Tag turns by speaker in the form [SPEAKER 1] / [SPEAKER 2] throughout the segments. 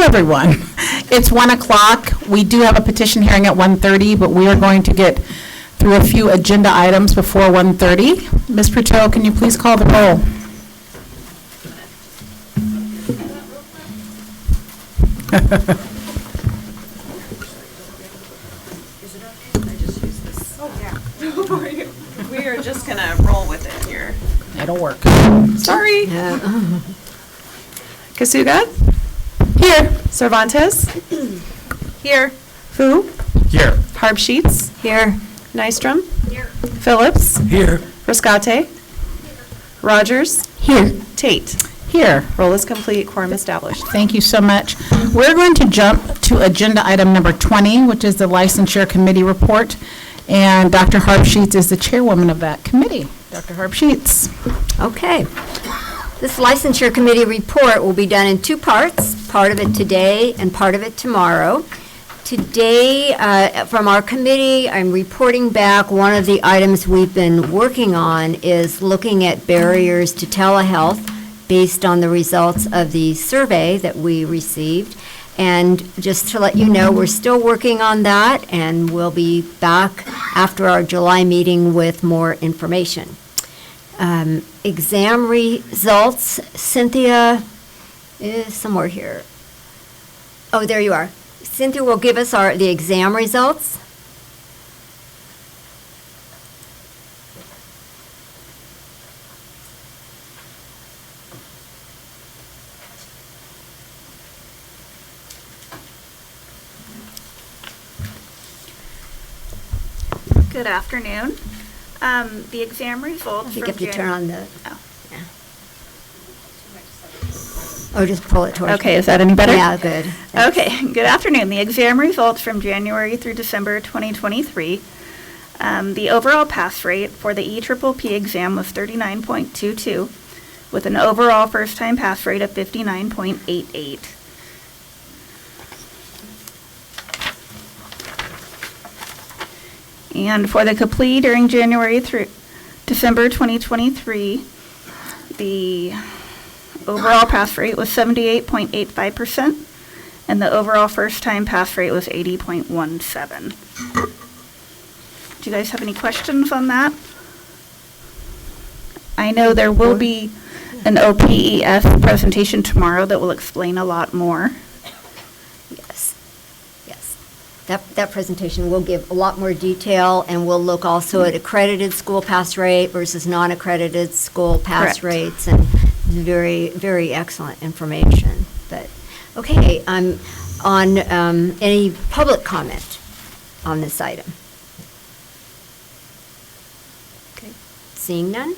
[SPEAKER 1] everyone. It's 1 o'clock. We do have a petition hearing at 1:30, but we are going to get through a few agenda items before 1:30. Ms. Pruteau, can you please call the roll?
[SPEAKER 2] We are just going to roll with it here.
[SPEAKER 1] It'll work.
[SPEAKER 2] Sorry. Kasuga?
[SPEAKER 1] Here.
[SPEAKER 2] Cervantes? Here. Fu?
[SPEAKER 3] Here.
[SPEAKER 2] Harb Sheets?
[SPEAKER 4] Here.
[SPEAKER 2] Nystrom? Here. Phillips?
[SPEAKER 3] Here.
[SPEAKER 2] Rascate? Rogers?
[SPEAKER 1] Here.
[SPEAKER 2] Tate?
[SPEAKER 1] Here.
[SPEAKER 2] Roll is complete, quorum established.
[SPEAKER 1] Thank you so much. We're going to jump to agenda item number 20, which is the Licensure Committee report. And Dr. Harb Sheets is the chairwoman of that committee. Dr. Harb Sheets.
[SPEAKER 4] Okay. This licensure committee report will be done in two parts, part of it today and part of it tomorrow. Today, from our committee, I'm reporting back one of the items we've been working on is looking at barriers to telehealth based on the results of the survey that we received. And just to let you know, we're still working on that, and we'll be back after our July meeting with more information. Exam results, Cynthia is somewhere here. Oh, there you are. Cynthia will give us the exam results.
[SPEAKER 5] Good afternoon. The exam results
[SPEAKER 4] You
[SPEAKER 5] from
[SPEAKER 4] have to turn on the,
[SPEAKER 5] Oh.
[SPEAKER 4] yeah. Oh, just pull it towards.
[SPEAKER 5] Okay, is that any better?
[SPEAKER 4] Yeah, good. Thanks.
[SPEAKER 5] Okay, good afternoon. The exam results from January through December 2023. The overall pass rate for the EPPP exam was 39.22, with an overall first-time pass rate of 59.88. And for the complete during January through December 2023, the overall pass rate was 78.85%, and the overall first-time pass rate was 80.17. Do you guys have any questions on that? I know there will be an OPES presentation tomorrow that will explain a lot more.
[SPEAKER 4] Yes, yes. That presentation will give a lot more detail, and we'll look also at accredited school pass rate versus non-accredited school pass
[SPEAKER 5] Correct.
[SPEAKER 4] rates, and very, very excellent information. But, okay, I'm on any public comment on this item? Okay, seeing none.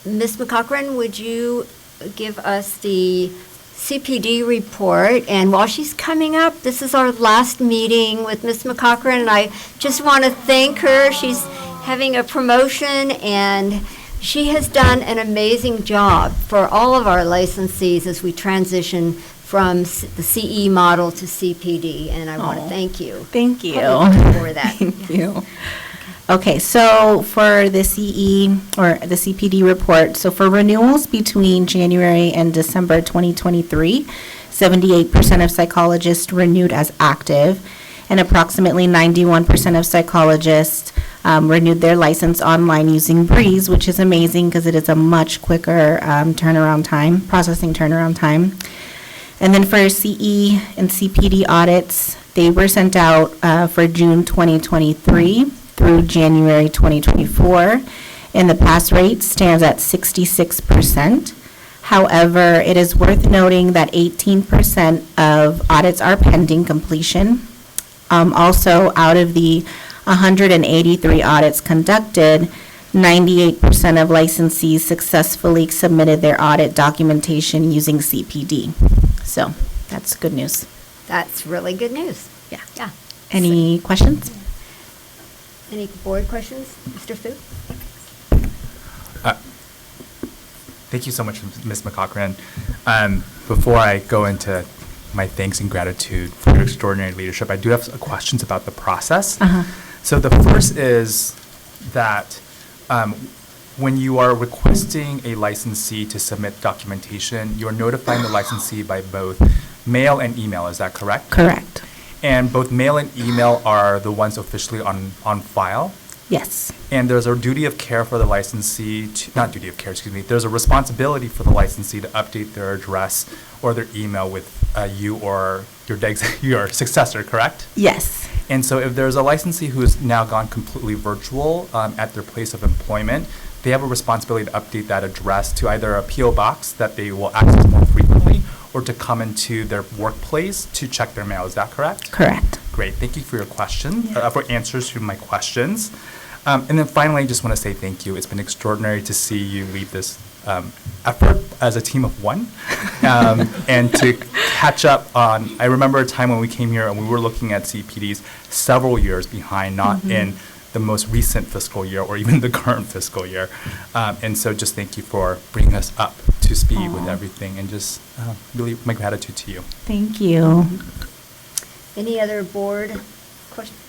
[SPEAKER 4] Ms. McCochran, would you give us the CPD report? And while she's coming up, this is our last meeting with Ms. McCochran, and I just want to thank her. She's having a promotion, and she has done an amazing job for all of our licensees as we transition from the CE model to CPD, and I want to thank you.
[SPEAKER 6] Thank you.
[SPEAKER 4] For that.
[SPEAKER 6] Thank you. Okay, so for the CE or the CPD report, so for renewals between January and December 2023, 78% of psychologists renewed as active, and approximately 91% of psychologists renewed their license online using Breeze, which is amazing because it is a much quicker processing turnaround time. And then for CE and CPD audits, they were sent out for June 2023 through January 2024, and the pass rate stands at 66%. However, it is worth noting that 18% of audits are pending completion. Also, out of the 183 audits conducted, 98% of licensees successfully submitted their audit documentation using CPD. So that's good news.
[SPEAKER 4] That's really good news.
[SPEAKER 6] Yeah.
[SPEAKER 4] Yeah.
[SPEAKER 6] Any questions?
[SPEAKER 4] Any board questions? Mr. Fu?
[SPEAKER 3] Thank you so much, Ms. McCochran. Before I go into my thanks and gratitude for your extraordinary leadership, I do have questions about the process. So the first is that when you are requesting a licensee to submit documentation, you're notifying the licensee by both mail and email, is that correct?
[SPEAKER 6] Correct.
[SPEAKER 3] And both mail and email are the ones officially on file?
[SPEAKER 6] Yes.
[SPEAKER 3] And there's a duty of care for the licensee, not duty of care, excuse me, there's a responsibility for the licensee to update their address or their email with you or your successor, correct?
[SPEAKER 6] Yes.
[SPEAKER 3] And so if there's a licensee who's now gone completely virtual at their place of employment, they have a responsibility to update that address to either a PO box that they will access more frequently or to come into their workplace to check their mail. Is that correct?
[SPEAKER 6] Correct.
[SPEAKER 3] Great. Thank you for your question, for answers to my questions. And then finally, I just want to say thank you. It's been extraordinary to see you lead this effort as a team of one and to catch up on, I remember a time when we came here and we were looking at CPDs several years behind, not in the most recent fiscal year or even the current fiscal year. And so just thank you for bringing us up to speed with everything and just really my gratitude to you.
[SPEAKER 6] Thank you.
[SPEAKER 4] Any other board questions?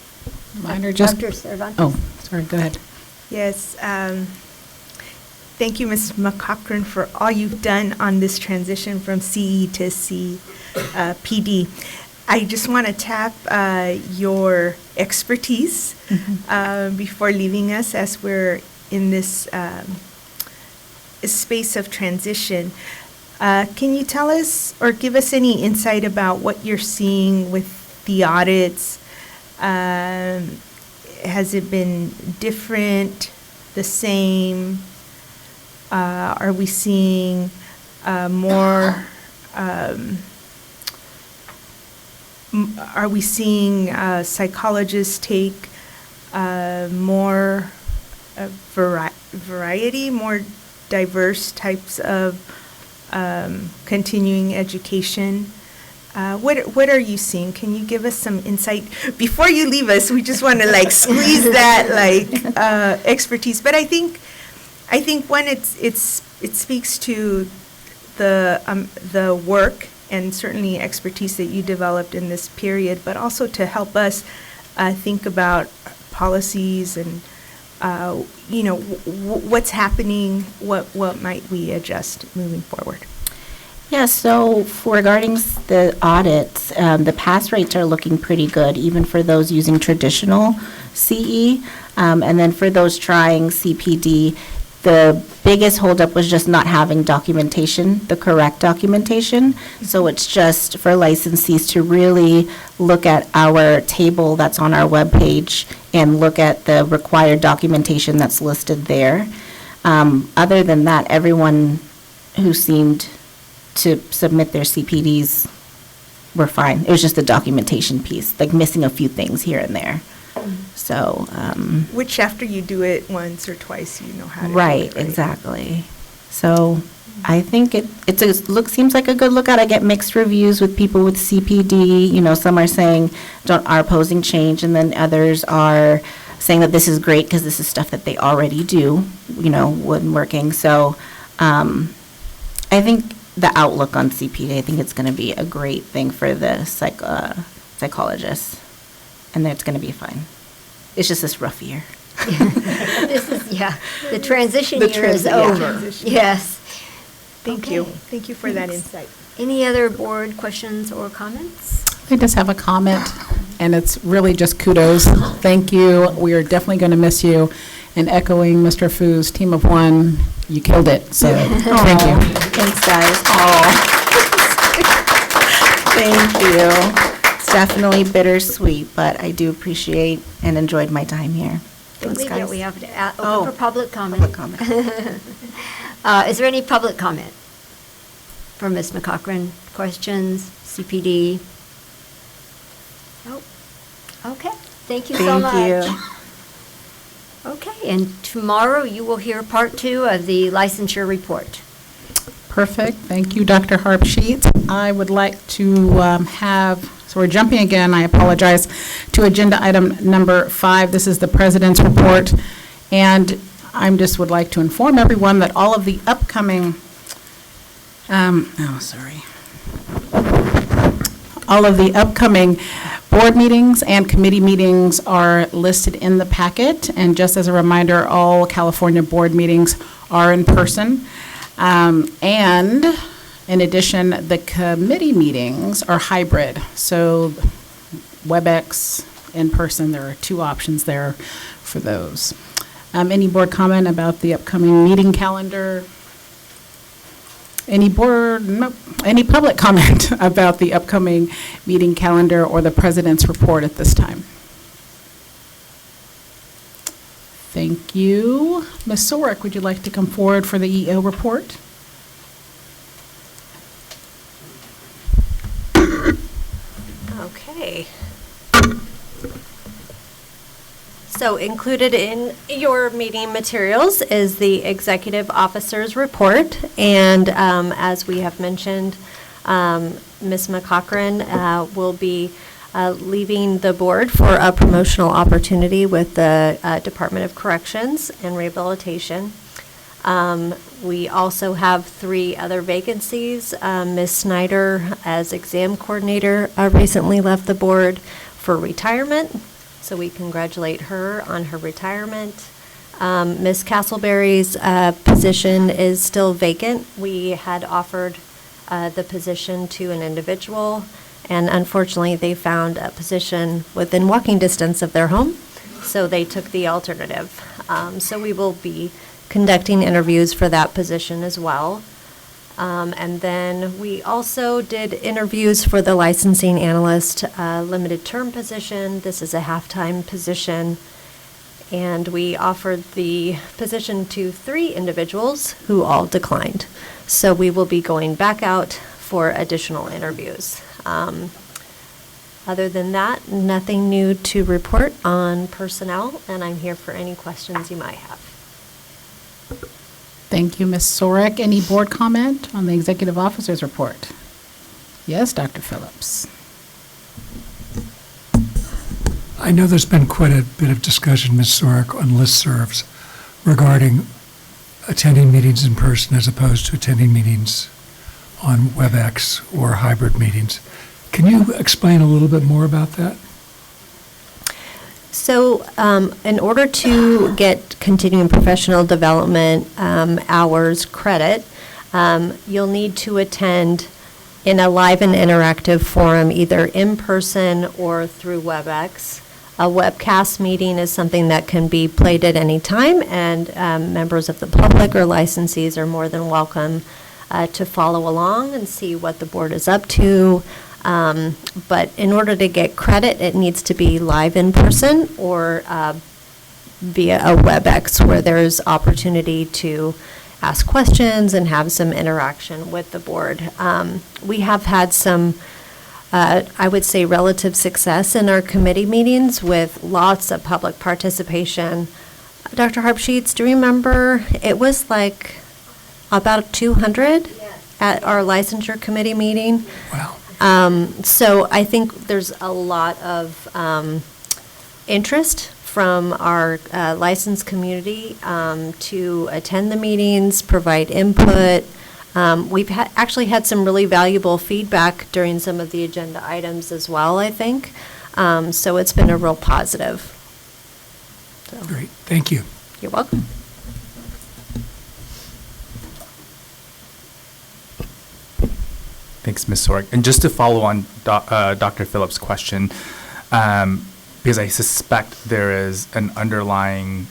[SPEAKER 1] Mine are just,
[SPEAKER 4] Dr. Cervantes?
[SPEAKER 1] oh, sorry, go ahead.
[SPEAKER 7] Yes, thank you, Ms. McCochran, for all you've done on this transition from CE to CPD. I just want to tap your expertise before leaving us as we're in this space of transition. Can you tell us or give us any insight about what you're seeing with the audits? Has it been different, the same? Are we seeing more? Are we seeing psychologists take more variety, more diverse types of continuing education? What are you seeing? Can you give us some insight before you leave us? We just want to squeeze that expertise. But I think one, it speaks to the work and certainly expertise that you developed in this period, but also to help us think about policies and what's happening, what might we adjust moving forward.
[SPEAKER 6] Yeah, so regarding the audits, the pass rates are looking pretty good, even for those using traditional CE. And then for those trying CPD, the biggest holdup was just not having documentation, the correct documentation. So it's just for licensees to really look at our table that's on our webpage and look at the required documentation that's listed there. Other than that, everyone who seemed to submit their CPDs were fine. It was just the documentation piece, missing a few things here and there. So,
[SPEAKER 7] Which after you do it once or twice, you know how to do
[SPEAKER 6] right,
[SPEAKER 7] it, right?
[SPEAKER 6] exactly. So I think seems like a good lookout. I get mixed reviews with people with CPD. Some are saying are opposing change, and then others are saying that this is great because this is stuff that they already do, when working. So I think the outlook on CPD, I think it's going to be a great thing for the psychologists, and it's going to be fine. It's just this rough year.
[SPEAKER 4] The transition year is over. Yes.
[SPEAKER 7] Thank you.
[SPEAKER 4] Okay.
[SPEAKER 7] Thank you for that insight.
[SPEAKER 4] Any other board questions or comments?
[SPEAKER 1] I just have a comment, and it's really just kudos. Thank you. We are definitely going to miss you. And echoing Mr. Fu's team of one, you killed it. So thank you.
[SPEAKER 6] Thanks, guys. Thank you. It's definitely bittersweet, but I do appreciate and enjoyed my time here. Thanks,
[SPEAKER 4] Believe
[SPEAKER 6] guys.
[SPEAKER 4] that we have to open for public comment.
[SPEAKER 6] Public comment.
[SPEAKER 4] Is there any public comment for Ms. McCochran? Questions, CPD? Nope. Okay, thank you so much.
[SPEAKER 6] Thank you.
[SPEAKER 4] Okay, and tomorrow you will hear part 2 of the licensure report.
[SPEAKER 1] Perfect. Thank you, Dr. Harp Sheets. I would like to so we're jumping again, I apologize, to agenda item number 5. This is the President's report. And I just would like to inform everyone that all of the upcoming, all of the upcoming board meetings and committee meetings are listed in the packet, and just as a reminder, all California board meetings are in person. And in addition, the committee meetings are hybrid, so WebEx, in person, there are two options there for those. Any board comment about the upcoming meeting calendar? Any public comment about the upcoming meeting calendar or the president's report at this time? Thank you. Ms. Sorick, would you like to come forward for the EO report?
[SPEAKER 2] Okay. So included in your meeting materials is the executive officer's report. And as we have mentioned, Ms. McCochran will be leaving the board for a promotional opportunity with the Department of Corrections and Rehabilitation. We also have 3 other vacancies. Ms. Snyder, as exam coordinator, recently left the board for retirement. So we congratulate her on her retirement. Ms. Castleberry's position is still vacant. We had offered the position to an individual, and unfortunately, they found a position within walking distance of their home, so they took the alternative. So we will be conducting interviews for that position as well. And then we also did interviews for the licensing analyst limited term position. This is a half-time position. And we offered the position to 3 individuals who all declined. So we will be going back out for additional interviews. Other than that, nothing new to report on personnel, and I'm here for any questions you might have.
[SPEAKER 1] Thank you, Ms. Sorick. Any board comment on the executive officer's report? Yes, Dr. Phillips.
[SPEAKER 8] I know there's been quite a bit of discussion, Ms. Sorick, on listservs regarding attending meetings in person as opposed to attending meetings on WebEx or hybrid meetings. Can you explain a little bit more about that?
[SPEAKER 2] So in order to get continuing professional development hours credit, you'll need to attend in a live and interactive forum, either in person or through WebEx. A webcast meeting is something that can be played at any time, and members of the public or licensees are more than welcome to follow along and see what the board is up to. But in order to get credit, it needs to be live in person or via a WebEx where there's opportunity to ask questions and have some interaction with the board. We have had some, I would say, relative success in our committee meetings with lots of public participation. Dr. Harpsheets, do you remember? It was like about 200 at our licensure committee meeting.
[SPEAKER 8] Wow.
[SPEAKER 2] So I think there's a lot of interest from our licensed community to attend the meetings, provide input. We've actually had some really valuable feedback during some of the agenda items as well, I think. So it's been a real positive. So,
[SPEAKER 8] Great, thank you.
[SPEAKER 2] you're welcome.
[SPEAKER 3] Thanks, Ms. Sorg. And just to follow on Dr. Phillips' question, because I suspect there is an underlying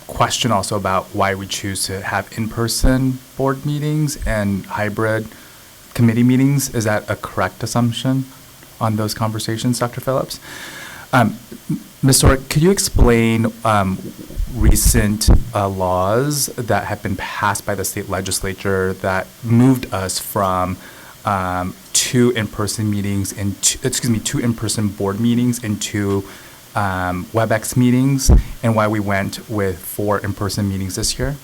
[SPEAKER 3] question also about why we choose to have in-person board meetings and hybrid committee meetings. Is that a correct assumption on those conversations, Dr. Phillips? Ms. Sorg, could you explain recent laws that have been passed by the state legislature that moved us from 2 in-person meetings and 2 in-person board meetings into WebEx meetings, and why we went with 4 in-person meetings this year?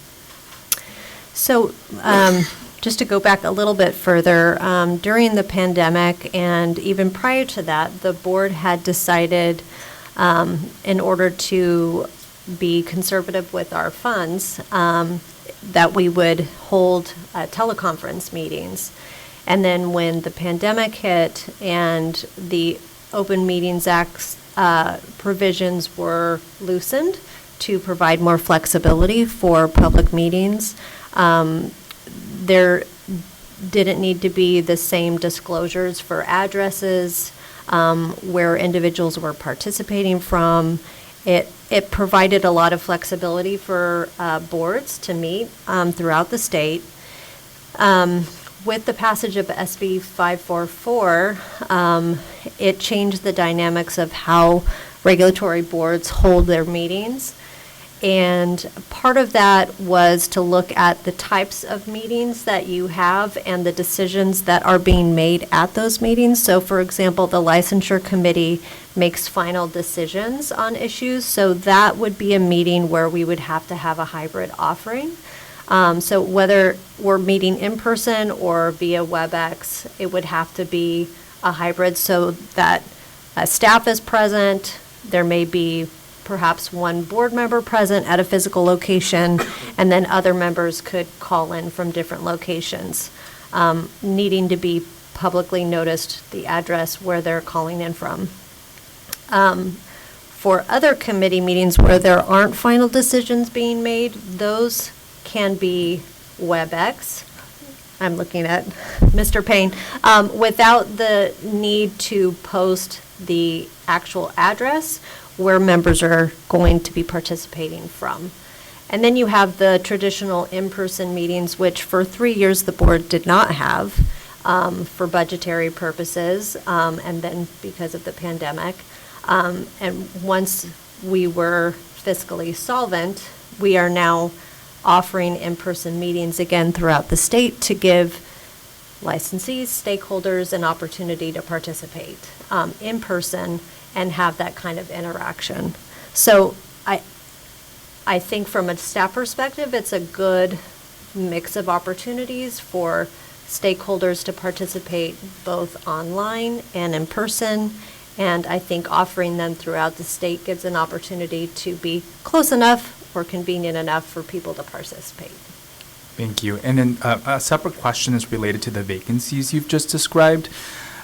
[SPEAKER 2] So just to go back a little bit further, during the pandemic and even prior to that, the board had decided in order to be conservative with our funds that we would hold teleconference meetings. And then when the pandemic hit and the Open Meetings Act provisions were loosened to provide more flexibility for public meetings. There didn't need to be the same disclosures for addresses, where individuals were participating from. It provided a lot of flexibility for boards to meet throughout the state. With the passage of SB 544, it changed the dynamics of how regulatory boards hold their meetings. And part of that was to look at the types of meetings that you have and the decisions that are being made at those meetings. So for example, the licensure committee makes final decisions on issues. So that would be a meeting where we would have to have a hybrid offering. So whether we're meeting in person or via WebEx, it would have to be a hybrid so that staff is present. There may be perhaps one board member present at a physical location, and then other members could call in from different locations, needing to be publicly noticed the address where they're calling in from. For other committee meetings where there aren't final decisions being made, those can be WebEx. I'm looking at Mr. Payne, without the need to post the actual address where members are going to be participating from. And then you have the traditional in-person meetings, which for 3 years the board did not have for budgetary purposes, and then because of the pandemic. And once we were fiscally solvent, we are now offering in-person meetings again throughout the state to give licensees, stakeholders, an opportunity to participate in person and have that kind of interaction. So I think from a staff perspective, it's a good mix of opportunities for stakeholders to participate both online and in person. And I think offering them throughout the state gives an opportunity to be close enough or convenient enough for people to participate.
[SPEAKER 3] Thank you. And then a separate question is related to the vacancies you've just described.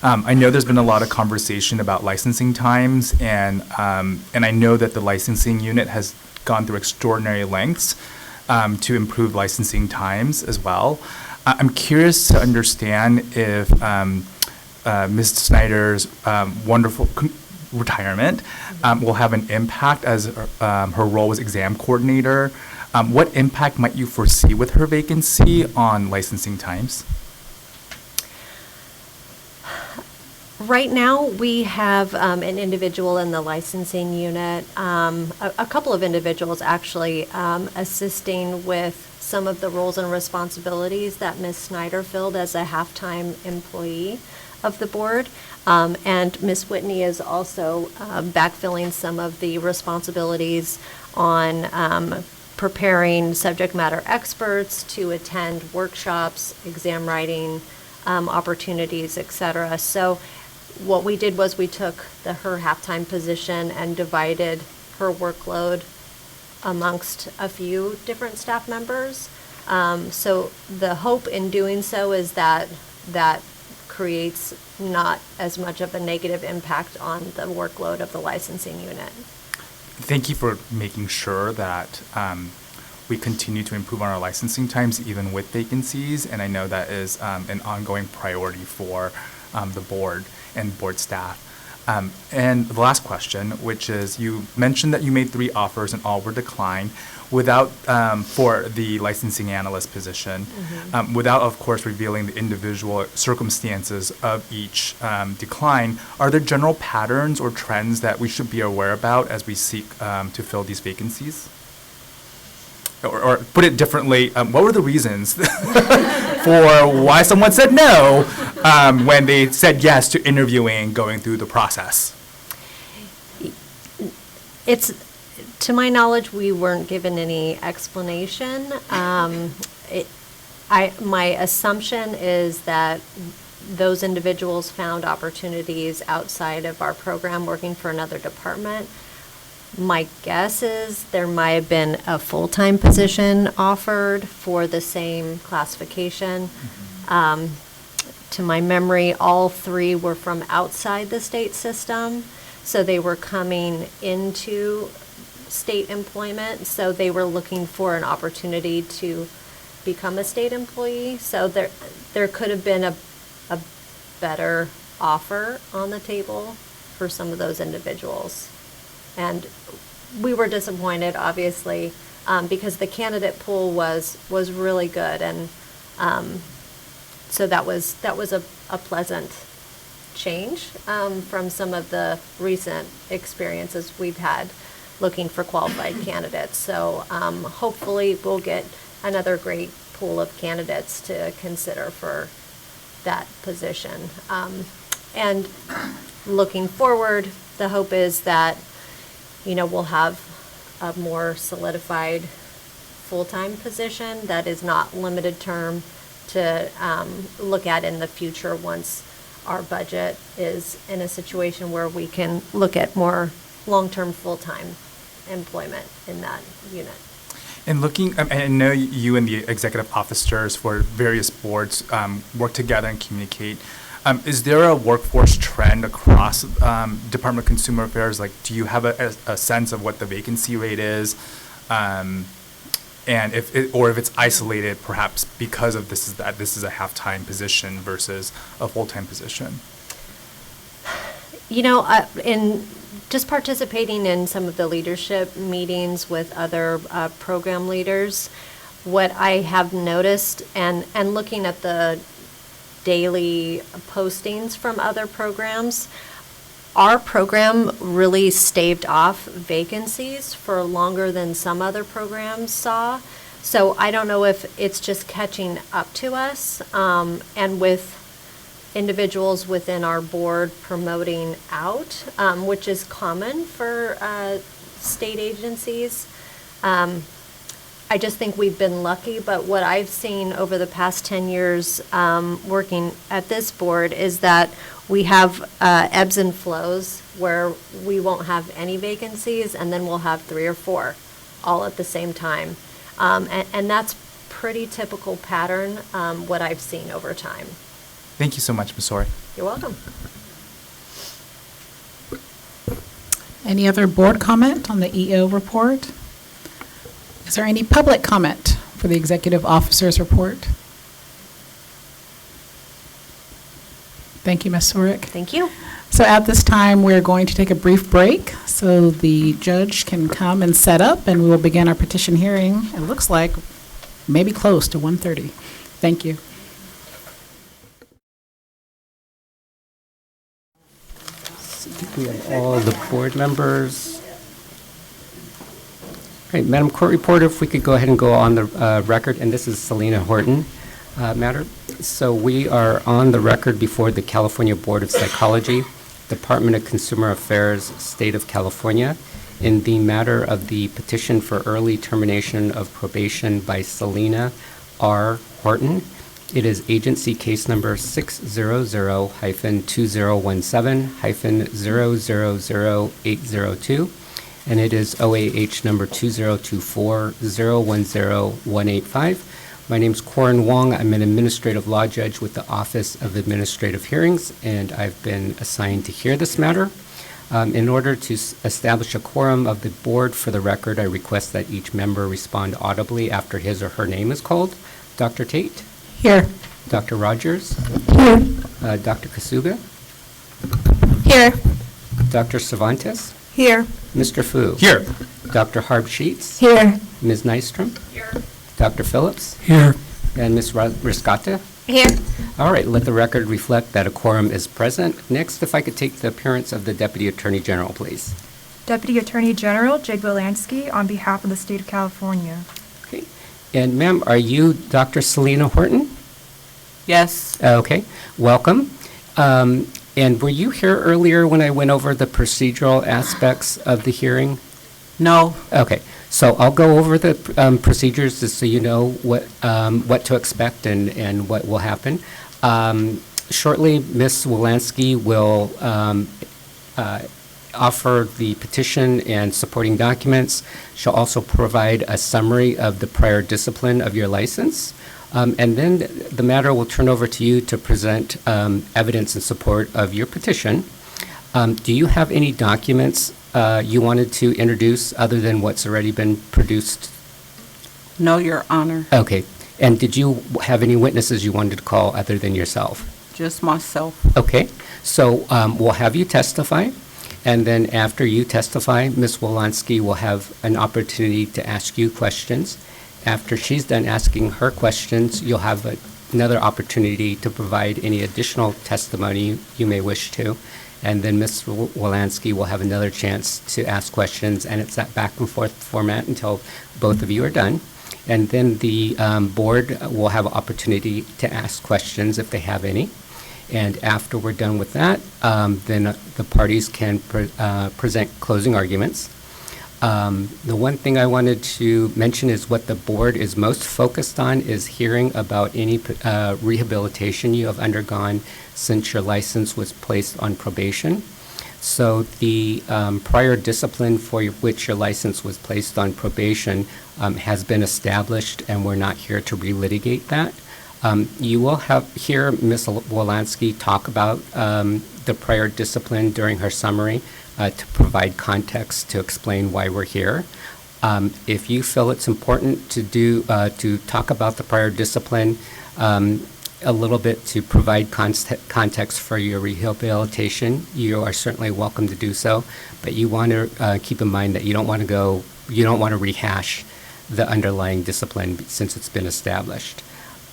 [SPEAKER 3] I know there's been a lot of conversation about licensing times, and I know that the licensing unit has gone through extraordinary lengths to improve licensing times as well. I'm curious to understand if Ms. Snyder's wonderful retirement will have an impact as her role as exam coordinator. What impact might you foresee with her vacancy on licensing times?
[SPEAKER 2] Right now, we have an individual in the licensing unit, a couple of individuals actually, assisting with some of the roles and responsibilities that Ms. Snyder filled as a half-time employee of the board. And Ms. Whitney is also backfilling some of the responsibilities on preparing subject matter experts to attend workshops, exam writing opportunities, et cetera. So what we did was we took her half-time position and divided her workload amongst a few different staff members. So the hope in doing so is that that creates not as much of a negative impact on the workload of the licensing unit.
[SPEAKER 3] Thank you for making sure that we continue to improve on our licensing times even with vacancies, and I know that is an ongoing priority for the board and board staff. And the last question, which is, you mentioned that you made 3 offers and all were declined without, for the licensing analyst position, without, of course, revealing the individual circumstances of each decline. Are there general patterns or trends that we should be aware about as we seek to fill these vacancies? Or put it differently, what were the reasons for why someone said no when they said yes to interviewing, going through the process?
[SPEAKER 2] To my knowledge, we weren't given any explanation. My assumption is that those individuals found opportunities outside of our program working for another department. My guess is there might have been a full-time position offered for the same classification. to my memory, all three were from outside the state system. So they were coming into state employment, so they were looking for an opportunity to become a state employee. So there could have been a better offer on the table for some of those individuals. And we were disappointed, obviously, because the candidate pool was really good, and so that was a pleasant change from some of the recent experiences we've had looking for qualified candidates. So hopefully we'll get another great pool of candidates to consider for that position. And looking forward, the hope is that, we'll have a more solidified full-time position that is not limited term to look at in the future once our budget is in a situation where we can look at more long-term full-time employment in that unit.
[SPEAKER 3] And I know you and the executive officers for various boards work together and communicate. Is there a workforce trend across Department of Consumer Affairs? Like, do you have a sense of what the vacancy rate is? And if it's isolated, perhaps because of this is a half-time position versus a full-time position?
[SPEAKER 2] In just participating in some of the leadership meetings with other program leaders, what I have noticed and looking at the daily postings from other programs, our program really staved off vacancies for longer than some other programs saw. So I don't know if it's just catching up to us, and with individuals within our board promoting out, which is common for state agencies. I just think we've been lucky, but what I've seen over the past 10 years working at this board is that we have ebbs and flows where we won't have any vacancies, and then we'll have 3 or 4 all at the same time. And that's pretty typical pattern, what I've seen over time.
[SPEAKER 3] Thank you so much, Ms. Sori.
[SPEAKER 2] You're welcome.
[SPEAKER 1] Any other board comment on the EO report? Is there any public comment for the executive officer's report? Thank you, Ms. Sorick.
[SPEAKER 2] Thank you.
[SPEAKER 1] So at this time, we're going to take a brief break so the judge can come and set up, and we will begin our petition hearing. It looks like maybe close to 1:30. Thank you.
[SPEAKER 9] We have all the board members. All right, Madam Court Reporter, if we could go ahead and go on the record, and this is Selena Horton matter. So we are on the record before the California Board of Psychology, Department of Consumer Affairs, State of California, in the matter of the petition for early termination of probation by Selena R. Horton. It is agency case number 600-2017-000802, and it is OAH number 2024-010185. My name's Corin Wong. I'm an administrative law judge with the Office of Administrative Hearings, and I've been assigned to hear this matter. In order to establish a quorum of the board, for the record, I request that each member respond audibly after his or her name is called. Dr. Tate?
[SPEAKER 1] Here.
[SPEAKER 9] Dr. Rogers?
[SPEAKER 1] Here.
[SPEAKER 9] Dr. Kasuga?
[SPEAKER 1] Here.
[SPEAKER 9] Dr. Cervantes?
[SPEAKER 7] Here.
[SPEAKER 9] Mr. Fu?
[SPEAKER 3] Here.
[SPEAKER 9] Dr. Harb Sheets?
[SPEAKER 1] Here.
[SPEAKER 9] Ms. Nystrom? Here. Dr. Phillips?
[SPEAKER 8] Here.
[SPEAKER 9] And Ms. Riscata?
[SPEAKER 4] Here.
[SPEAKER 9] All right, let the record reflect that a quorum is present. Next, if I could take the appearance of the Deputy Attorney General, please.
[SPEAKER 10] Deputy Attorney General Jake Wilansky on behalf of the State of California.
[SPEAKER 9] Okay. And ma'am, are you Dr. Selena Horton?
[SPEAKER 11] Yes.
[SPEAKER 9] Okay, welcome. And were you here earlier when I went over the procedural aspects of the hearing?
[SPEAKER 11] No.
[SPEAKER 9] Okay, so I'll go over the procedures just so you know what to expect and what will happen. Shortly, Ms. Wilansky will offer the petition and supporting documents. She'll also provide a summary of the prior discipline of your license. And then the matter will turn over to you to present evidence in support of your petition. Do you have any documents you wanted to introduce other than what's already been produced?
[SPEAKER 11] No, Your Honor.
[SPEAKER 9] Okay. And did you have any witnesses you wanted to call other than yourself?
[SPEAKER 11] Just myself.
[SPEAKER 9] Okay. So we'll have you testify. And then after you testify, Ms. Wolanski will have an opportunity to ask you questions. After she's done asking her questions, you'll have another opportunity to provide any additional testimony you may wish to. And then Ms. Wolanski will have another chance to ask questions, and it's that back and forth format until both of you are done. And then the board will have an opportunity to ask questions if they have any. And after we're done with that, then the parties can present closing arguments. The one thing I wanted to mention is what the board is most focused on is hearing about any rehabilitation you have undergone since your license was placed on probation. So the prior discipline for which your license was placed on probation has been established, and we're not here to relitigate that. You will hear Ms. Wolanski talk about the prior discipline during her summary to provide context to explain why we're here. If you feel it's important to talk about the prior discipline a little bit to provide context for your rehabilitation, you are certainly welcome to do so. But you want to keep in mind that you don't want to rehash the underlying discipline since it's been established.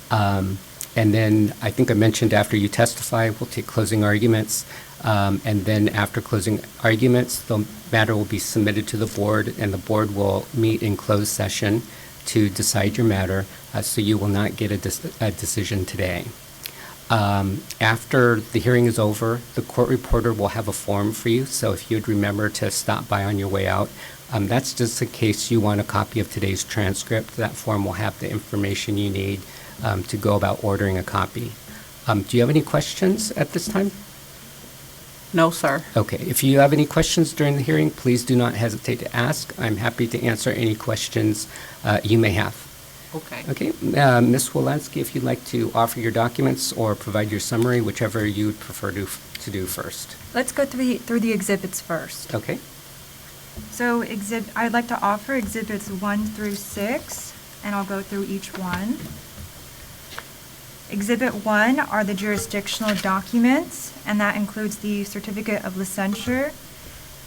[SPEAKER 9] And then I think I mentioned after you testify, we'll take closing arguments. And then after closing arguments, the matter will be submitted to the board, and the board will meet in closed session to decide your matter, so you will not get a decision today. After the hearing is over, the court reporter will have a form for you, so if you'd remember to stop by on your way out. That's just in case you want a copy of today's transcript. That form will have the information you need to go about ordering a copy. Do you have any questions at this time?
[SPEAKER 11] No, sir.
[SPEAKER 9] Okay. If you have any questions during the hearing, please do not hesitate to ask. I'm happy to answer any questions you may have.
[SPEAKER 11] Okay.
[SPEAKER 9] Okay. Ms. Wolanski, if you'd like to offer your documents or provide your summary, whichever you would prefer to do first.
[SPEAKER 10] Let's go through the exhibits first.
[SPEAKER 9] Okay.
[SPEAKER 10] So I'd like to offer exhibits 1 through 6, and I'll go through each one. Exhibit 1 are the jurisdictional documents, and that includes the certificate of licensure,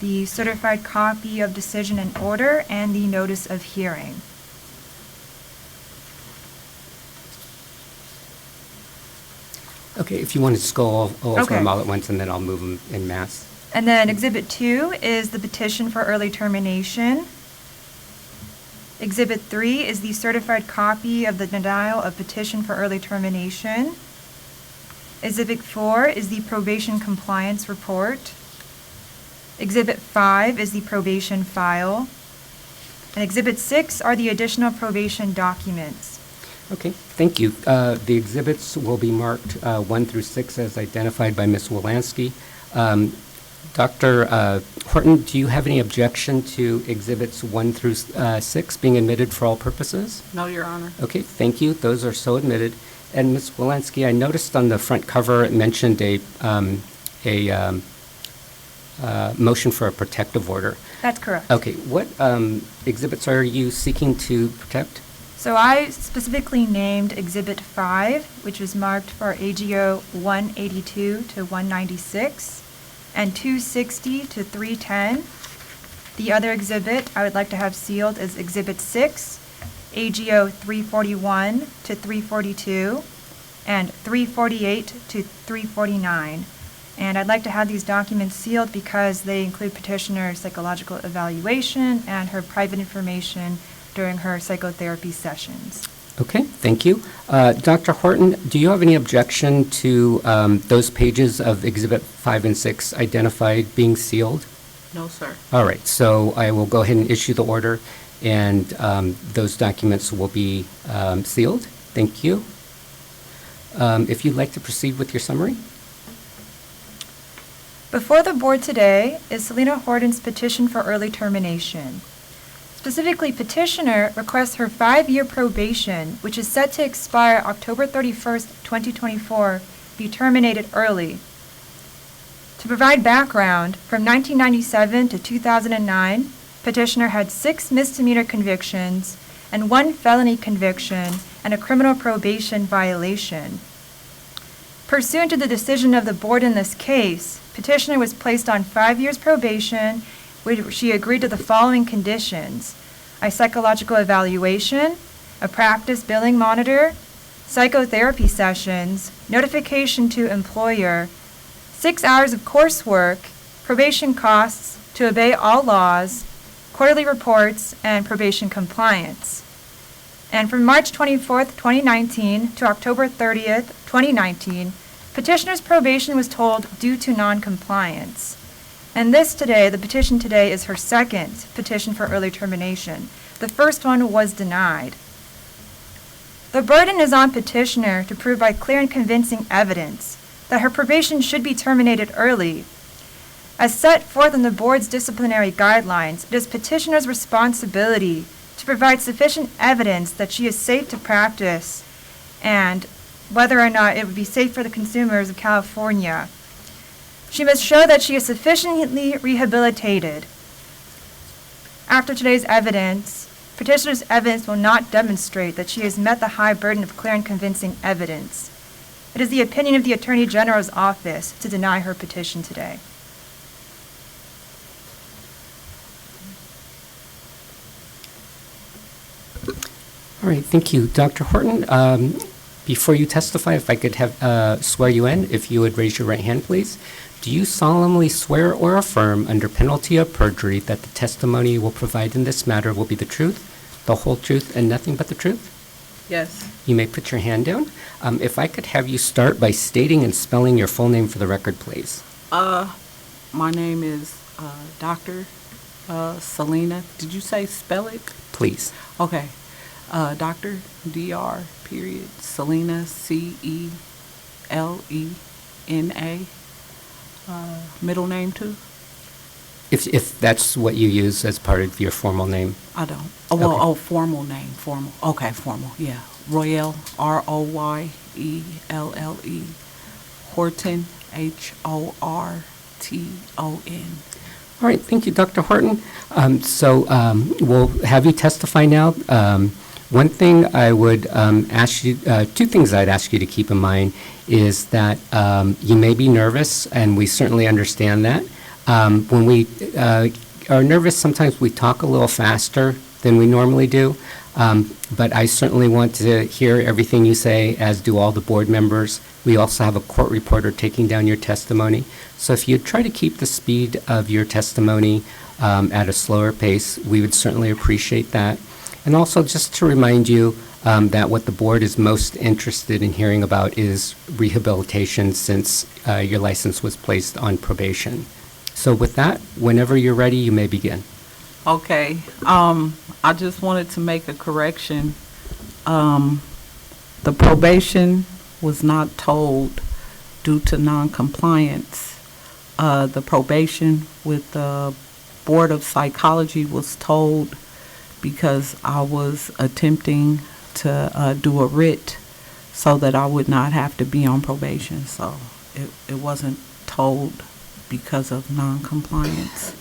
[SPEAKER 10] the certified copy of decision and order, and the notice of hearing.
[SPEAKER 9] Okay. If you want to just go over
[SPEAKER 10] Okay.
[SPEAKER 9] them all at once, and then I'll move them en masse.
[SPEAKER 10] And then Exhibit 2 is the petition for early termination. Exhibit 3 is the certified copy of the denial of petition for early termination. Exhibit 4 is the probation compliance report. Exhibit 5 is the probation file. And Exhibit 6 are the additional probation documents.
[SPEAKER 9] Okay, thank you. The exhibits will be marked 1 through 6 as identified by Ms. Wolanski. Dr. Horton, do you have any objection to exhibits 1 through 6 being admitted for all purposes?
[SPEAKER 11] No, Your Honor.
[SPEAKER 9] Okay, thank you. Those are so admitted. And Ms. Wolanski, I noticed on the front cover it mentioned a motion for a protective order.
[SPEAKER 10] That's correct.
[SPEAKER 9] Okay, what exhibits are you seeking to protect?
[SPEAKER 10] So I specifically named Exhibit 5, which is marked for AGO 182 to 196 and 260 to 310. The other exhibit I would like to have sealed is Exhibit 6, AGO 341 to 342 and 348 to 349. And I'd like to have these documents sealed because they include petitioner's psychological evaluation and her private information during her psychotherapy sessions.
[SPEAKER 9] Okay, thank you. Dr. Horton, do you have any objection to those pages of Exhibit 5 and 6 identified being sealed?
[SPEAKER 11] No, sir.
[SPEAKER 9] All right, so I will go ahead and issue the order, and those documents will be sealed. Thank you. If you'd like to proceed with your summary.
[SPEAKER 10] Before the board today is Selena Horton's petition for early termination. Specifically, petitioner requests her 5-year probation, which is set to expire October 31st, 2024, be terminated early. To provide background, from 1997 to 2009, petitioner had 6 misdemeanor convictions and 1 felony conviction and a criminal probation violation. Pursuant to the decision of the board in this case, petitioner was placed on 5 years probation, which she agreed to the following conditions: a psychological evaluation, a practice billing monitor, psychotherapy sessions, notification to employer, 6 hours of coursework, probation costs, to obey all laws, quarterly reports, and probation compliance. And from March 24th, 2019 to October 30th, 2019, petitioner's probation was told due to noncompliance. And the petition today is her 2nd petition for early termination. The first one was denied. The burden is on petitioner to prove by clear and convincing evidence that her probation should be terminated early. As set forth in the board's disciplinary guidelines, it is petitioner's responsibility to provide sufficient evidence that she is safe to practice and whether or not it would be safe for the consumers of California. She must show that she is sufficiently rehabilitated. After today's evidence, petitioner's evidence will not demonstrate that she has met the high burden of clear and convincing evidence. It is the opinion of the Attorney General's office to deny her petition today.
[SPEAKER 9] All right, thank you. Dr. Horton, before you testify, if I could have swear you in, if you would raise your right hand, please. Do you solemnly swear or affirm under penalty of perjury that the testimony you will provide in this matter will be the truth, the whole truth, and nothing but the truth?
[SPEAKER 11] Yes.
[SPEAKER 9] You may put your hand down. If I could have you start by stating and spelling your full name for the record, please.
[SPEAKER 11] My name is Dr. Selena. Did you say spell it?
[SPEAKER 9] Please.
[SPEAKER 11] Okay. Dr. Dr. period Selena Celena. Middle name too?
[SPEAKER 9] If that's what you use as part of your formal name.
[SPEAKER 11] I don't. Oh, well,
[SPEAKER 9] Okay.
[SPEAKER 11] formal name. Formal. Okay, formal. Yeah. Royelle, Royelle. Horton, Horton.
[SPEAKER 9] All right, thank you, Dr. Horton. We'll have you testify now. One thing I would ask you, 2 things I'd ask you to keep in mind is that you may be nervous, and we certainly understand that. When we are nervous, sometimes we talk a little faster than we normally do, but I certainly want to hear everything you say, as do all the board members. We also have a court reporter taking down your testimony. So if you try to keep the speed of your testimony at a slower pace, we would certainly appreciate that. And also just to remind you that what the board is most interested in hearing about is rehabilitation, since your license was placed on probation. So with that, whenever you're ready, you may begin.
[SPEAKER 11] Okay. I just wanted to make a correction. The probation was not told due to noncompliance. The probation with the Board of Psychology was told because I was attempting to do a writ so that I would not have to be on probation. So it wasn't told because of noncompliance.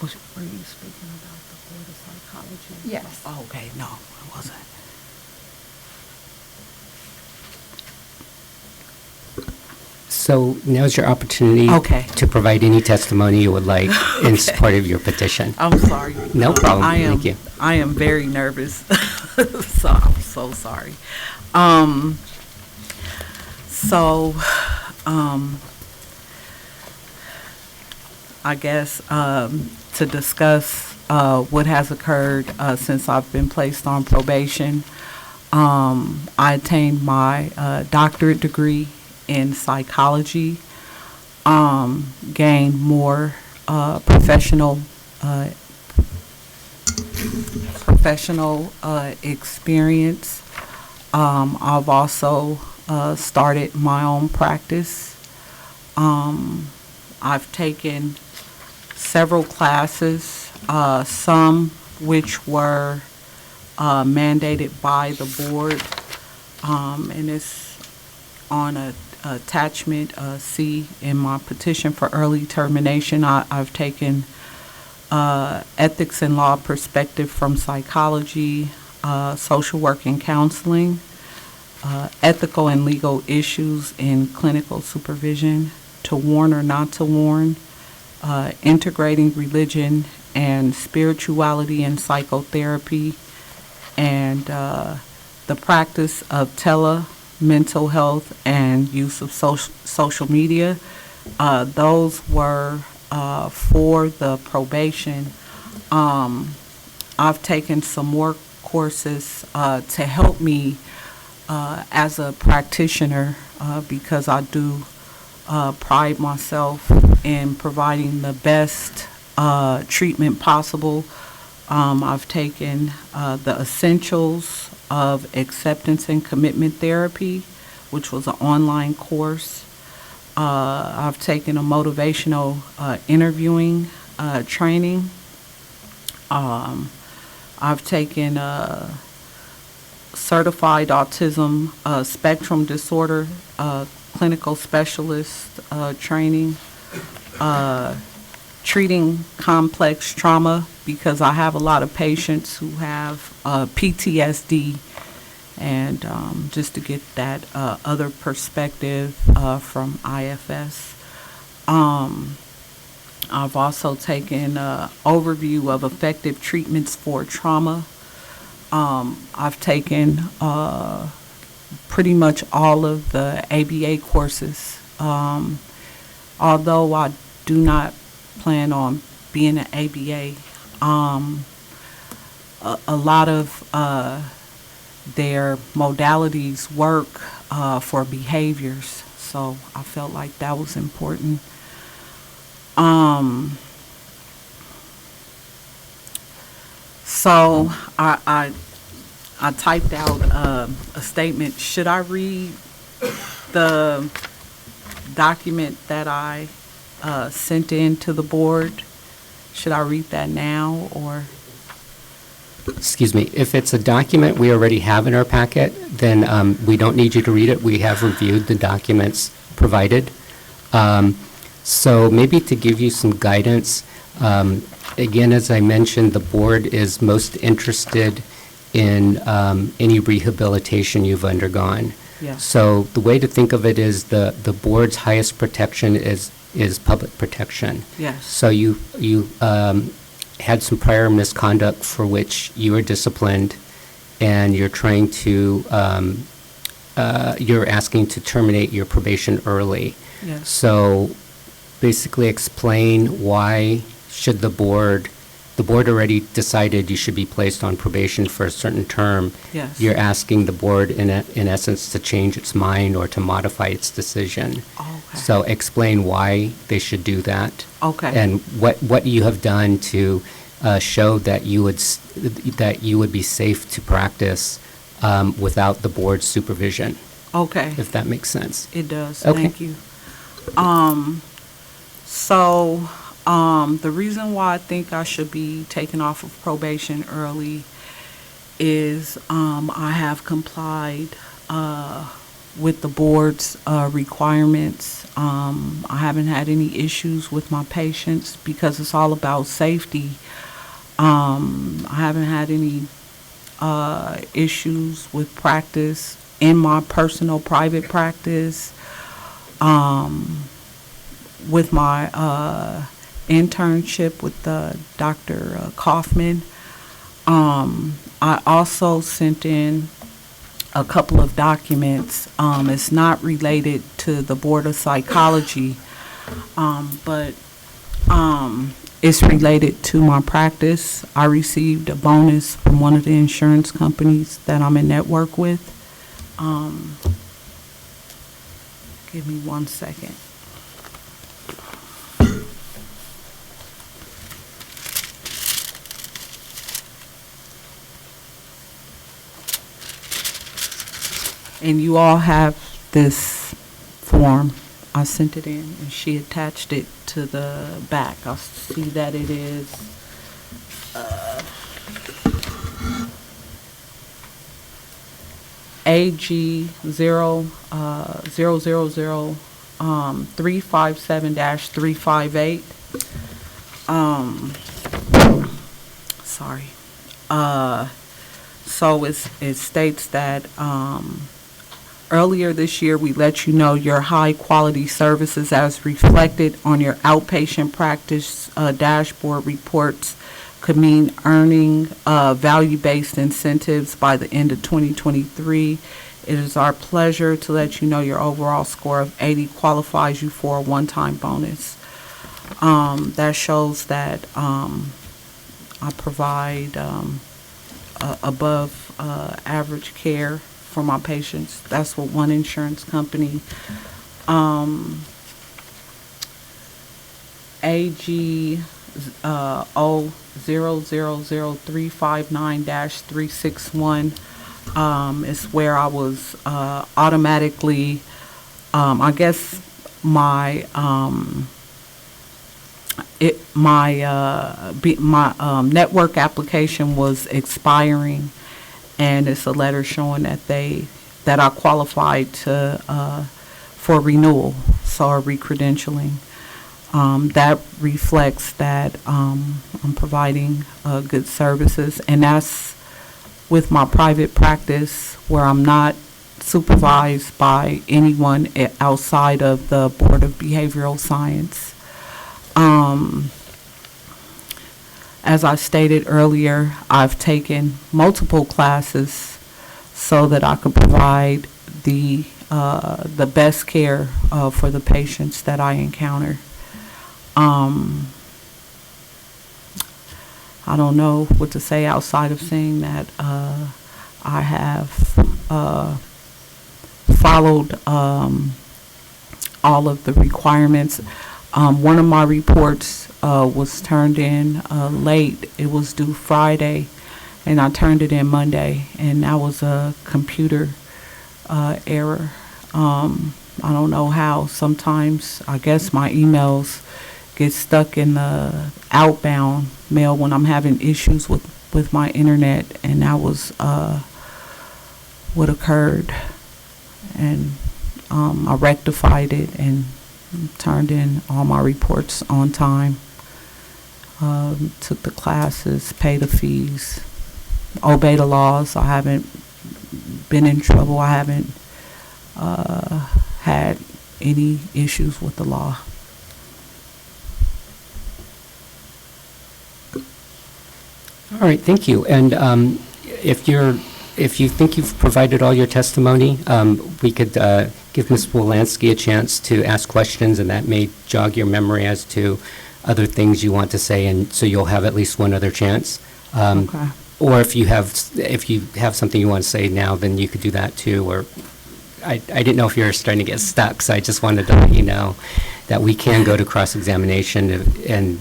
[SPEAKER 11] Were you speaking about the Board of Psychology?
[SPEAKER 10] Yes.
[SPEAKER 11] Oh, okay, no, I wasn't.
[SPEAKER 9] So now's your opportunity
[SPEAKER 11] Okay.
[SPEAKER 9] to provide any testimony you would like in support of your petition.
[SPEAKER 11] I'm sorry.
[SPEAKER 9] No problem. Thank you.
[SPEAKER 11] I am very nervous, so I'm so sorry. I guess to discuss what has occurred since I've been placed on probation. I attained my doctorate degree in psychology, gained more professional experience. I've also started my own practice. I've taken several classes some which were mandated by the board, and it's on attachment C in my petition for early termination. I've taken ethics and law perspective from psychology, social work and counseling, ethical and legal issues in clinical supervision, to warn or not to warn, integrating religion and spirituality in psychotherapy, and the practice of mental health and use of social media. Those were for the probation. I've taken some more courses to help me as a practitioner because I do pride myself in providing the best treatment possible. I've taken the Essentials of Acceptance and Commitment Therapy, which was an online course. I've taken a motivational interviewing training. I've taken a certified autism spectrum disorder clinical specialist training, treating complex trauma, because I have a lot of patients who have PTSD, and just to get that other perspective from IFS. I've also taken an overview of effective treatments for trauma. I've taken pretty much all of the ABA courses. Although I do not plan on being an ABA, a lot of their modalities work for behaviors, so I felt like that was important. So I typed out a statement. Should I read the document that I sent in to the board? Should I read that now, or?
[SPEAKER 9] Excuse me, if it's a document we already have in our packet, then we don't need you to read it. We have reviewed the documents provided. So maybe to give you some guidance, again, as I mentioned, the board is most interested in any rehabilitation you've undergone.
[SPEAKER 11] Yes.
[SPEAKER 9] So the way to think of it is the board's highest protection is public protection.
[SPEAKER 11] Yes.
[SPEAKER 9] So you had some prior misconduct for which you were disciplined, and you're trying to, you're asking to terminate your probation early.
[SPEAKER 11] Yes.
[SPEAKER 9] So basically explain why should the board already decided you should be placed on probation for a certain term.
[SPEAKER 11] Yes.
[SPEAKER 9] You're asking the board in essence to change its mind or to modify its decision.
[SPEAKER 11] Okay.
[SPEAKER 9] So explain why they should do that.
[SPEAKER 11] Okay.
[SPEAKER 9] And what you have done to show that you would be safe to practice without the board's supervision.
[SPEAKER 11] Okay.
[SPEAKER 9] If that makes sense.
[SPEAKER 11] It does.
[SPEAKER 9] Okay.
[SPEAKER 11] Thank you. The reason why I think I should be taken off of probation early is I have complied with the board's requirements. I haven't had any issues with my patients because it's all about safety. I haven't had any issues with practice in my personal private practice. With my internship with Dr. Kaufman. I also sent in a couple of documents. It's not related to the Board of Psychology, but it's related to my practice. I received a bonus from one of the insurance companies that I'm in network with. Give me 1 second. And you all have this form. I sent it in, and she attached it to the back. I see that it is AG 357-358. Sorry. So it states that earlier this year, we let you know your high-quality services as reflected on your outpatient practice dashboard reports could mean earning value-based incentives by the end of 2023. It is our pleasure to let you know your overall score of 80 qualifies you for a one-time bonus. That shows that I provide above average care for my patients. That's what one insurance company. AG 0000359-361 is where I was automatically, I guess my network application was expiring, and it's a letter showing that I qualified for renewal, so a recredentialing. That reflects that I'm providing good services, and that's with my private practice where I'm not supervised by anyone outside of the Board of Behavioral Science. As I stated earlier, I've taken multiple classes so that I could provide the best care for the patients that I encounter. I don't know what to say outside of saying that I have followed all of the requirements. One of my reports was turned in late. It was due Friday, and I turned it in Monday, and that was a computer error. I don't know how. Sometimes I guess my emails get stuck in the outbound mail when I'm having issues with my internet, and that was what occurred. And I rectified it and turned in all my reports on time. Took the classes, paid the fees, obey the laws. I haven't been in trouble. I haven't had any issues with the law.
[SPEAKER 9] All right, thank you. And if you think you've provided all your testimony, we could give Ms. Wolanski a chance to ask questions, and that may jog your memory as to other things you want to say, and so you'll have at least one other chance.
[SPEAKER 11] Okay.
[SPEAKER 9] Or if you have something you want to say now, then you could do that too. Or I didn't know if you were starting to get stuck, so I just wanted to let you know that we can go to cross-examination, and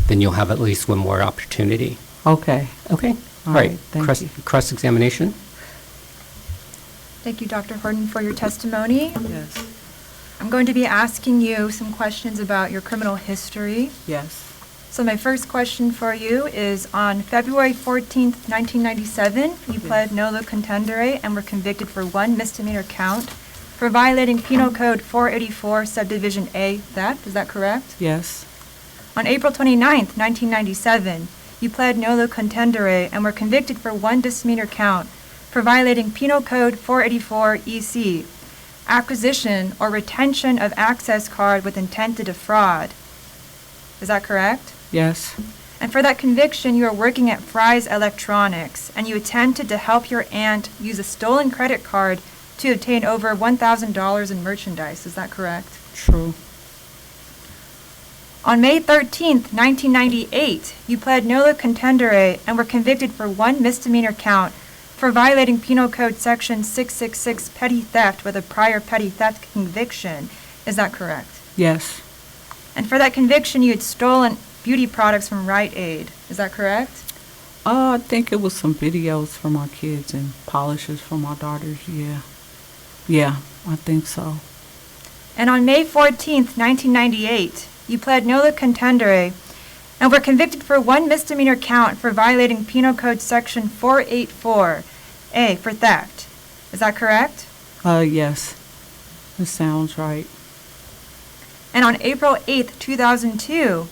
[SPEAKER 9] then you'll have at least one more opportunity.
[SPEAKER 11] Okay.
[SPEAKER 9] Okay.
[SPEAKER 11] All
[SPEAKER 9] All right.
[SPEAKER 11] right, thank you.
[SPEAKER 9] Cross-examination.
[SPEAKER 10] Thank you, Dr. Horton, for your testimony.
[SPEAKER 11] Yes.
[SPEAKER 10] I'm going to be asking you some questions about your criminal history.
[SPEAKER 11] Yes.
[SPEAKER 10] So my first question for you is, on February 14th, 1997, you pled nolo contendere and were convicted for one misdemeanor count for violating Penal Code 484, Subdivision A, theft. Is that correct?
[SPEAKER 11] Yes.
[SPEAKER 10] On April 29th, 1997, you pled nolo contendere and were convicted for one misdemeanor count for violating Penal Code 484 EC, acquisition or retention of access card with intent to defraud. Is that correct?
[SPEAKER 11] Yes.
[SPEAKER 10] And for that conviction, you are working at Fry's Electronics, and you attempted to help your aunt use a stolen credit card to obtain over $1,000 in merchandise. Is that correct?
[SPEAKER 11] True.
[SPEAKER 10] On May 13th, 1998, you pled nolo contendere and were convicted for one misdemeanor count for violating Penal Code Section 666, petty theft with a prior petty theft conviction. Is that correct?
[SPEAKER 11] Yes.
[SPEAKER 10] And for that conviction, you had stolen beauty products from Rite Aid. Is that correct?
[SPEAKER 11] I think it was some videos for my kids and polishes for my daughters, yeah. Yeah, I think so.
[SPEAKER 10] And on May 14th, 1998, you pled nolo contendere and were convicted for one misdemeanor count for violating Penal Code Section 484A for theft. Is that correct?
[SPEAKER 11] Yes. This sounds right.
[SPEAKER 10] And on April 8th, 2002,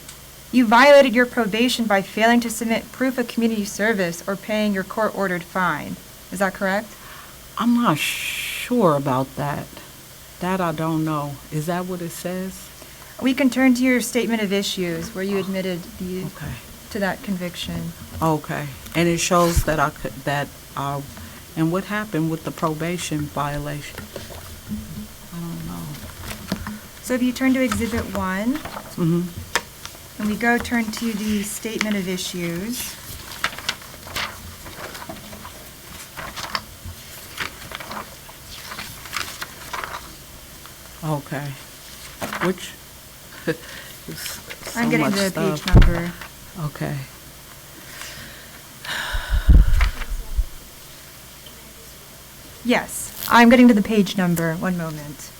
[SPEAKER 10] you violated your probation by failing to submit proof of community service or paying your court-ordered fine. Is that correct?
[SPEAKER 11] I'm not sure about that. That I don't know. Is that what it says?
[SPEAKER 10] We can turn to your statement of issues where you admitted
[SPEAKER 11] Okay.
[SPEAKER 10] to that conviction.
[SPEAKER 11] Okay. And it shows that and what happened with the probation violation? I don't know.
[SPEAKER 10] So if you turn to Exhibit 1,
[SPEAKER 11] Mm-hmm.
[SPEAKER 10] and we go turn to the statement of issues.
[SPEAKER 11] Okay. Which? There's so
[SPEAKER 10] I'm getting
[SPEAKER 11] much
[SPEAKER 10] the
[SPEAKER 11] stuff.
[SPEAKER 10] page number.
[SPEAKER 11] Okay.
[SPEAKER 10] Yes, I'm getting to the page number. One moment.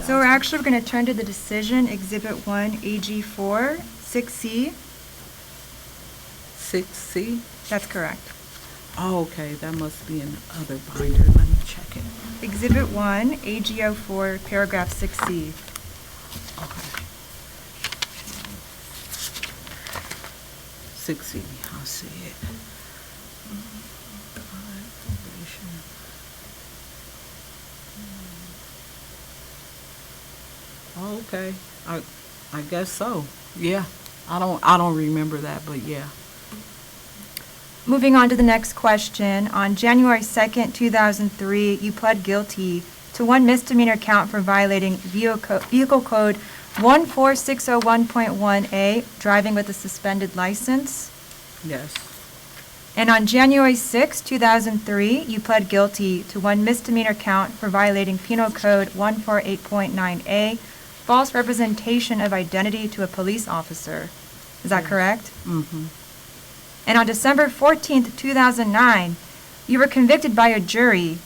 [SPEAKER 10] So we're actually going to turn to the decision, Exhibit 1, AG4, 6C.
[SPEAKER 11] 6C?
[SPEAKER 10] That's correct.
[SPEAKER 11] Oh, okay, that must be in the other binder. Let me check it.
[SPEAKER 10] Exhibit 1, AGO4, paragraph 6C.
[SPEAKER 11] Okay. 6C, I'll see it. Oh, okay. I guess so. Yeah. I don't remember that, but yeah.
[SPEAKER 10] Moving on to the next question, on January 2nd, 2003, you pled guilty to one misdemeanor count for violating Vehicle Code 14601.1A, driving with a suspended license.
[SPEAKER 11] Yes.
[SPEAKER 10] And on January 6, 2003, you pled guilty to one misdemeanor count for violating Penal Code 148.9A, false representation of identity to a police officer. Is that correct?
[SPEAKER 11] Mm-hmm.
[SPEAKER 10] And on December 14th, 2009, you were convicted by a jury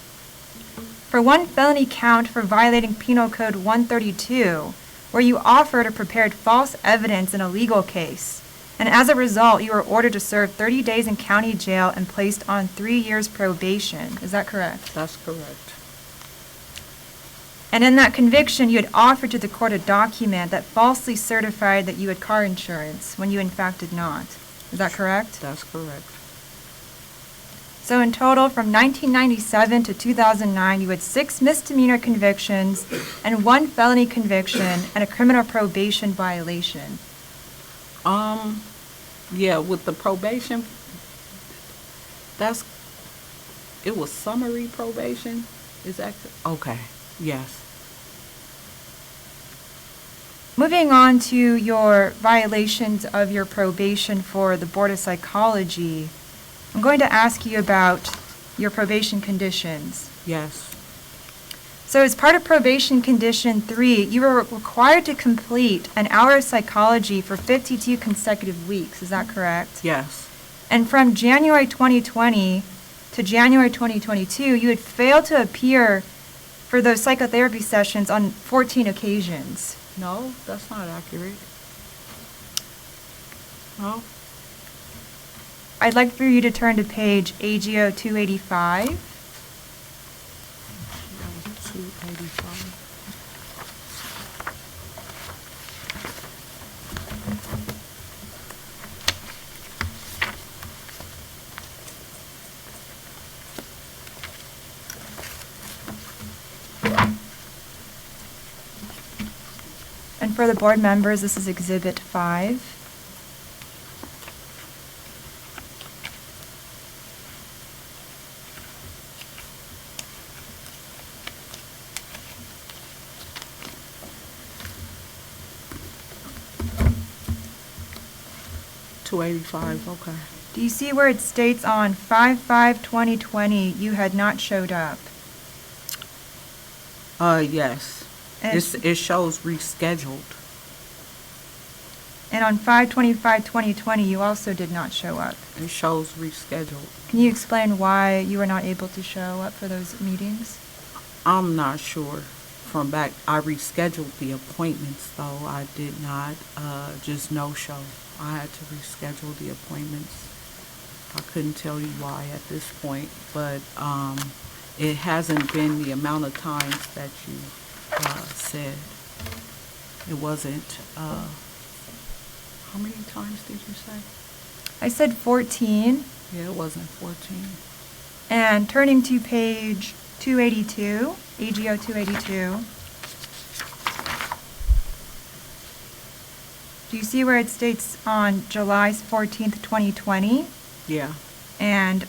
[SPEAKER 10] for one felony count for violating Penal Code 132, where you offered or prepared false evidence in a legal case. And as a result, you were ordered to serve 30 days in county jail and placed on 3 years probation. Is that correct?
[SPEAKER 11] That's correct.
[SPEAKER 10] And in that conviction, you had offered to the court a document that falsely certified that you had car insurance when you in fact did not. Is that correct?
[SPEAKER 11] That's correct.
[SPEAKER 10] So in total, from 1997 to 2009, you had 6 misdemeanor convictions and 1 felony conviction and a criminal probation violation.
[SPEAKER 11] Yeah, with the probation, it was summary probation? Is that, okay, yes.
[SPEAKER 10] Moving on to your violations of your probation for the Board of Psychology, I'm going to ask you about your probation conditions.
[SPEAKER 11] Yes.
[SPEAKER 10] So as part of probation condition 3, you were required to complete an hour of psychology for 52 consecutive weeks. Is that correct?
[SPEAKER 11] Yes.
[SPEAKER 10] And from January 2020 to January 2022, you had failed to appear for those psychotherapy sessions on 14 occasions.
[SPEAKER 11] No, that's not accurate. No.
[SPEAKER 10] I'd like for you to turn to page AGO 285.
[SPEAKER 11] 285.
[SPEAKER 10] And for the board members, this is Exhibit 5.
[SPEAKER 11] $285, okay.
[SPEAKER 10] Do you see where it states on 5/5/2020 you had not showed up?
[SPEAKER 11] Yes.
[SPEAKER 10] And-
[SPEAKER 11] It shows rescheduled.
[SPEAKER 10] And on 5/25/2020, you also did not show up.
[SPEAKER 11] It shows rescheduled.
[SPEAKER 10] Can you explain why you were not able to show up for those meetings?
[SPEAKER 11] I'm not sure. I rescheduled the appointments, though. I did not just no-show. I had to reschedule the appointments. I couldn't tell you why at this point, but it hasn't been the amount of times that you said. It wasn't, how many times did you say?
[SPEAKER 10] I said 14.
[SPEAKER 11] Yeah, it wasn't 14.
[SPEAKER 10] And turning to page 282, AGO 282. Do you see where it states on July 14th, 2020
[SPEAKER 11] Yeah,
[SPEAKER 10] and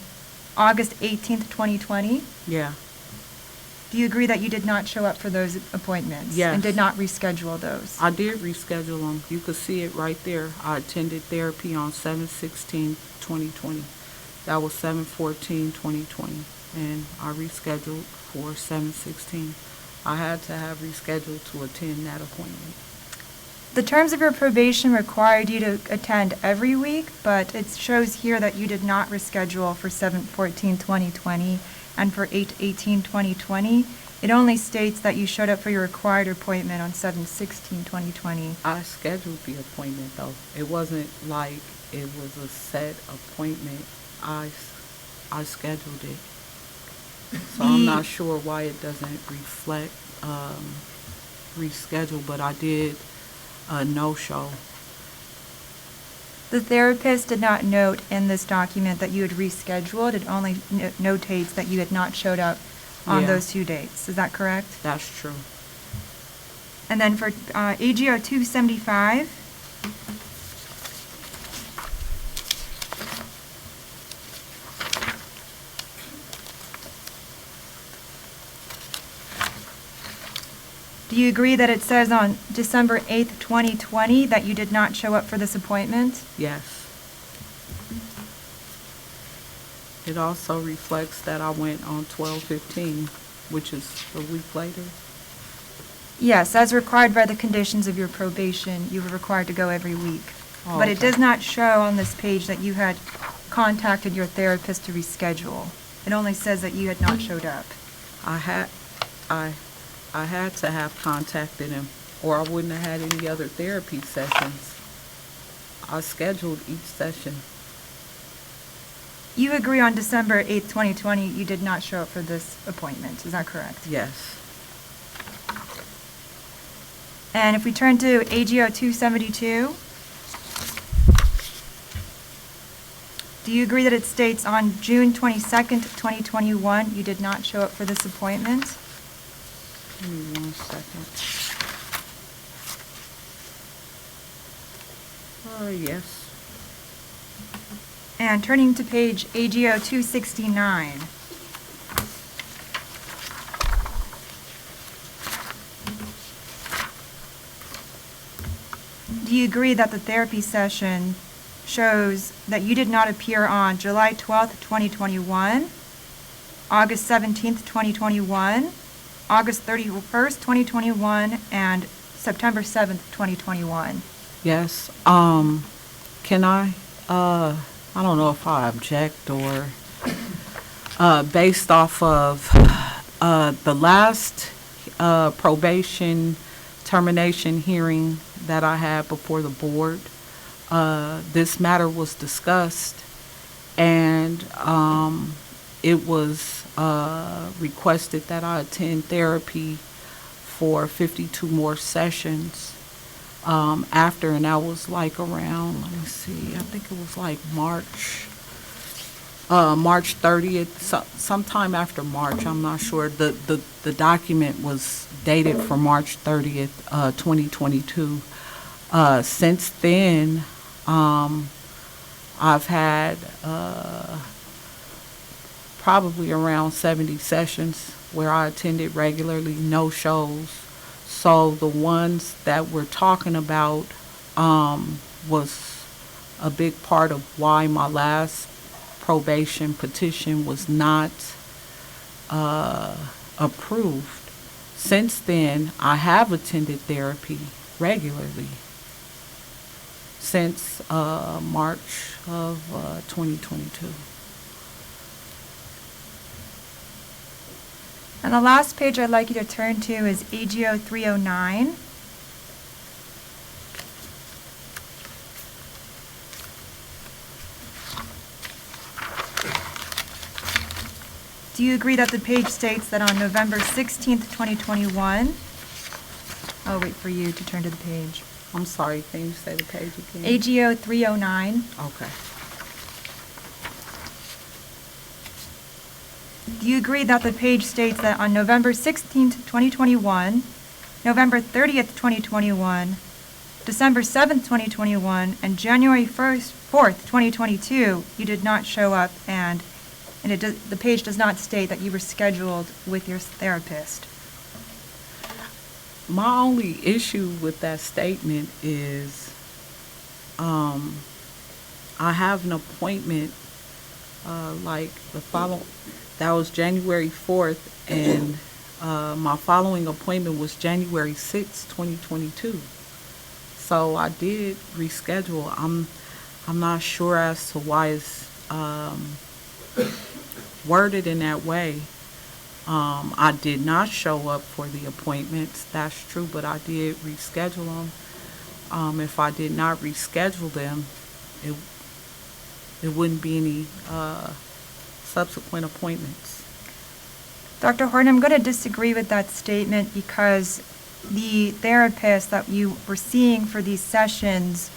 [SPEAKER 10] August 18th, 2020?
[SPEAKER 11] yeah.
[SPEAKER 10] Do you agree that you did not show up for those appointments?
[SPEAKER 11] Yes.
[SPEAKER 10] And did not reschedule those?
[SPEAKER 11] I did reschedule them. You could see it right there. I attended therapy on 7/16/2020. That was 7/14/2020, and I rescheduled for 7/16. I had to have rescheduled to attend that appointment.
[SPEAKER 10] The terms of your probation required you to attend every week, but it shows here that you did not reschedule for 7/14/2020 and for 8/18/2020. It only states that you showed up for your required appointment on 7/16/2020.
[SPEAKER 11] I scheduled the appointment, though. It wasn't like it was a set appointment. I scheduled it. So I'm not sure why it doesn't reflect reschedule, but I did a no-show.
[SPEAKER 10] The therapist did not note in this document that you had rescheduled. It only notates that you had not showed up on
[SPEAKER 11] Yeah.
[SPEAKER 10] those 2 dates. Is that correct?
[SPEAKER 11] That's true.
[SPEAKER 10] And then for AGO 275, do you agree that it says on December 8th, 2020 that you did not show up for this appointment?
[SPEAKER 11] Yes. It also reflects that I went on 12/15, which is a week later.
[SPEAKER 10] Yes, as required by the conditions of your probation, you were required to go every week.
[SPEAKER 11] Oh,
[SPEAKER 10] But it
[SPEAKER 11] okay.
[SPEAKER 10] does not show on this page that you had contacted your therapist to reschedule. It only says that you had not showed up.
[SPEAKER 11] I had to have contacted him, or I wouldn't have had any other therapy sessions. I scheduled each session.
[SPEAKER 10] You agree on December 8th, 2020, you did not show up for this appointment. Is that correct?
[SPEAKER 11] Yes.
[SPEAKER 10] And if we turn to AGO 272, do you agree that it states on June 22nd, 2021, you did not show up for this appointment?
[SPEAKER 11] Give me 1 second. Yes.
[SPEAKER 10] And turning to page AGO 269. Do you agree that the therapy session shows that you did not appear on July 12th, 2021, August 17th, 2021, August 31st, 2021, and September 7th, 2021?
[SPEAKER 11] Yes. Can I don't know if I object or, based off of, the last, probation termination hearing that I had before the board, this matter was discussed, and, it was, requested that I attend therapy for 52 more sessions. After, and that was like around, let me see, I think it was like March 30th, sometime after March, I'm not sure. The document was dated for March 30th, 2022. Since then, I've had, probably around 70 sessions where I attended regularly, no shows. So the ones that we're talking about was a big part of why my last probation petition was not approved. Since then, I have attended therapy regularly since March of 2022.
[SPEAKER 10] And the last page I'd like you to turn to is AGO 309. Do you agree that the page states that on November 16th, 2021, I'll wait for you to turn to the page.
[SPEAKER 11] I'm sorry, can you say the page again?
[SPEAKER 10] AGO 309.
[SPEAKER 11] Okay.
[SPEAKER 10] Do you agree that the page states that on November 16th, 2021, November 30th, 2021, December 7th, 2021, and January 4th, 2022, you did not show up, and the page does not state that you were scheduled with your therapist?
[SPEAKER 11] My only issue with that statement is I have an appointment like that was January 4th, and my following appointment was January 6th, 2022. So I did reschedule. I'm not sure as to why it's worded in that way. I did not show up for the appointments, that's true, but I did reschedule them. If I did not reschedule them, it wouldn't be any subsequent appointments.
[SPEAKER 10] Dr. Horton, I'm going to disagree with that statement because the therapist that you were seeing for these sessions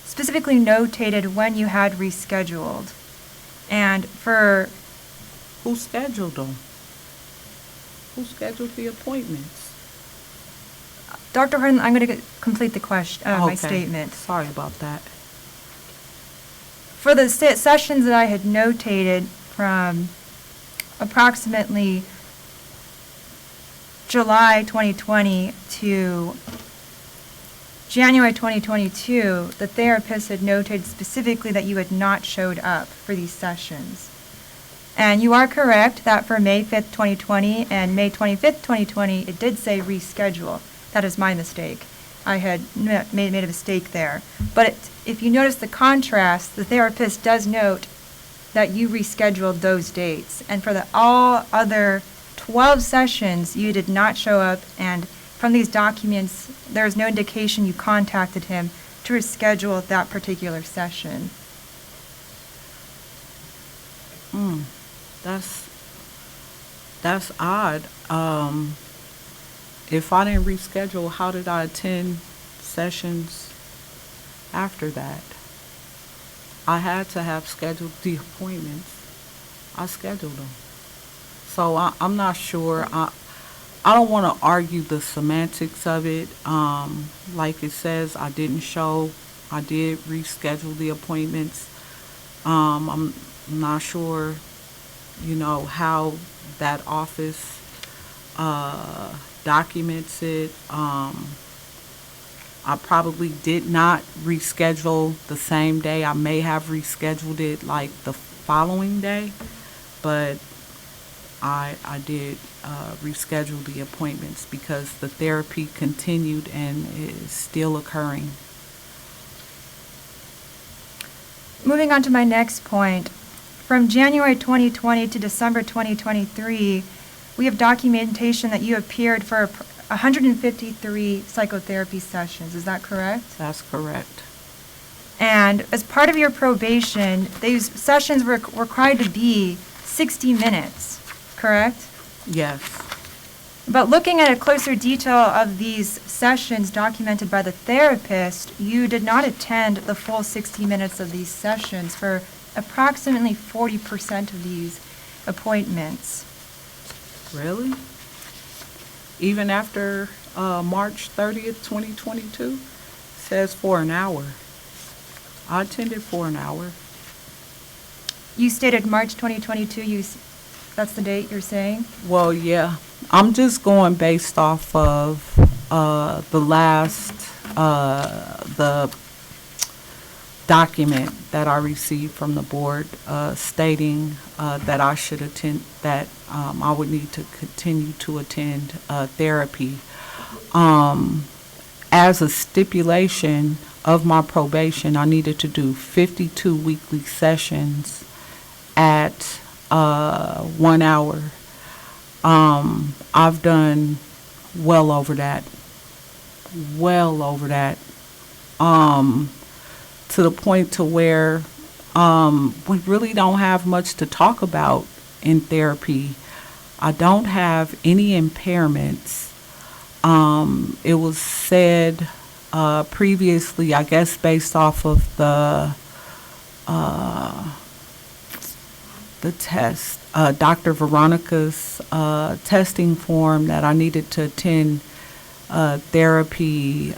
[SPEAKER 10] specifically notated when you had rescheduled. And for...
[SPEAKER 11] Who scheduled them? Who scheduled the appointments?
[SPEAKER 10] Dr. Horton, I'm going to complete the question, my
[SPEAKER 11] Okay.
[SPEAKER 10] statement.
[SPEAKER 11] Sorry about that.
[SPEAKER 10] For the sessions that I had notated from approximately July 2020 to January 2022, the therapist had noted specifically that you had not showed up for these sessions. And you are correct that for May 5th, 2020 and May 25th, 2020, it did say reschedule. That is my mistake. I had made a mistake there. But if you notice the contrast, the therapist does note that you rescheduled those dates. And for all other 12 sessions, you did not show up, and from these documents, there is no indication you contacted him to reschedule that particular session.
[SPEAKER 11] That's odd. If I didn't reschedule, how did I attend sessions after that? I had to have scheduled the appointments. I scheduled them. So I'm not sure. I don't want to argue the semantics of it. Like it says, I didn't show. I did reschedule the appointments. I'm not sure, how that office documents it. I probably did not reschedule the same day. I may have rescheduled it like the following day, but I did reschedule the appointments because the therapy continued and is still occurring.
[SPEAKER 10] Moving on to my next point. From January 2020 to December 2023, we have documentation that you appeared for 153 psychotherapy sessions. Is that correct?
[SPEAKER 11] That's correct.
[SPEAKER 10] And as part of your probation, these sessions were required to be 60 minutes, correct?
[SPEAKER 11] Yes.
[SPEAKER 10] But looking at a closer detail of these sessions documented by the therapist, you did not attend the full 60 minutes of these sessions for approximately 40% of these appointments.
[SPEAKER 11] Really? Even after March 30th, 2022? Says for an hour. I attended for an hour.
[SPEAKER 10] You stated March 2022, that's the date you're saying?
[SPEAKER 11] Well, yeah. I'm just going based off of the last, document that I received from the board stating that I should attend, that I would need to continue to attend therapy. As a stipulation of my probation, I needed to do 52 weekly sessions at 1 hour. I've done well over that, to the point to where we really don't have much to talk about in therapy. I don't have any impairments. It was said previously, I guess based off of the test, Dr. Veronica's testing form, that I needed to attend therapy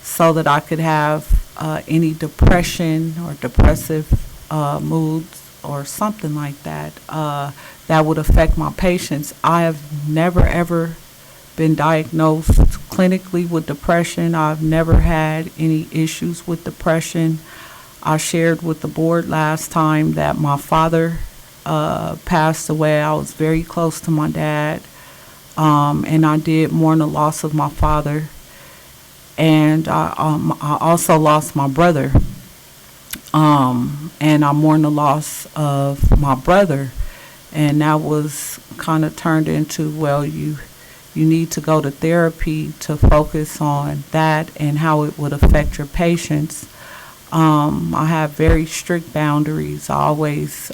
[SPEAKER 11] so that I could have any depression or depressive moods or something like that that would affect my patients. I have never ever been diagnosed clinically with depression. I've never had any issues with depression. I shared with the board last time that my father passed away. I was very close to my dad, and I did mourn the loss of my father. And I also lost my brother, and I mourned the loss of my brother. And that was kind of turned into, well, you need to go to therapy to focus on that and how it would affect your patients. I have very strict boundaries. I always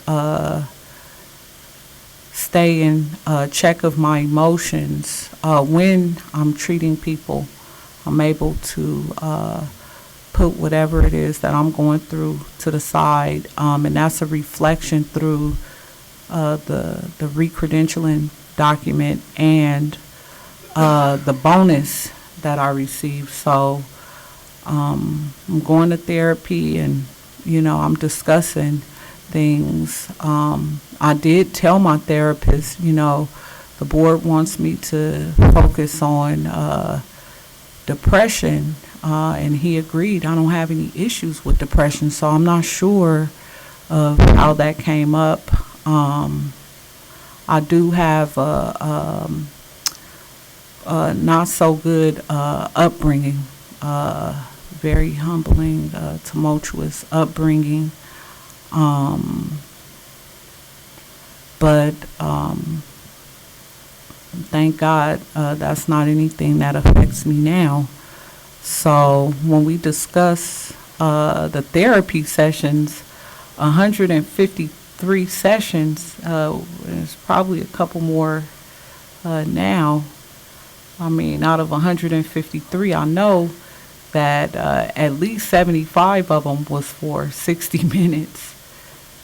[SPEAKER 11] stay in check of my emotions. When I'm treating people, I'm able to put whatever it is that I'm going through to the side, and that's a reflection through the re-credentialing document and the bonus that I received. So I'm going to therapy, and I'm discussing things. I did tell my therapist, the board wants me to focus on depression, and he agreed. I don't have any issues with depression, so I'm not sure of how that came up. I do have a not so good upbringing, very humbling, tumultuous upbringing. But thank God that's not anything that affects me now. So when we discuss the therapy sessions, 153 sessions, there's probably a couple more now. I mean, out of 153, I know that at least 75 of them was for 60 minutes.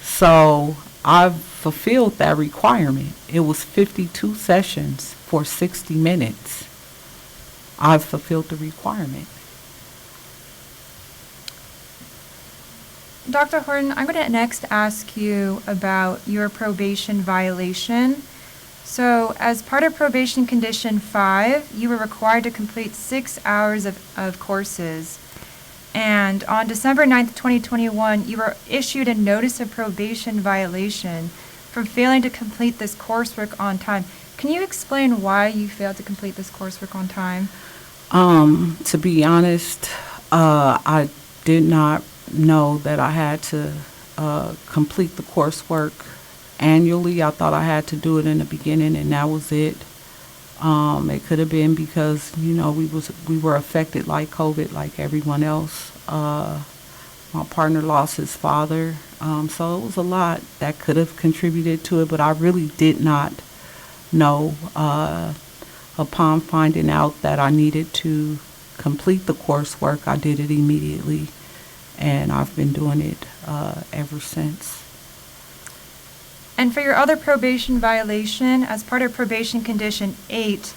[SPEAKER 11] So I've fulfilled that requirement. It was 52 sessions for 60 minutes. I've fulfilled the requirement.
[SPEAKER 10] Dr. Horton, I'm going to next ask you about your probation violation. So as part of probation condition 5, you were required to complete 6 hours of courses. And on December 9th, 2021, you were issued a notice of probation violation for failing to complete this coursework on time. Can you explain why you failed to complete this coursework on time?
[SPEAKER 11] To be honest, I did not know that I had to complete the coursework annually. I thought I had to do it in the beginning, and that was it. It could have been because we were affected like COVID, like everyone else. My partner lost his father, so it was a lot that could have contributed to it. But I really did not know. Upon finding out that I needed to complete the coursework, I did it immediately, and I've been doing it ever since.
[SPEAKER 10] And for your other probation violation, as part of probation condition 8,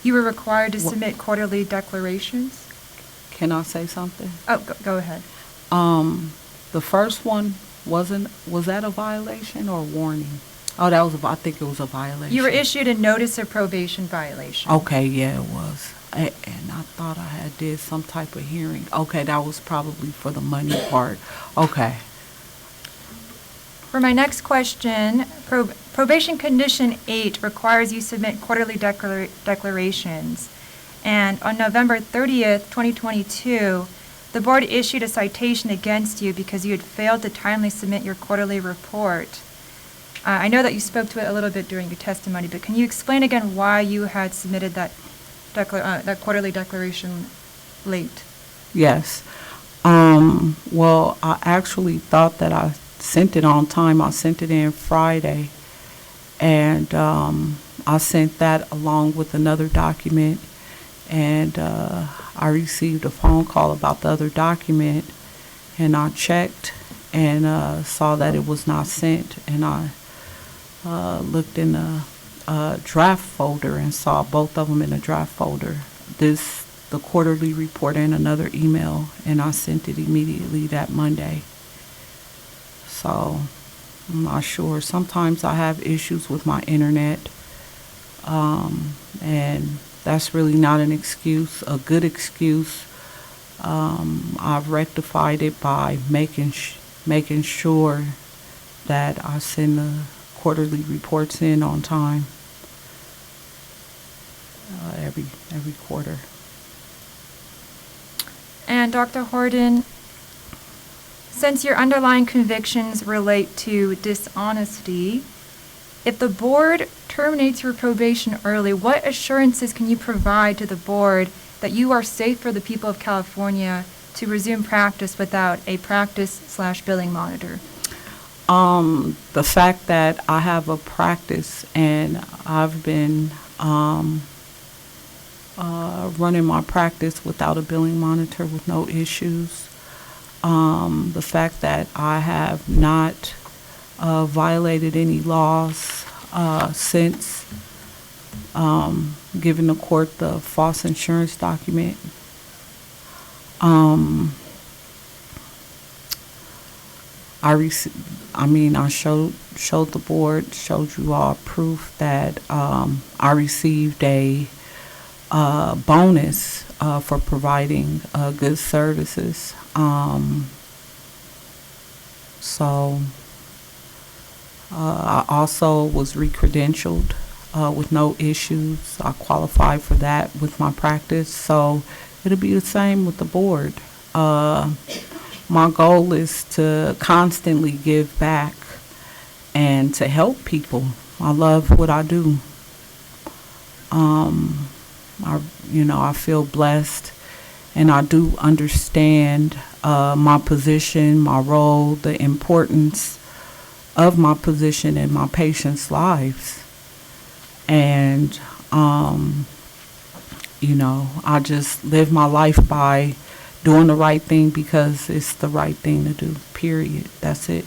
[SPEAKER 10] you were required to submit quarterly declarations?
[SPEAKER 11] Can I say something?
[SPEAKER 10] Oh, go ahead.
[SPEAKER 11] The first one was that a violation or a warning? Oh, that was, I think it was a violation.
[SPEAKER 10] You were issued a notice of probation violation.
[SPEAKER 11] Okay, yeah, it was. And I thought I had did some type of hearing. Okay, that was probably for the money part. Okay.
[SPEAKER 10] For my next question, probation condition 8 requires you submit quarterly declarations. And on November 30th, 2022, the board issued a citation against you because you had failed to timely submit your quarterly report. I know that you spoke to it a little bit during your testimony, but can you explain again why you had submitted that quarterly declaration late?
[SPEAKER 11] Yes. Well, I actually thought that I sent it on time. I sent it in Friday. And I sent that along with another document. And I received a phone call about the other document. And I checked and saw that it was not sent. And I looked in the draft folder and saw both of them in a draft folder. The quarterly report and another email, and I sent it immediately that Monday. So I'm not sure. Sometimes I have issues with my internet, and that's really not an excuse, a good excuse. I've rectified it by making sure that I send the quarterly reports in on time every quarter.
[SPEAKER 10] And Dr. Horton, since your underlying convictions relate to dishonesty, if the board terminates your probation early, what assurances can you provide to the board that you are safe for the people of California to resume practice without a practice/billing monitor?
[SPEAKER 11] The fact that I have a practice and I've been running my practice without a billing monitor with no issues. The fact that I have not violated any laws since giving the court the false insurance document. I showed the board, showed you all proof that I received a bonus for providing good services. I also was re-credentialed with no issues. I qualified for that with my practice, so it'll be the same with the board. My goal is to constantly give back and to help people. I love what I do. I feel blessed, and I do understand my position, my role, the importance of my position in my patients' lives. And, I just live my life by doing the right thing because it's the right thing to do, period. That's it.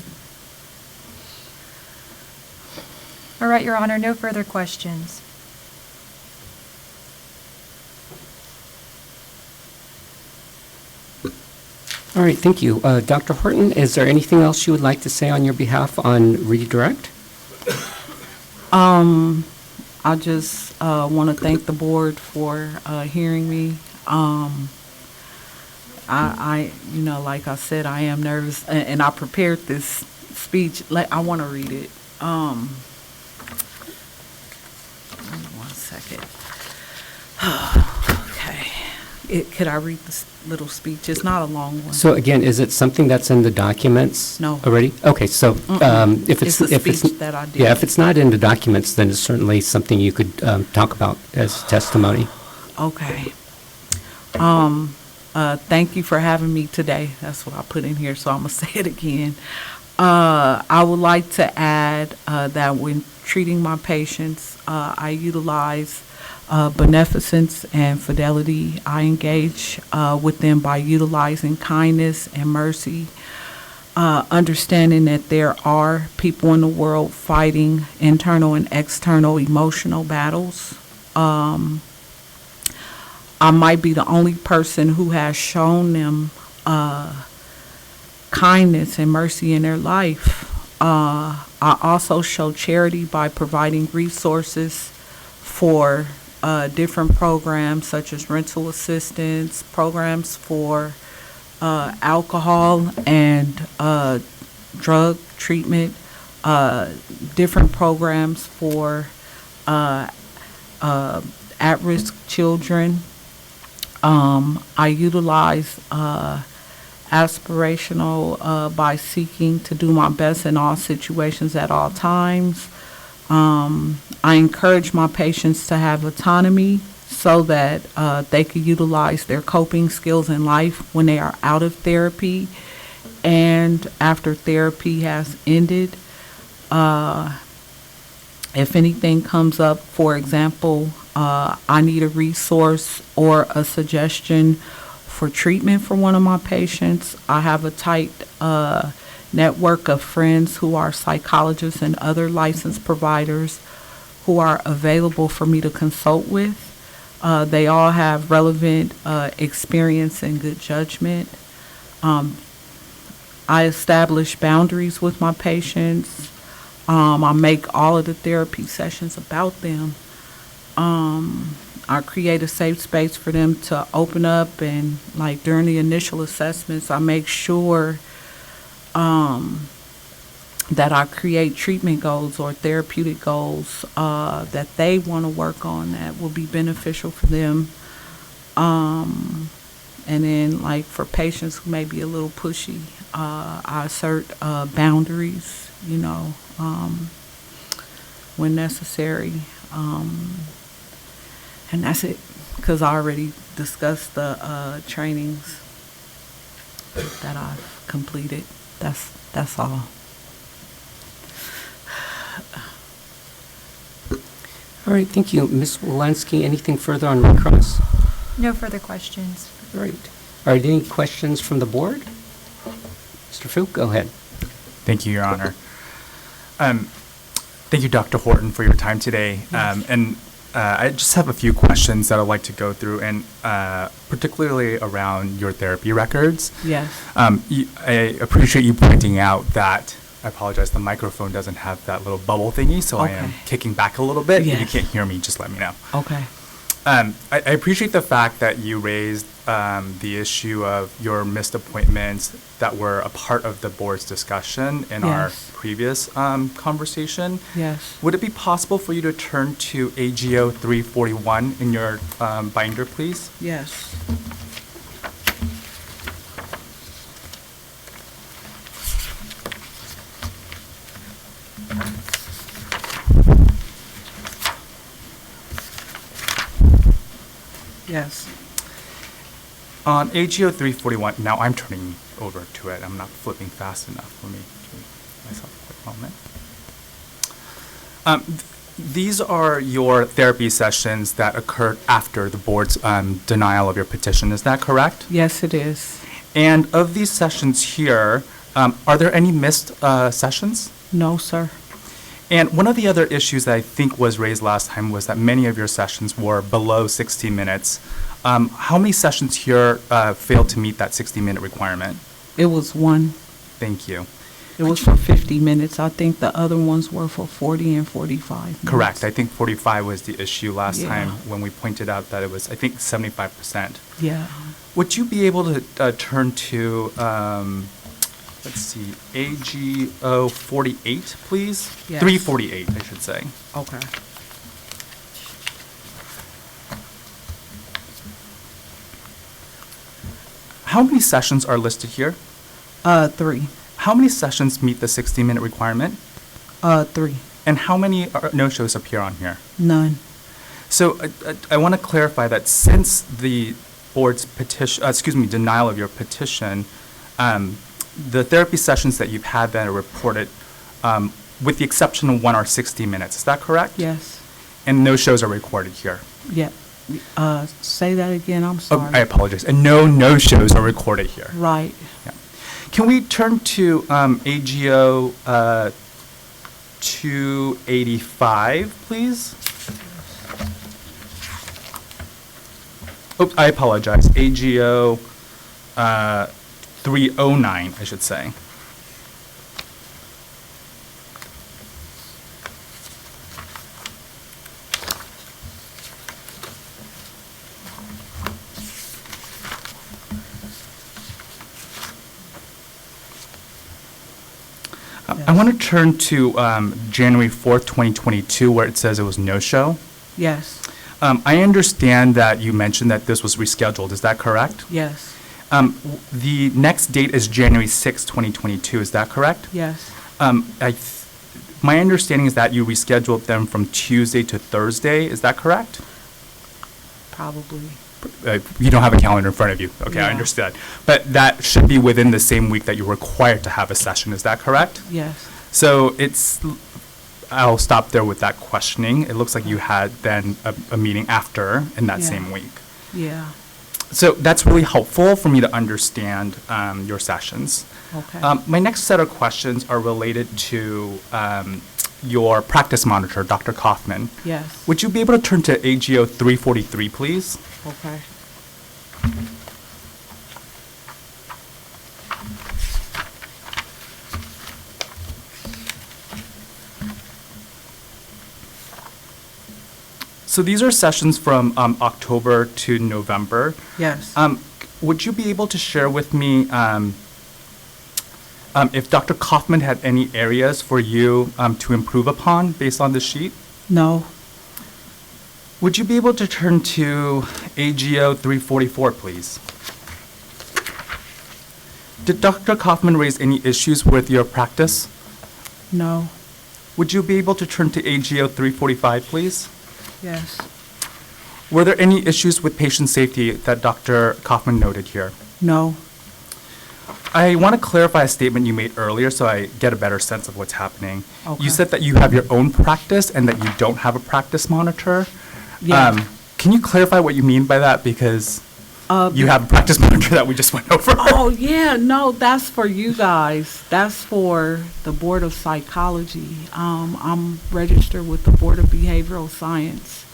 [SPEAKER 10] All right, Your Honor, no further questions.
[SPEAKER 9] All right, thank you. Dr. Horton, is there anything else you would like to say on your behalf on redirect?
[SPEAKER 11] I just want to thank the board for hearing me. Like I said, I am nervous, and I prepared this speech. I want to read it. One second. Okay. Could I read this little speech? It's not a long one.
[SPEAKER 9] So again, is it something that's in the documents?
[SPEAKER 11] No.
[SPEAKER 9] Already? Okay, so if
[SPEAKER 11] It's a speech that I did.
[SPEAKER 9] Yeah, if it's not in the documents, then it's certainly something you could talk about as testimony.
[SPEAKER 11] Okay. Thank you for having me today. That's what I put in here, so I'm going to say it again. I would like to add that when treating my patients, I utilize beneficence and fidelity. I engage with them by utilizing kindness and mercy, understanding that there are people in the world fighting internal and external emotional battles. I might be the only person who has shown them kindness and mercy in their life. I I also show charity by providing resources for different programs such as rental assistance, programs for alcohol and drug treatment, different programs for at-risk children. I utilize aspirational by seeking to do my best in all situations at all times. I encourage my patients to have autonomy so that they can utilize their coping skills in life when they are out of therapy and after therapy has ended. If anything comes up, for example, I need a resource or a suggestion for treatment for one of my patients, I have a tight network of friends who are psychologists and other licensed providers who are available for me to consult with. They all have relevant experience and good judgment. I establish boundaries with my patients. I make all of the therapy sessions about them. I create a safe space for them to open up, and like during the initial assessments, I make sure that I create treatment goals or therapeutic goals that they want to work on that will be beneficial for them. And then like for patients who may be a little pushy, I assert boundaries, you know, when necessary. And that's it, because I already discussed the trainings that I've completed. That's all.
[SPEAKER 9] All right, thank you. Ms. Walensky, anything further on Red Cross?
[SPEAKER 10] No further questions.
[SPEAKER 9] All right. Are there any questions from the board? Mr. Fu, go ahead.
[SPEAKER 3] Thank you, Your Honor. Thank you, Dr. Horton, for your time today. I just have a few questions that I'd like to go through, and particularly around your therapy records.
[SPEAKER 11] Yes.
[SPEAKER 3] I appreciate you pointing out that, I apologize, the microphone doesn't have that little bubble thingy, so I am
[SPEAKER 11] Okay.
[SPEAKER 3] kicking back a little bit. If you
[SPEAKER 11] Yes.
[SPEAKER 3] can't hear me, just let me know.
[SPEAKER 11] Okay.
[SPEAKER 3] I appreciate the fact that you raised the issue of your missed appointments that were a part of the board's discussion in our
[SPEAKER 11] Yes.
[SPEAKER 3] previous conversation.
[SPEAKER 11] Yes.
[SPEAKER 3] Would it be possible for you to turn to AGO 341 in your binder, please?
[SPEAKER 11] Yes. Yes.
[SPEAKER 3] On AGO 341, now I'm turning over to it. I'm not flipping fast enough for me. Give myself a quick moment. These are your therapy sessions that occurred after the board's denial of your petition. Is that correct?
[SPEAKER 11] Yes, it is.
[SPEAKER 3] And of these sessions here, are there any missed sessions?
[SPEAKER 11] No, sir.
[SPEAKER 3] And one of the other issues that I think was raised last time was that many of your sessions were below 60 minutes. How many sessions here failed to meet that 60-minute requirement?
[SPEAKER 11] It was one.
[SPEAKER 3] Thank you.
[SPEAKER 11] It was for 50 minutes. I think the other ones were for 40 and 45 minutes.
[SPEAKER 3] Correct. I think 45 was the issue last
[SPEAKER 11] Yeah.
[SPEAKER 3] time when we pointed out that it was, I think, 75%.
[SPEAKER 11] Yeah.
[SPEAKER 3] Would you be able to turn to, let's see, AGO 48, please?
[SPEAKER 11] Yes.
[SPEAKER 3] 348, I should say.
[SPEAKER 11] Okay.
[SPEAKER 3] How many sessions are listed here?
[SPEAKER 11] 3.
[SPEAKER 3] How many sessions meet the 60-minute requirement?
[SPEAKER 11] 3.
[SPEAKER 3] And how many no-shows appear on here?
[SPEAKER 11] None.
[SPEAKER 3] So I want to clarify that since the board's denial of your petition, the therapy sessions that you've had that are reported, with the exception of one, are 60 minutes. Is that correct?
[SPEAKER 11] Yes.
[SPEAKER 3] And no shows are recorded here.
[SPEAKER 11] Yeah. Say that again. I'm
[SPEAKER 3] Oh,
[SPEAKER 11] sorry.
[SPEAKER 3] I apologize. And no shows are recorded here.
[SPEAKER 11] Right.
[SPEAKER 3] Yeah. Can we turn to AGO 285, please? Oh, I apologize. AGO 309, I should say. I want to turn to January 4th, 2022, where it says it was no-show.
[SPEAKER 11] Yes,
[SPEAKER 3] I understand that you mentioned that this was rescheduled. Is that correct?
[SPEAKER 11] yes,
[SPEAKER 3] The next date is January 6th, 2022. Is that correct?
[SPEAKER 11] yes,
[SPEAKER 3] My understanding is that you rescheduled them from Tuesday to Thursday. Is that correct?
[SPEAKER 11] probably.
[SPEAKER 3] You don't have a calendar in front of you. Okay, I
[SPEAKER 11] No.
[SPEAKER 3] understood. But that should be within the same week that you're required to have a session. Is that correct?
[SPEAKER 11] Yes,
[SPEAKER 3] So I'll stop there with that questioning. It looks like you had then a meeting after in that
[SPEAKER 11] Yeah.
[SPEAKER 3] same week.
[SPEAKER 11] yeah,
[SPEAKER 3] So that's really helpful for me to understand your sessions.
[SPEAKER 11] okay.
[SPEAKER 3] My next set of questions are related to your practice monitor, Dr. Kaufman.
[SPEAKER 11] Yes,
[SPEAKER 3] Would you be able to turn to AGO 343, please?
[SPEAKER 11] okay.
[SPEAKER 3] So these are sessions from October to November.
[SPEAKER 11] Yes,
[SPEAKER 3] Would you be able to share with me if Dr. Kaufman had any areas for you to improve upon based on the sheet?
[SPEAKER 11] no,
[SPEAKER 3] Would you be able to turn to AGO 344, please? Did Dr. Kaufman raise any issues with your practice?
[SPEAKER 11] no,
[SPEAKER 3] Would you be able to turn to AGO 345, please?
[SPEAKER 11] yes,
[SPEAKER 3] Were there any issues with patient safety that Dr. Kaufman noted here?
[SPEAKER 11] no,
[SPEAKER 3] I want to clarify a statement you made earlier so I get a better sense of what's happening.
[SPEAKER 11] Okay.
[SPEAKER 3] You said that you have your own practice and that you don't have a practice monitor.
[SPEAKER 11] Yeah.
[SPEAKER 3] Can you clarify what you mean by that? Because you have a practice monitor that we just went over.
[SPEAKER 11] Oh, yeah, no, that's for you guys. That's for the Board of Psychology. I'm registered with the Board of Behavioral Science,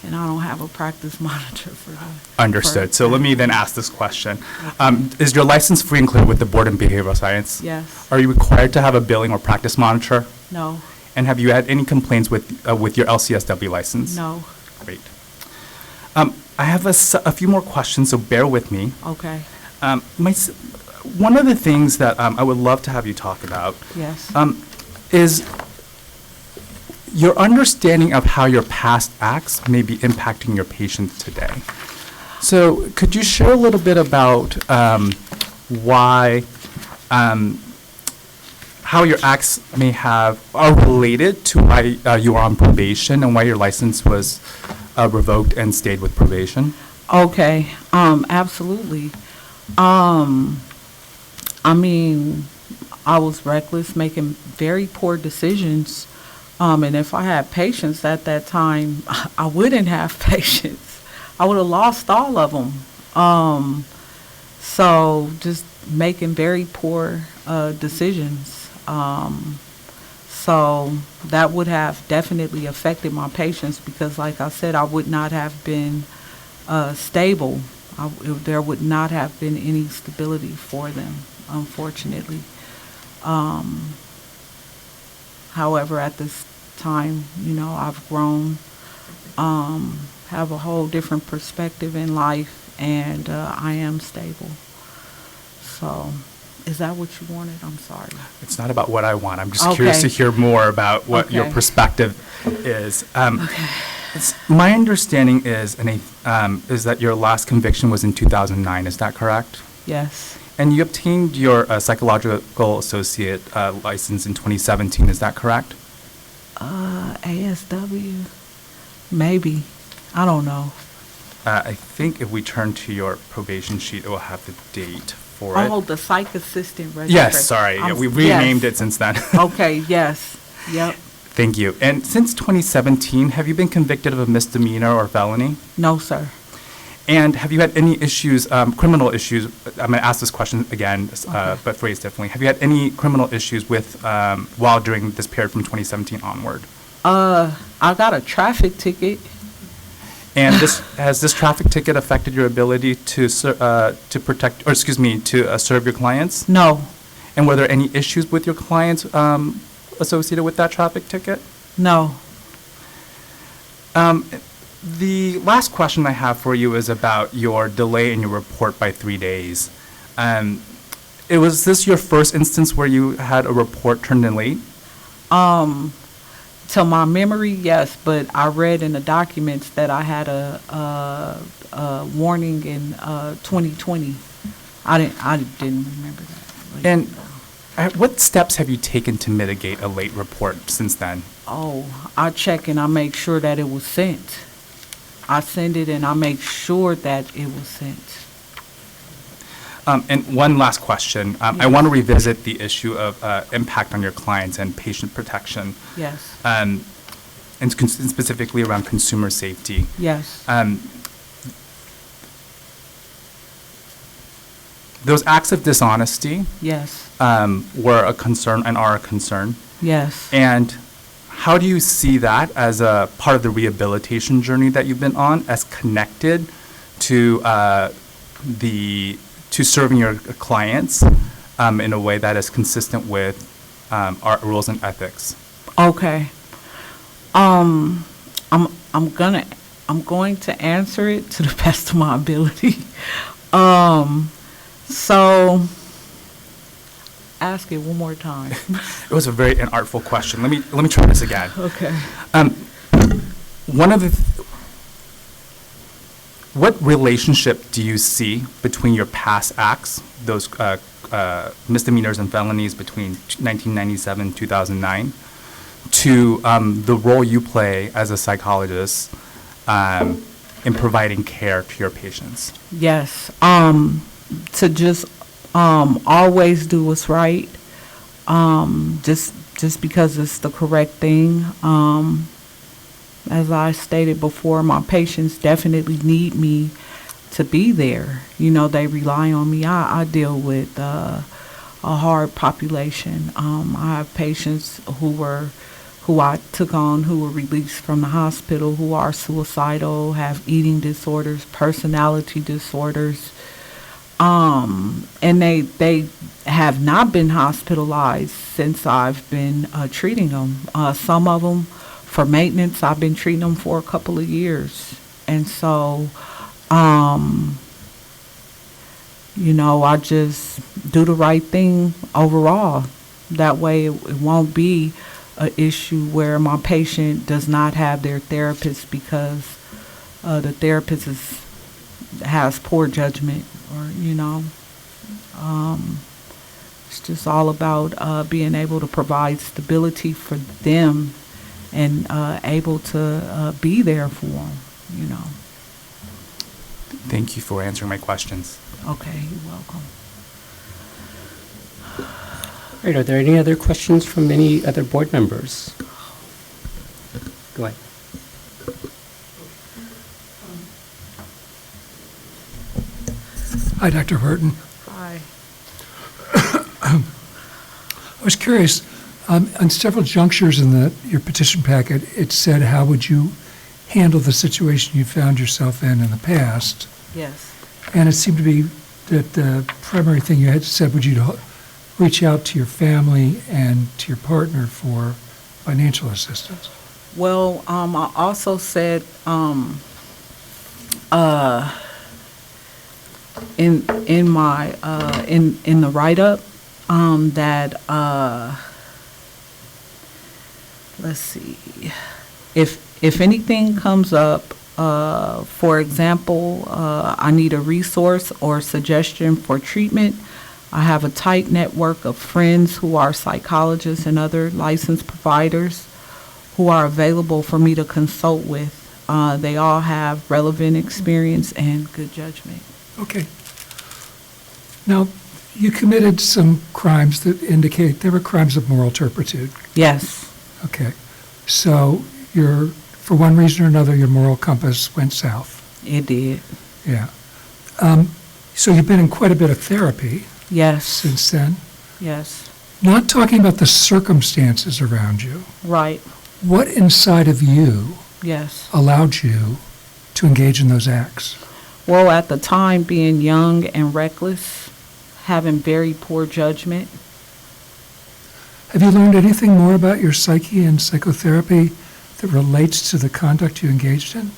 [SPEAKER 11] and I don't have a practice monitor for that.
[SPEAKER 3] Understood. So let me then ask this question. Is your license free and clear with the Board of Behavioral Science?
[SPEAKER 11] Yes,
[SPEAKER 3] Are you required to have a billing or practice monitor?
[SPEAKER 11] no,
[SPEAKER 3] And have you had any complaints with your LCSW license?
[SPEAKER 11] no,
[SPEAKER 3] Great. I have a few more questions, so bear with me.
[SPEAKER 11] okay,
[SPEAKER 3] One of the things that I would love to have you talk about
[SPEAKER 11] yes.
[SPEAKER 3] is your understanding of how your past acts may be impacting your patients today. So could you share a little bit about why, how your acts are related to why you are on probation and why your license was revoked and stayed with probation?
[SPEAKER 11] Okay, absolutely. I mean, I was reckless, making very poor decisions. And if I had patience at that time, I wouldn't have patience. I would have lost all of them. So just making very poor decisions. So that would have definitely affected my patients because, like I said, I would not have been stable. There would not have been any stability for them, unfortunately. However, at this time, I've grown, have a whole different perspective in life, and I am stable. So, is that what you wanted? I'm sorry.
[SPEAKER 3] It's not about what I want. I'm just curious to hear more about what your
[SPEAKER 11] Okay.
[SPEAKER 3] perspective is. My understanding is that your last conviction was in 2009. Is that correct?
[SPEAKER 11] Yes.
[SPEAKER 3] And you obtained your psychological associate license in 2017. Is that correct?
[SPEAKER 11] ASW, maybe. I don't know.
[SPEAKER 3] I think if we turn to your probation sheet, it will have the date for it.
[SPEAKER 11] Oh, the psych assistant register.
[SPEAKER 3] Yes, sorry. We renamed it since then.
[SPEAKER 11] Okay, yes, yep.
[SPEAKER 3] Thank you. And since 2017, have you been convicted of a misdemeanor or felony?
[SPEAKER 11] No, sir.
[SPEAKER 3] And have you had any issues, criminal issues? I'm going to ask this question again, but phrased differently. Have you had any criminal issues with while during this period from 2017 onward?
[SPEAKER 11] I got a traffic ticket.
[SPEAKER 3] And has this traffic ticket affected your ability to protect, or excuse me, to serve your clients?
[SPEAKER 11] No,
[SPEAKER 3] And were there any issues with your clients associated with that traffic ticket?
[SPEAKER 11] no.
[SPEAKER 3] The last question I have for you is about your delay in your report by 3 days. Was this your first instance where you had a report turned in late?
[SPEAKER 11] To my memory, yes, but I read in the documents that I had a warning in 2020. I didn't remember that.
[SPEAKER 3] And what steps have you taken to mitigate a late report since then?
[SPEAKER 11] Oh, I check and I make sure that it was sent. I send it and I make sure that it was sent.
[SPEAKER 3] And one last question. I want to revisit the issue of impact on your clients and patient protection.
[SPEAKER 11] Yes,
[SPEAKER 3] And specifically around consumer safety.
[SPEAKER 11] yes,
[SPEAKER 3] Those acts of dishonesty
[SPEAKER 11] yes,
[SPEAKER 3] were a concern and are a concern.
[SPEAKER 11] yes.
[SPEAKER 3] And how do you see that as a part of the rehabilitation journey that you've been on, as connected to to serving your clients in a way that is consistent with our rules and ethics?
[SPEAKER 11] Okay. I'm going to answer it to the best of my ability. So ask it one more time.
[SPEAKER 3] It was a very inartful question. Let me try this again.
[SPEAKER 11] Okay.
[SPEAKER 3] One of the what relationship do you see between your past acts, those misdemeanors and felonies between 1997 2009, to the role you play as a psychologist in providing care to your patients?
[SPEAKER 11] Yes. To just always do what's right. Just because it's the correct thing. As I stated before, my patients definitely need me to be there. You know, they rely on me. I deal with a hard population. I have patients who I took on who were released from the hospital, who are suicidal, have eating disorders, personality disorders. And they have not been hospitalized since I've been treating them. Some of them for maintenance, I've been treating them for a couple of years. And so, you know, I just do the right thing overall. That way it won't be an issue where my patient does not have their therapist because the therapist has poor judgment, or, you know. It's just all about being able to provide stability for them and able to be there for them, you know.
[SPEAKER 3] Thank you for answering my questions.
[SPEAKER 11] Okay, you're welcome.
[SPEAKER 9] All right, are there any other questions from any other board members? Go ahead.
[SPEAKER 8] Hi, Dr. Horton.
[SPEAKER 11] Hi.
[SPEAKER 8] I was curious, on several junctures in your petition packet, it said, how would you handle the situation you found yourself in the past?
[SPEAKER 11] Yes.
[SPEAKER 8] And it seemed to be that the primary thing you had said, would you reach out to your family and to your partner for financial assistance?
[SPEAKER 11] Well, I also said in my in the write-up that let's see, if anything comes up, for example, I need a resource or suggestion for treatment, I have a tight network of friends who are psychologists and other licensed providers who are available for me to consult with. They all have relevant experience and good judgment.
[SPEAKER 8] Okay. Now, you committed some crimes that indicate they were crimes of moral turpitude.
[SPEAKER 11] Yes.
[SPEAKER 8] Okay. So for one reason or another, your moral compass went south.
[SPEAKER 11] It did.
[SPEAKER 8] Yeah. So you've been in quite a bit of therapy
[SPEAKER 11] Yes.
[SPEAKER 8] since then.
[SPEAKER 11] Yes.
[SPEAKER 8] Not talking about the circumstances around you.
[SPEAKER 11] Right.
[SPEAKER 8] What inside of you
[SPEAKER 11] Yes.
[SPEAKER 8] allowed you to engage in those acts?
[SPEAKER 11] Well, at the time, being young and reckless, having very poor judgment.
[SPEAKER 8] Have you learned anything more about your psyche and psychotherapy that relates to the conduct you engaged in?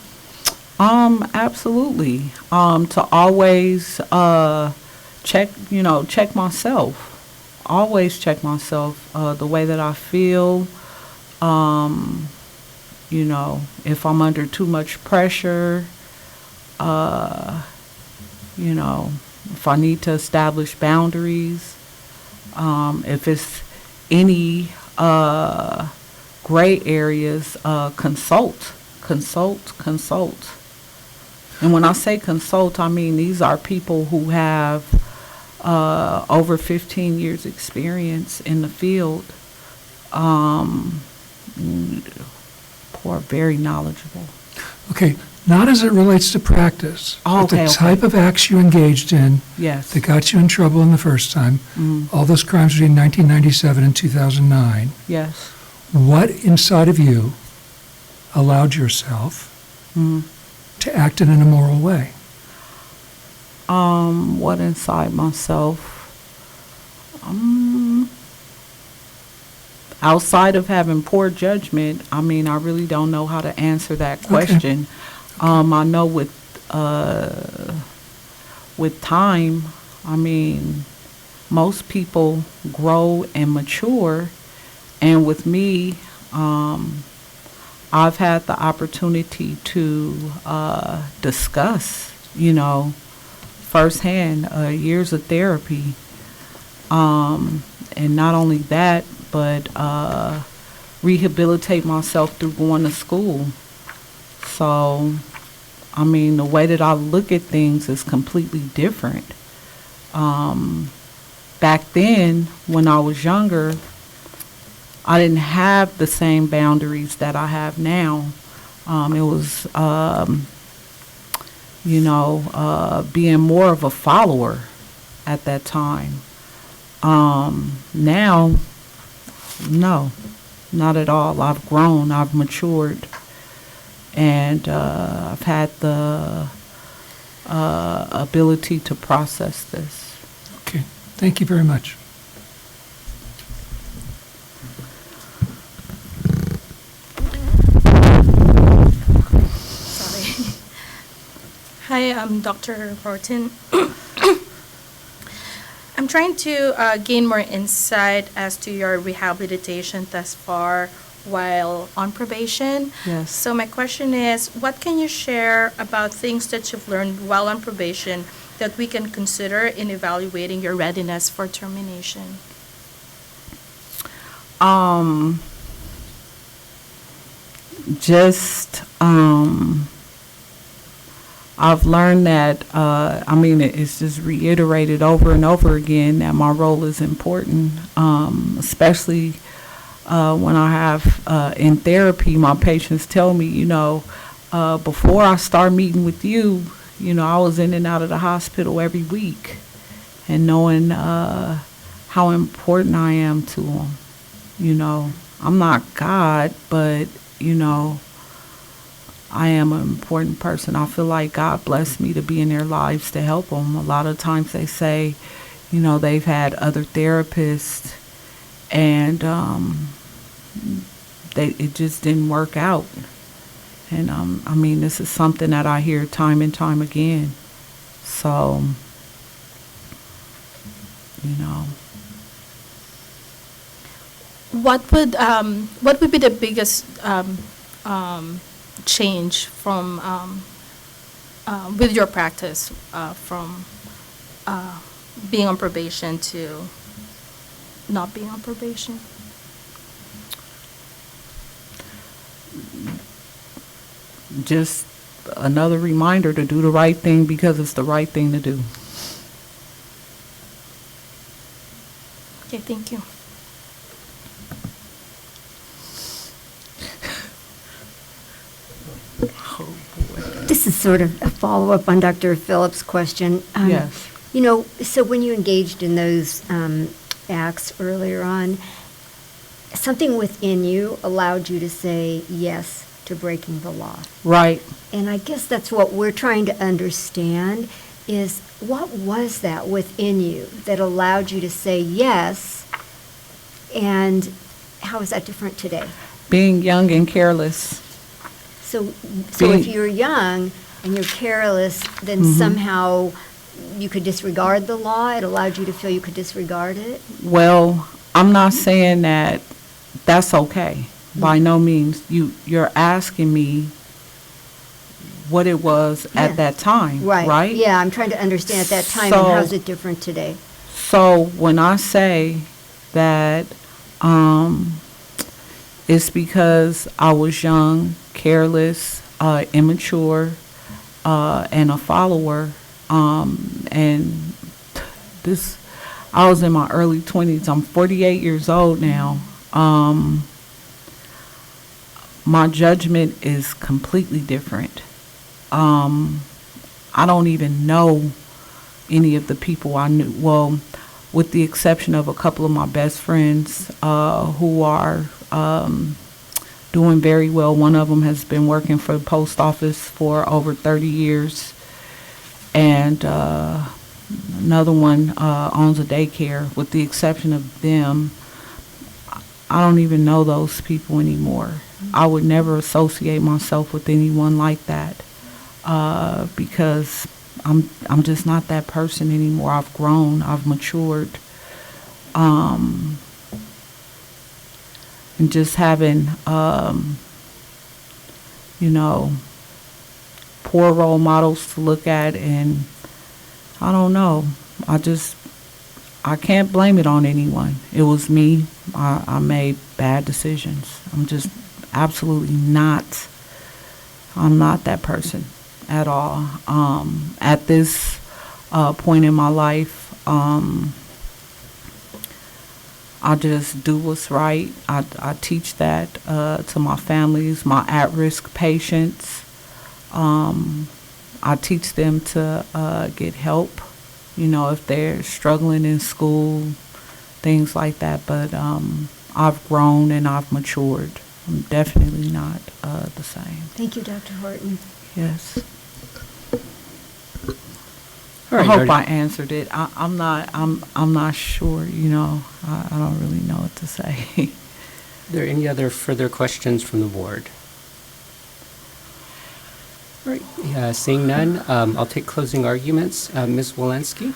[SPEAKER 11] Absolutely. To always check myself. Always check myself, the way that I feel, if I'm under too much pressure, if I need to establish boundaries, if it's any gray areas, consult. And when I say consult, I mean these are people who have over 15 years experience in the field, who are very knowledgeable.
[SPEAKER 8] Okay, not as it relates to practice, but the type of acts you engaged in
[SPEAKER 11] Yes.
[SPEAKER 8] that got you in trouble in the first time, all those crimes between 1997 and 2009,
[SPEAKER 11] Yes.
[SPEAKER 8] what inside of you allowed yourself to act in an immoral way?
[SPEAKER 11] What inside myself? Outside of having poor judgment, I mean, I really don't know how to answer that question. I know with time, I mean, most people grow and mature, and with me, I've had the opportunity to discuss, firsthand, years of therapy, and not only that, but rehabilitate myself through going to school. So, I mean, the way that I look at things is completely different. Back then, when I was younger, I didn't have the same boundaries that I have now. It was, being more of a follower at that time. Now, no, not at all. I've grown, I've matured, and I've had the ability to process this.
[SPEAKER 8] Okay, thank you very much.
[SPEAKER 12] Hi, I'm Dr. Horton. I'm trying to gain more insight as to your rehabilitation thus far while on probation.
[SPEAKER 11] Yes.
[SPEAKER 12] So my question is, what can you share about things that you've learned while on probation that we can consider in evaluating your readiness for termination?
[SPEAKER 11] I've learned that, it's just reiterated over and over again that my role is important, especially when I have, in therapy, my patients tell me, before I start meeting with you, I was in and out of the hospital every week, and knowing how important I am to them. I'm not God, but, I am an important person. I feel like God blessed me to be in their lives to help them. A lot of times they say, they've had other therapists and it just didn't work out. And this is something that I hear time and time again. So,
[SPEAKER 12] What would be the biggest change from with your practice from being on probation to not being on probation?
[SPEAKER 11] Just another reminder to do the right thing because it's the right thing to do.
[SPEAKER 12] Okay, thank you.
[SPEAKER 4] This is sort of a follow-up on Dr. Phillips' question.
[SPEAKER 11] Yes.
[SPEAKER 4] So when you engaged in those acts earlier on, something within you allowed you to say yes to breaking the law.
[SPEAKER 11] Right.
[SPEAKER 4] And I guess that's what we're trying to understand is what was that within you that allowed you to say yes, and how is that different today?
[SPEAKER 11] Being young and careless.
[SPEAKER 4] So if you're young and you're careless, then somehow you could disregard the law? It allowed you to feel you could disregard it?
[SPEAKER 11] Well, I'm not saying that that's okay. By no means. You're asking me what it was
[SPEAKER 4] Yeah.
[SPEAKER 11] at that time, right?
[SPEAKER 4] Yeah, I'm trying to understand at that time, and
[SPEAKER 11] So-
[SPEAKER 4] how's it different today?
[SPEAKER 11] So when I say that it's because I was young, careless, immature, and a follower, and this, I was in my early 20s. I'm 48 years old now. My judgment is completely different. I don't even know any of the people I knew. Well, with the exception of a couple of my best friends who are doing very well. One of them has been working for the post office for over 30 years. And another one owns a daycare. With the exception of them, I don't even know those people anymore. I would never associate myself with anyone like that because I'm just not that person anymore. I've grown, I've matured. And just having, poor role models to look at, and I don't know. I can't blame it on anyone. It was me. I made bad decisions. I'm just absolutely not. I'm not that person at all. At this point in my life, I just do what's right. I teach that to my families, my at-risk patients. I teach them to get help, if they're struggling in school, things like that. But I've grown and I've matured. I'm definitely not the same.
[SPEAKER 4] Thank you, Dr. Horton.
[SPEAKER 11] Yes.
[SPEAKER 9] All
[SPEAKER 11] I
[SPEAKER 9] right,
[SPEAKER 11] hope
[SPEAKER 9] Dr.
[SPEAKER 11] I answered it. I'm not sure, I don't really know what to say.
[SPEAKER 9] Are there any other further questions from the board? All right, seeing none, I'll take closing arguments. Ms. Walensky?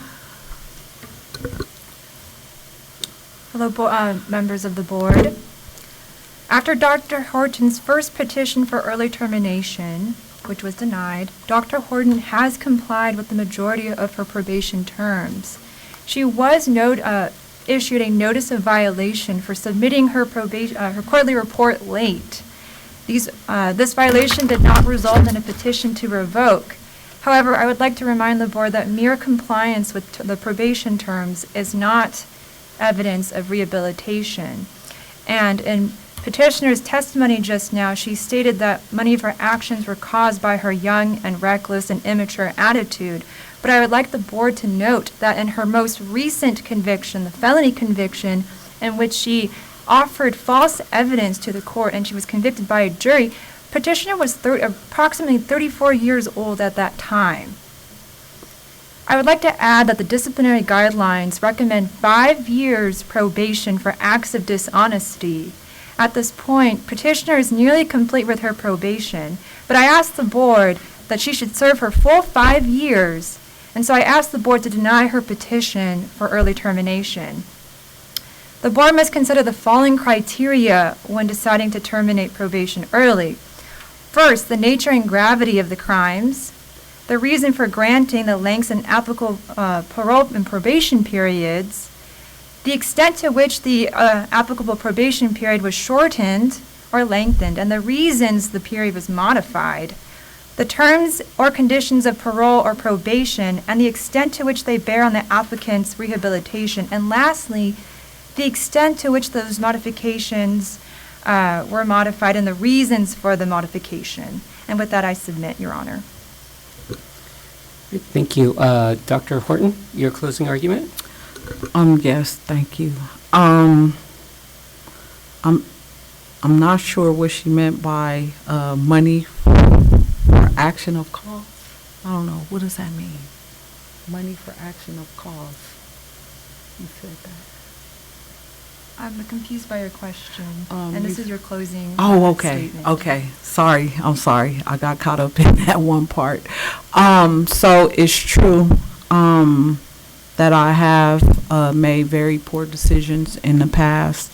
[SPEAKER 10] Hello, members of the board. After Dr. Horton's first petition for early termination, which was denied, Dr. Horton has complied with the majority of her probation terms. She was issued a notice of violation for submitting her quarterly report late. This violation did not result in a petition to revoke. However, I would like to remind the board that mere compliance with the probation terms is not evidence of rehabilitation. And in petitioner's testimony just now, she stated that many of her actions were caused by her young and reckless and immature attitude. But I would like the board to note that in her most recent conviction, the felony conviction, in which she offered false evidence to the court and she was convicted by a jury, petitioner was approximately 34 years old at that time. I would like to add that the disciplinary guidelines recommend 5 years probation for acts of dishonesty. At this point, petitioner is nearly complete with her probation, but I asked the board that she should serve her full 5 years, and so I asked the board to deny her petition for early termination. The board must consider the following criteria when deciding to terminate probation early. First, the nature and gravity of the crimes, the reason for granting the lengths and applicable parole and probation periods, the extent to which the applicable probation period was shortened or lengthened, and the reasons the period was modified, the terms or conditions of parole or probation, and the extent to which they bear on the applicant's rehabilitation, and lastly, the extent to which those modifications were modified and the reasons for the modification. And with that, I submit, Your Honor.
[SPEAKER 9] Thank you. Dr. Horton, your closing argument?
[SPEAKER 11] Yes, thank you. I'm not sure what she meant by money for action of cause. I don't know. What does that mean? Money for action of cause. You said that.
[SPEAKER 10] I'm confused by your question, and this is your closing
[SPEAKER 11] Oh, okay,
[SPEAKER 10] statement.
[SPEAKER 11] okay. I'm sorry. I got caught up in that one part. So it's true. that I have made very poor decisions in the past.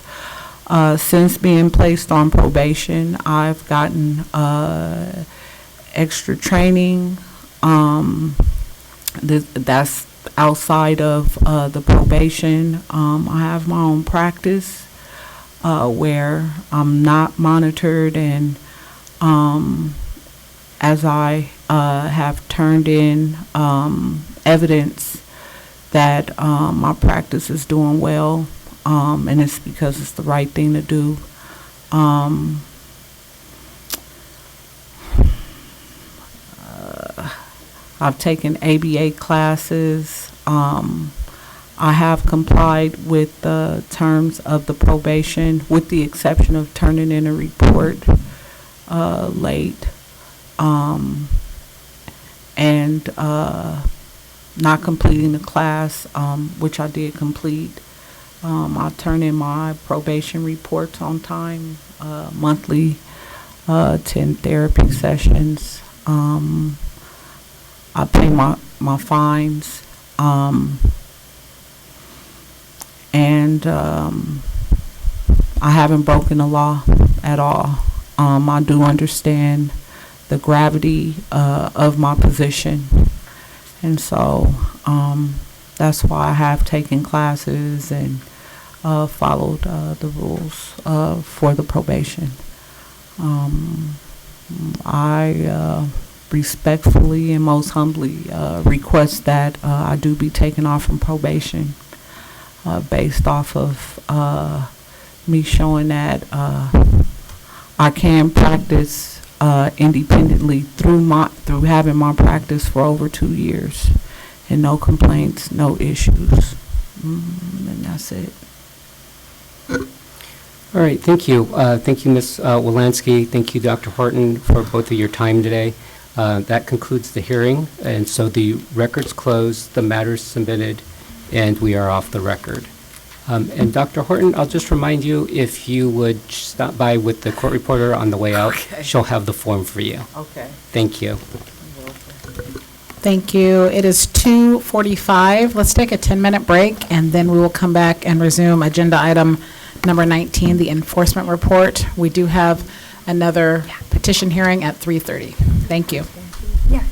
[SPEAKER 11] Since being placed on probation, I've gotten extra training. That's outside of the probation. I have my own practice where I'm not monitored, and as I have turned in evidence that my practice is doing well, and it's because it's the right thing to do. I've taken ABA classes. I have complied with the terms of the probation, with the exception of turning in a report late, and not completing the class, which I did complete. I turn in my probation reports on time, monthly, 10 therapy sessions. I pay my fines, and I haven't broken the law at all. I do understand the gravity of my position, and so that's why I have taken classes and followed the rules for the probation. I respectfully and most humbly request that I do be taken off from probation based off of me showing that I can practice independently through having my practice for over 2 years, and no complaints, no issues, and that's it.
[SPEAKER 9] All right, thank you. Thank you, Ms. Wolanski. Thank you, Dr. Horton, for both of your time today. That concludes the hearing, and so the record's closed, the matter's submitted, and we are off the record. And Dr. Horton, I'll just remind you, if you would stop by with the court reporter on the way out,
[SPEAKER 11] Okay.
[SPEAKER 9] she'll have the form for you.
[SPEAKER 11] Okay.
[SPEAKER 9] Thank you.
[SPEAKER 1] Thank you. It is 2:45. Let's take a 10-minute break, and then we will come back and resume agenda item number 19, the enforcement report. We do have another petition hearing at 3:30. Thank you.
[SPEAKER 4] Yeah.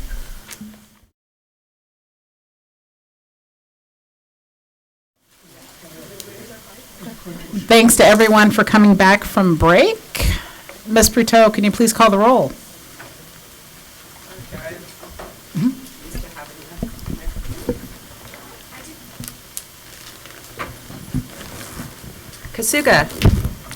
[SPEAKER 1] Thanks to everyone for coming back from break. Ms. Pruteau, can you please call the roll?
[SPEAKER 13] Kasuga.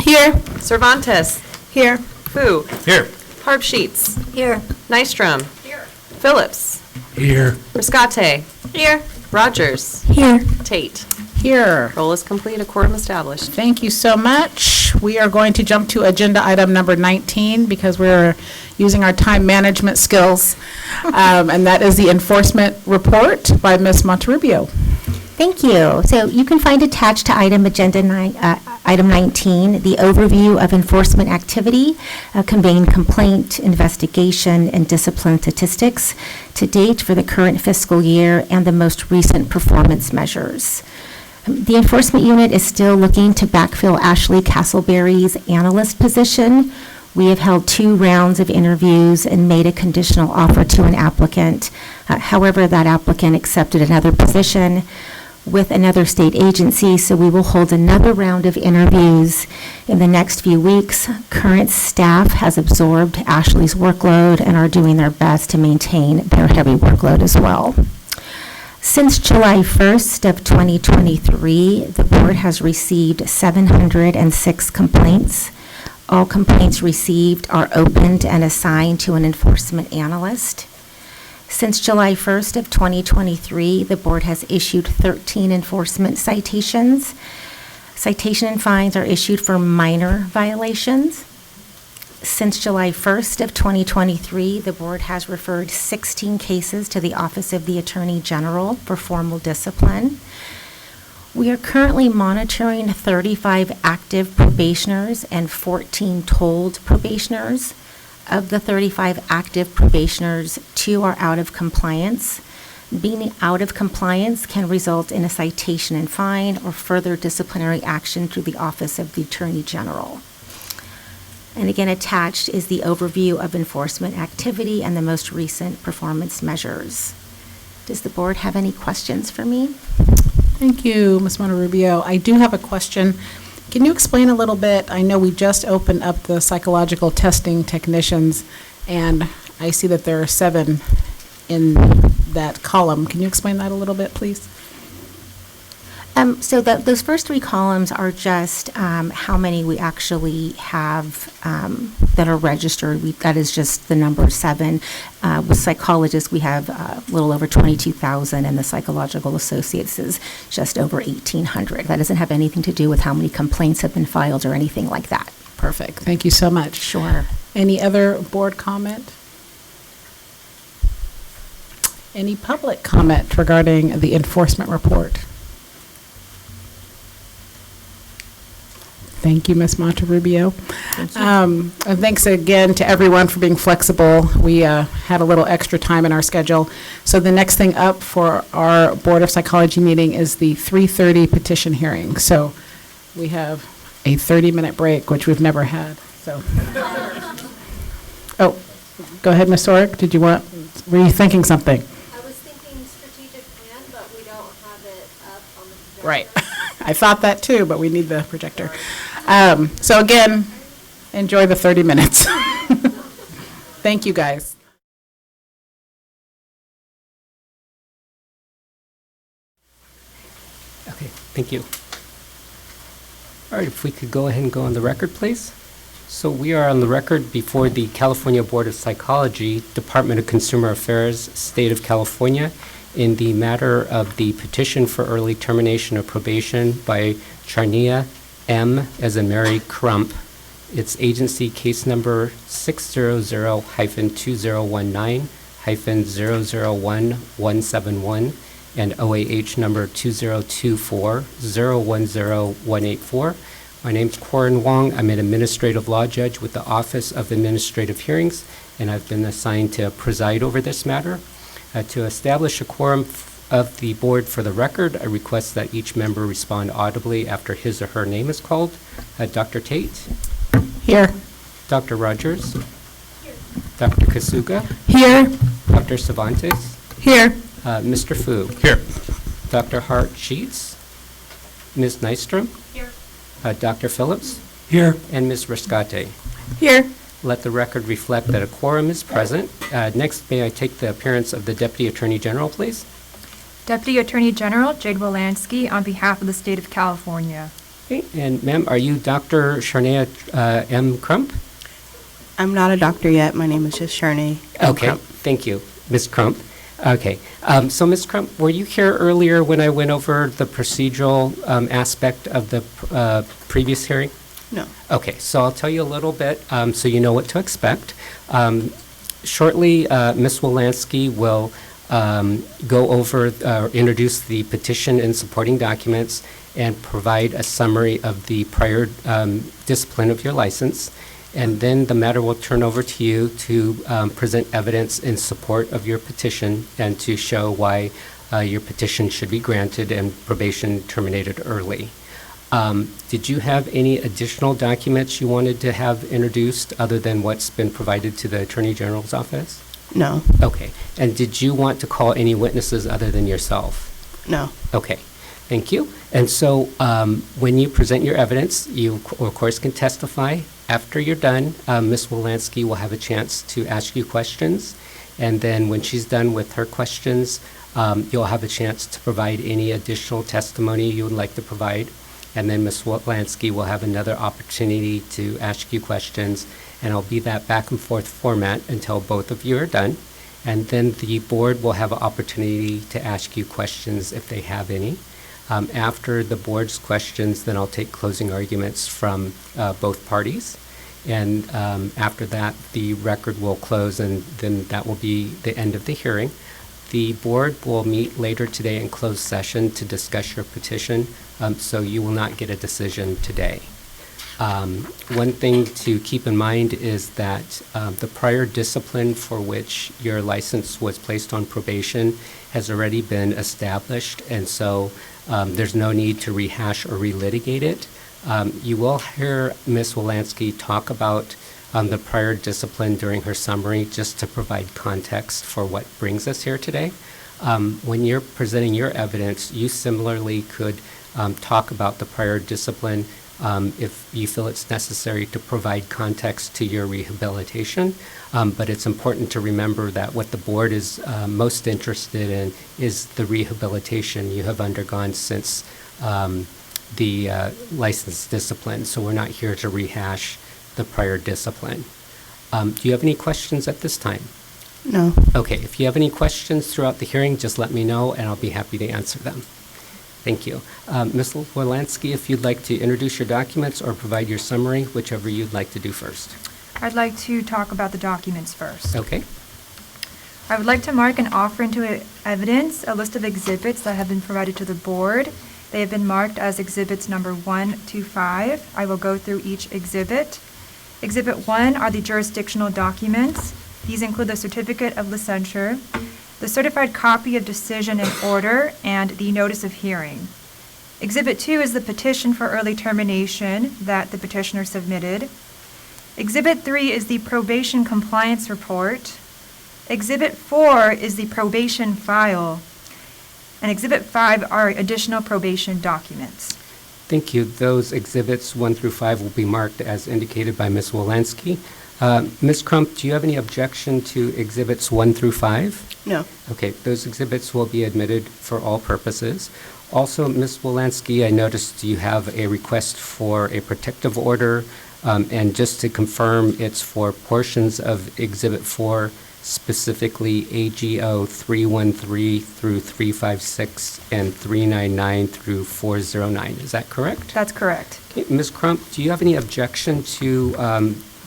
[SPEAKER 1] Here.
[SPEAKER 13] Cervantes.
[SPEAKER 7] Here.
[SPEAKER 13] Fu.
[SPEAKER 3] Here.
[SPEAKER 13] Harb Sheets.
[SPEAKER 4] Here.
[SPEAKER 13] Nystrom. Here. Phillips.
[SPEAKER 8] Here.
[SPEAKER 13] Riscate. Here. Rogers.
[SPEAKER 4] Here.
[SPEAKER 13] Tate.
[SPEAKER 1] Here.
[SPEAKER 13] Roll is complete, a quorum established.
[SPEAKER 1] Thank you so much. We are going to jump to agenda item number 19 because we're using our time management skills, and that is the enforcement report by Ms. Monterrubio.
[SPEAKER 6] Thank you. So you can find attached to item 19, the overview of enforcement activity, conveying complaint, investigation, and discipline statistics to date for the current fiscal year and the most recent performance measures. The enforcement unit is still looking to backfill Ashley Castleberry's analyst position. We have held 2 rounds of interviews and made a conditional offer to an applicant. However, that applicant accepted another position with another state agency, so we will hold another round of interviews in the next few weeks. Current staff has absorbed Ashley's workload and are doing their best to maintain their heavy workload as well. Since July 1st of 2023, the board has received 706 complaints. All complaints received are opened and assigned to an enforcement analyst. Since July 1st of 2023, the board has issued 13 enforcement citations. Citation and fines are issued for minor violations. Since July 1st of 2023, the board has referred 16 cases to the Office of the Attorney General for formal discipline. We are currently monitoring 35 active probationers and 14 told probationers. Of the 35 active probationers, 2 are out of compliance. Being out of compliance can result in a citation and fine or further disciplinary action through the Office of the Attorney General. And again, attached is the overview of enforcement activity and the most recent performance measures. Does the board have any questions for me?
[SPEAKER 1] Thank you, Ms. Monterrubio. I do have a question. Can you explain a little bit? I know we just opened up the psychological testing technicians, and I see that there are 7 in that column. Can you explain that a little bit, please?
[SPEAKER 6] So those first 3 columns are just how many we actually have that are registered. That is just the number 7. With psychologists, we have a little over 22,000, and the psychological associates is just over 1,800. That doesn't have anything to do with how many complaints have been filed or anything like that.
[SPEAKER 1] Perfect. Thank you so much.
[SPEAKER 6] Sure.
[SPEAKER 1] Any other board comment? Any public comment regarding the enforcement report? Thank you, Ms. Monterrubio.
[SPEAKER 6] Thank you.
[SPEAKER 1] And thanks again to everyone for being flexible. We had a little extra time in our schedule. So the next thing up for our Board of Psychology meeting is the 3:30 petition hearing. So we have a 30-minute break, which we've never had. So, oh, go ahead, Ms. Sorick. Were you thinking something?
[SPEAKER 2] I was thinking strategic plan, but we don't have it up on the projector.
[SPEAKER 1] Right. I thought that too, but we need the projector. So again, enjoy the 30 minutes. Thank you, guys.
[SPEAKER 9] Okay, thank you. All right, if we could go ahead and go on the record, please. So we are on the record before the California Board of Psychology, Department of Consumer Affairs, State of California, in the matter of the petition for early termination of probation by Charnia M. as in Mary Crump. It's agency case number 600-2019-001-171 and OAH number 2024-010184. My name's Corin Wong. I'm an administrative law judge with the Office of Administrative Hearings, and I've been assigned to preside over this matter. To establish a quorum of the board for the record, I request that each member respond audibly after his or her name is called. Dr. Tate?
[SPEAKER 1] Here.
[SPEAKER 9] Dr. Rogers? Here. Dr. Kasuga?
[SPEAKER 1] Here.
[SPEAKER 9] Dr. Cervantes?
[SPEAKER 1] Here.
[SPEAKER 9] Mr. Fu?
[SPEAKER 3] Here.
[SPEAKER 9] Dr. Hart Sheets? Ms. Nystrom?
[SPEAKER 10] Here.
[SPEAKER 9] Dr. Phillips?
[SPEAKER 8] Here.
[SPEAKER 9] And Ms. Riscate?
[SPEAKER 1] Here.
[SPEAKER 9] Let the record reflect that a quorum is present. Next, may I take the appearance of the Deputy Attorney General, please?
[SPEAKER 10] Deputy Attorney General Jade Wolanski on behalf of the State of California.
[SPEAKER 9] Okay, and ma'am, are you Dr. Charnia M. Crump?
[SPEAKER 14] I'm not a doctor yet. My name is just Sharnay M.
[SPEAKER 9] Okay,
[SPEAKER 14] Crump.
[SPEAKER 9] thank you, Ms. Crump. Okay, so Ms. Crump, were you here earlier when I went over the procedural aspect of the previous hearing?
[SPEAKER 14] No.
[SPEAKER 9] Okay, so I'll tell you a little bit so you know what to expect. Shortly, Ms. Wolanski will go over, introduce the petition and supporting documents and provide a summary of the prior discipline of your license. And then the matter will turn over to you to present evidence in support of your petition and to show why your petition should be granted and probation terminated early. Did you have any additional documents you wanted to have introduced other than what's been provided to the Attorney General's office?
[SPEAKER 14] No.
[SPEAKER 9] Okay. And did you want to call any witnesses other than yourself?
[SPEAKER 14] No.
[SPEAKER 9] Okay. Thank you. And so when you present your evidence, you, of course, can testify. After you're done, Ms. Wolanski will have a chance to ask you questions. And then when she's done with her questions, you'll have a chance to provide any additional testimony you would like to provide. And then Ms. Wolanski will have another opportunity to ask you questions. And it'll be that back and forth format until both of you are done. And then the board will have an opportunity to ask you questions if they have any. After the board's questions, then I'll take closing arguments from both parties. And after that, the record will close, and then that will be the end of the hearing. The board will meet later today in closed session to discuss your petition, so you will not get a decision today. One thing to keep in mind is that the prior discipline for which your license was placed on probation has already been established, and so there's no need to rehash or relitigate it. You will hear Ms. Wolanski talk about the prior discipline during her summary, just to provide context for what brings us here today. When you're presenting your evidence, you similarly could talk about the prior discipline if you feel it's necessary to provide context to your rehabilitation. But it's important to remember that what the board is most interested in is the rehabilitation you have undergone since the license discipline. So we're not here to rehash the prior discipline. Do you have any questions at this time?
[SPEAKER 14] No.
[SPEAKER 9] Okay, if you have any questions throughout the hearing, just let me know and I'll be happy to answer them. Thank you. Ms. Wolanski, if you'd like to introduce your documents or provide your summary, whichever you'd like to do first.
[SPEAKER 10] I'd like to talk about the documents first.
[SPEAKER 9] Okay.
[SPEAKER 10] I would like to mark and offer into evidence a list of exhibits that have been provided to the board. They have been marked as exhibits number 1 to 5. I will go through each exhibit. Exhibit 1 are the jurisdictional documents. These include the certificate of licensure, the certified copy of decision and order, and the notice of hearing. Exhibit 2 is the petition for early termination that the petitioner submitted. Exhibit 3 is the probation compliance report. Exhibit 4 is the probation file. And Exhibit 5 are additional probation documents.
[SPEAKER 9] Thank you. Those exhibits 1 through 5 will be marked as indicated by Ms. Wolanski. Ms. Crump, do you have any objection to exhibits 1 through 5?
[SPEAKER 14] No.
[SPEAKER 9] Okay, those exhibits will be admitted for all purposes. Also, Ms. Wolanski, I noticed you have a request for a protective order, and just to confirm, it's for portions of Exhibit 4, specifically AGO 313 through 356 and 399 through 409. Is that correct?
[SPEAKER 10] That's correct.
[SPEAKER 9] Okay, Ms. Crump, do you have any objection to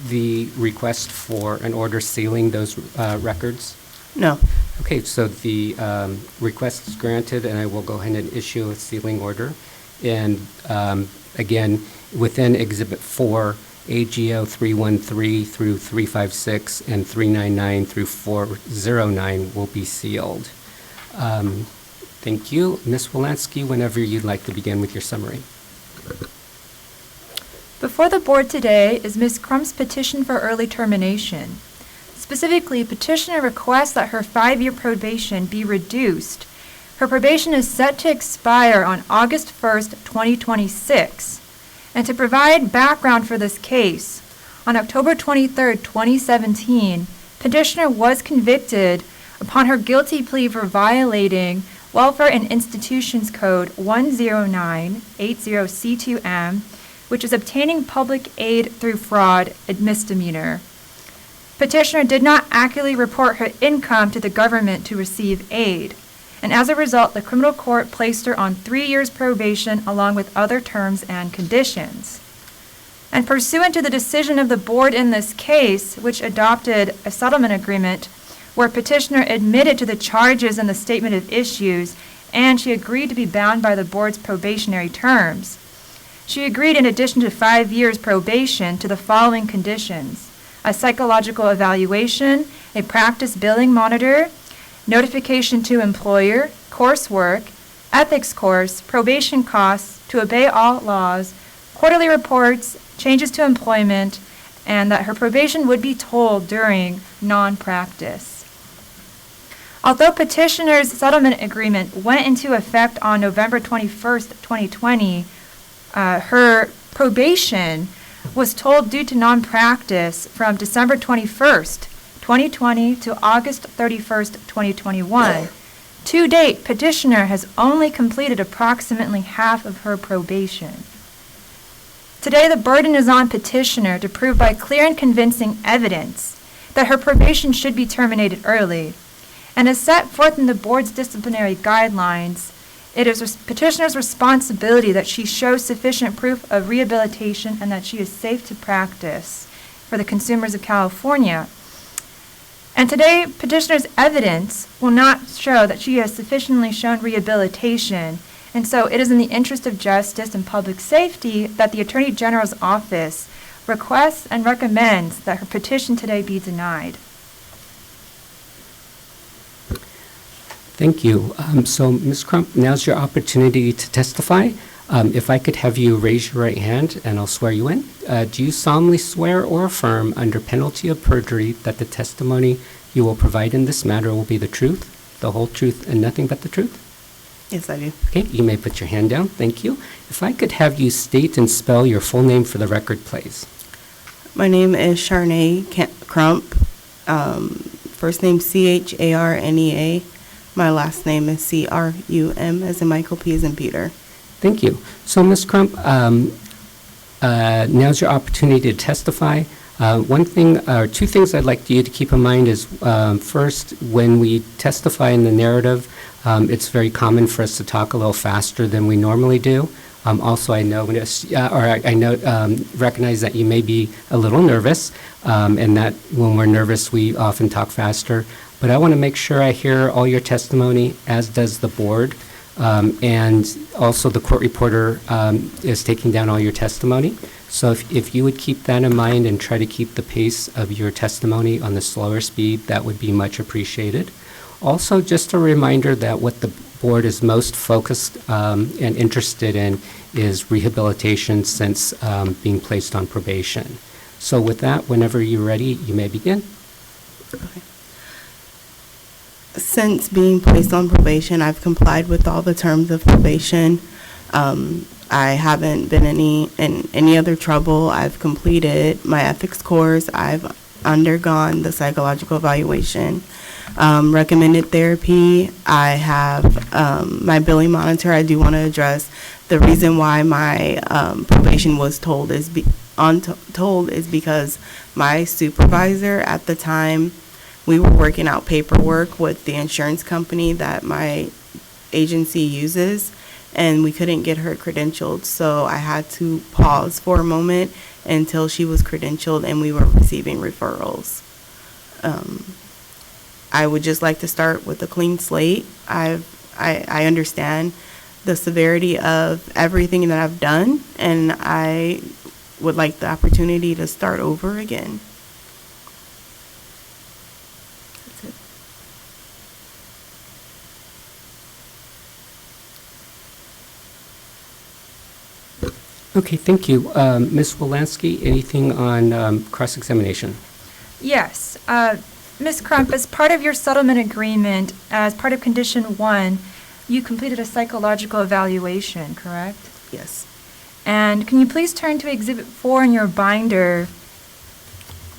[SPEAKER 9] the request for an order sealing those records?
[SPEAKER 14] No.
[SPEAKER 9] Okay, so the request is granted, and I will go ahead and issue a sealing order. And again, within Exhibit 4, AGO 313 through 356 and 399 through 409 will be sealed. Thank you. Ms. Wolanski, whenever you'd like to begin with your summary.
[SPEAKER 10] Before the board today is Ms. Crump's petition for early termination. Specifically, petitioner requests that her 5-year probation be reduced. Her probation is set to expire on August 1st, 2026. And to provide background for this case, on October 23rd, 2017, petitioner was convicted upon her guilty plea for violating Welfare and Institutions Code 10980C2M, which is obtaining public aid through fraud, a misdemeanor. Petitioner did not accurately report her income to the government to receive aid, and as a result, the criminal court placed her on 3 years probation along with other terms and conditions. And pursuant to the decision of the board in this case, which adopted a settlement agreement where petitioner admitted to the charges in the statement of issues, and she agreed to be bound by the board's probationary terms. She agreed, in addition to 5 years probation, to the following conditions: a psychological evaluation, a practice billing monitor, notification to employer, coursework, ethics course, probation costs, to obey all laws, quarterly reports, changes to employment, and that her probation would be told during non-practice. Although petitioner's settlement agreement went into effect on November 21st, 2020, her probation was told due to non-practice from December 21st, 2020 to August 31st, 2021. To date, petitioner has only completed approximately half of her probation. Today, the burden is on petitioner to prove by clear and convincing evidence that her probation should be terminated early. And as set forth in the board's disciplinary guidelines, it is petitioner's responsibility that she shows sufficient proof of rehabilitation and that she is safe to practice for the consumers of California. And today, petitioner's evidence will not show that she has sufficiently shown rehabilitation, And so it is in the interest of justice and public safety that the Attorney General's office requests and recommends that her petition today be denied.
[SPEAKER 9] Thank you. So, Ms. Crump, now's your opportunity to testify. If I could have you raise your right hand, and I'll swear you in. Do you solemnly swear or affirm, under penalty of perjury, that the testimony you will provide in this matter will be the truth, the whole truth, and nothing but the truth?
[SPEAKER 14] Yes, I do.
[SPEAKER 9] Okay, you may put your hand down. Thank you. If I could have you state and spell your full name for the record, please.
[SPEAKER 14] My name is Sharnay Crump. First name Charnea. My last name is Crum, as in Michael, P as in Peter.
[SPEAKER 9] Thank you. So, Ms. Crump, now's your opportunity to testify. One thing, or two things I'd like you to keep in mind is, first, when we testify in the narrative, it's very common for us to talk a little faster than we normally do. Also, I know, recognize that you may be a little nervous, and that when we're nervous, we often talk faster. But I want to make sure I hear all your testimony, as does the board. And also the court reporter is taking down all your testimony. So if you would keep that in mind and try to keep the pace of your testimony on the slower speed, that would be much appreciated. Also, just a reminder that what the board is most focused and interested in is rehabilitation since being placed on probation. So with that, whenever you're ready, you may begin.
[SPEAKER 14] Okay. Since being placed on probation, I've complied with all the terms of probation. I haven't been in any other trouble. I've completed my ethics course. I've undergone the psychological evaluation, recommended therapy. I have my billing monitor. I do want to address the reason why my probation was told is because my supervisor at the time, we were working out paperwork with the insurance company that my agency uses, and we couldn't get her credentialed. So I had to pause for a moment until she was credentialed and we were receiving referrals. I would just like to start with a clean slate. I understand the severity of everything that I've done, and I would like the opportunity to start over again.
[SPEAKER 9] Okay, thank you. Ms. Wolanski, anything on cross-examination?
[SPEAKER 10] Yes. Ms. Crump, as part of your settlement agreement, as part of Condition 1, you completed a psychological evaluation, correct?
[SPEAKER 14] Yes.
[SPEAKER 10] And can you please turn to Exhibit 4 in your binder,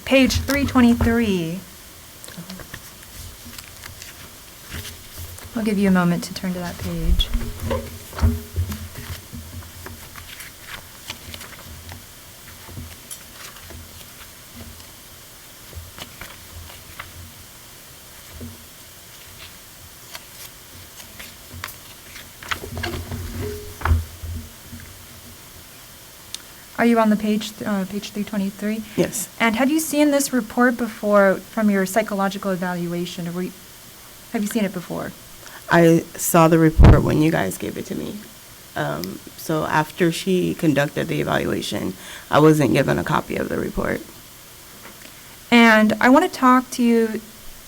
[SPEAKER 10] page 323. I'll give you a moment to turn to that page. Are you on the page 323?
[SPEAKER 14] Yes.
[SPEAKER 10] And have you seen this report before from your psychological evaluation? Or have you seen it before?
[SPEAKER 14] I saw the report when you guys gave it to me. So after she conducted the evaluation, I wasn't given a copy of the report.
[SPEAKER 10] And I want to talk to you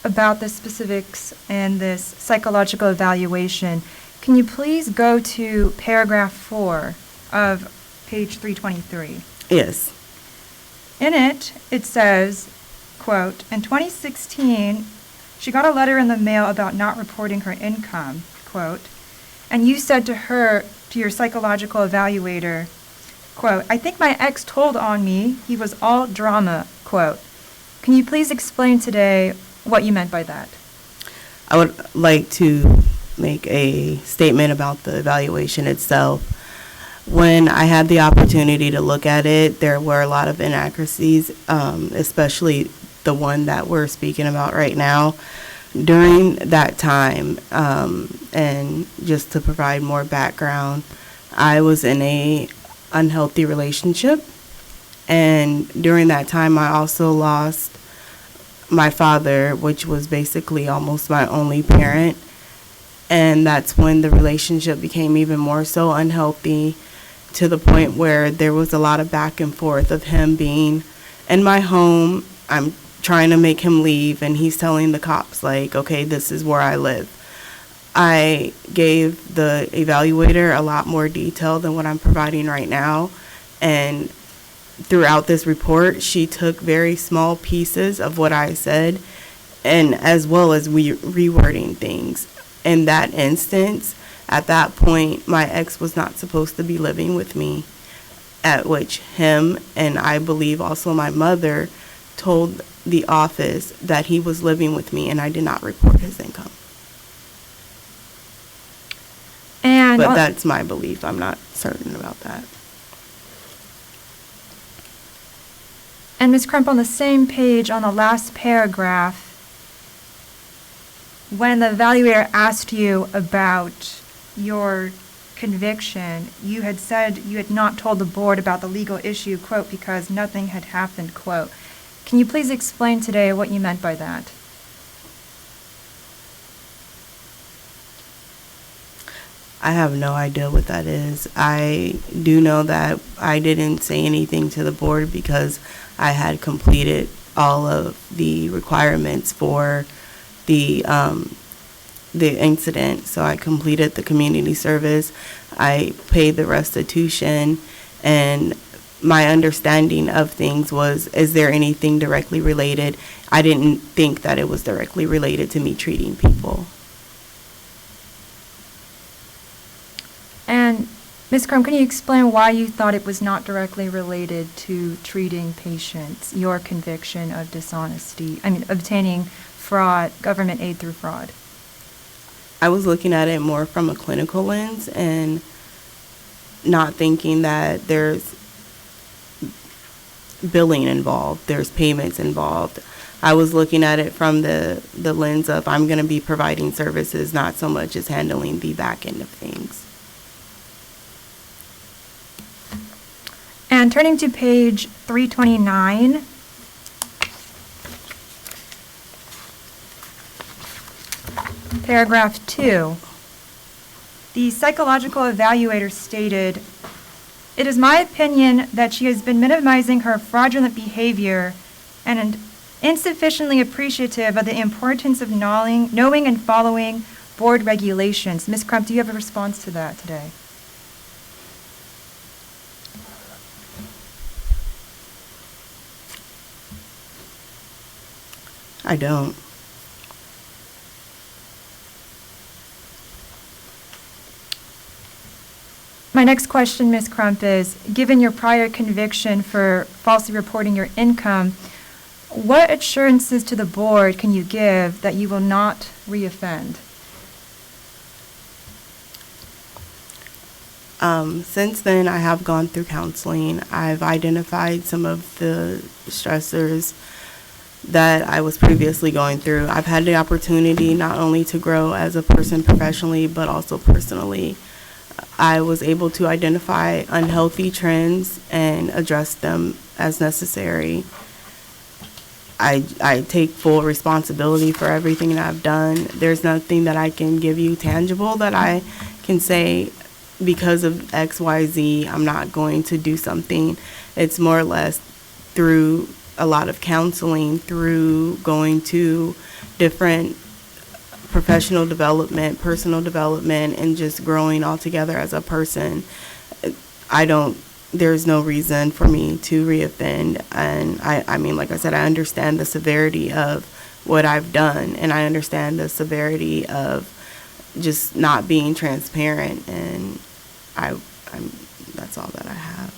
[SPEAKER 10] about the specifics in this psychological evaluation. Can you please go to paragraph 4 of page 323?
[SPEAKER 14] Yes.
[SPEAKER 10] In it, it says, quote, in 2016, she got a letter in the mail about not reporting her income, quote, and you said to her, to your psychological evaluator, quote, I think my ex told on me he was all drama, quote. Can you please explain today what you meant by that?
[SPEAKER 14] I would like to make a statement about the evaluation itself. When I had the opportunity to look at it, there were a lot of inaccuracies, especially the one that we're speaking about right now. During that time, and just to provide more background, I was in a unhealthy relationship, and during that time I also lost my father, which was basically almost my only parent. And that's when the relationship became even more so unhealthy, to the point where there was a lot of back and forth of him being in my home. I'm trying to make him leave, and he's telling the cops, like, okay, this is where I live. I gave the evaluator a lot more detail than what I'm providing right now. And throughout this report, she took very small pieces of what I said, and as well as rewording things. In that instance, at that point, my ex was not supposed to be living with me, at which him, and I believe also my mother, told the office that he was living with me, and I did not report his income.
[SPEAKER 10] And
[SPEAKER 14] But that's my belief. I'm not certain about that.
[SPEAKER 10] And Ms. Crump, on the same page, on the last paragraph, when the evaluator asked you about your conviction, you had said you had not told the board about the legal issue, quote, because nothing had happened, quote. Can you please explain today what you meant by that?
[SPEAKER 14] I have no idea what that is. I do know that I didn't say anything to the board because I had completed all of the requirements for the incident. So I completed the community service, I paid the restitution, and my understanding of things was, is there anything directly related? I didn't think that it was directly related to me treating people.
[SPEAKER 10] And Ms. Crump, can you explain why you thought it was not directly related to treating patients, your conviction of dishonesty, obtaining fraud, government aid through fraud?
[SPEAKER 14] I was looking at it more from a clinical lens and not thinking that there's billing involved, there's payments involved. I was looking at it from the lens of I'm going to be providing services, not so much as handling the back end of things.
[SPEAKER 10] And turning to page 329, paragraph 2, the psychological evaluator stated, "It is my opinion that she has been minimizing her fraudulent behavior and insufficiently appreciative of the importance of knowing and following board regulations." Ms. Crump, do you have a response to that today?
[SPEAKER 14] I don't.
[SPEAKER 10] My next question, Ms. Crump, is, given your prior conviction for falsely reporting your income, what assurances to the board can you give that you will not reoffend?
[SPEAKER 14] Since then, I have gone through counseling. I've identified some of the stressors that I was previously going through. I've had the opportunity not only to grow as a person professionally, but also personally. I was able to identify unhealthy trends and address them as necessary. I take full responsibility for everything that I've done. There's nothing that I can give you tangible that I can say because of X, Y, Z, I'm not going to do something. It's more or less through a lot of counseling, through going to different professional development, personal development, and just growing altogether as a person. There's no reason for me to reoffend. And I mean, like I said, I understand the severity of what I've done, and I understand the severity of just not being transparent, and that's all that I have.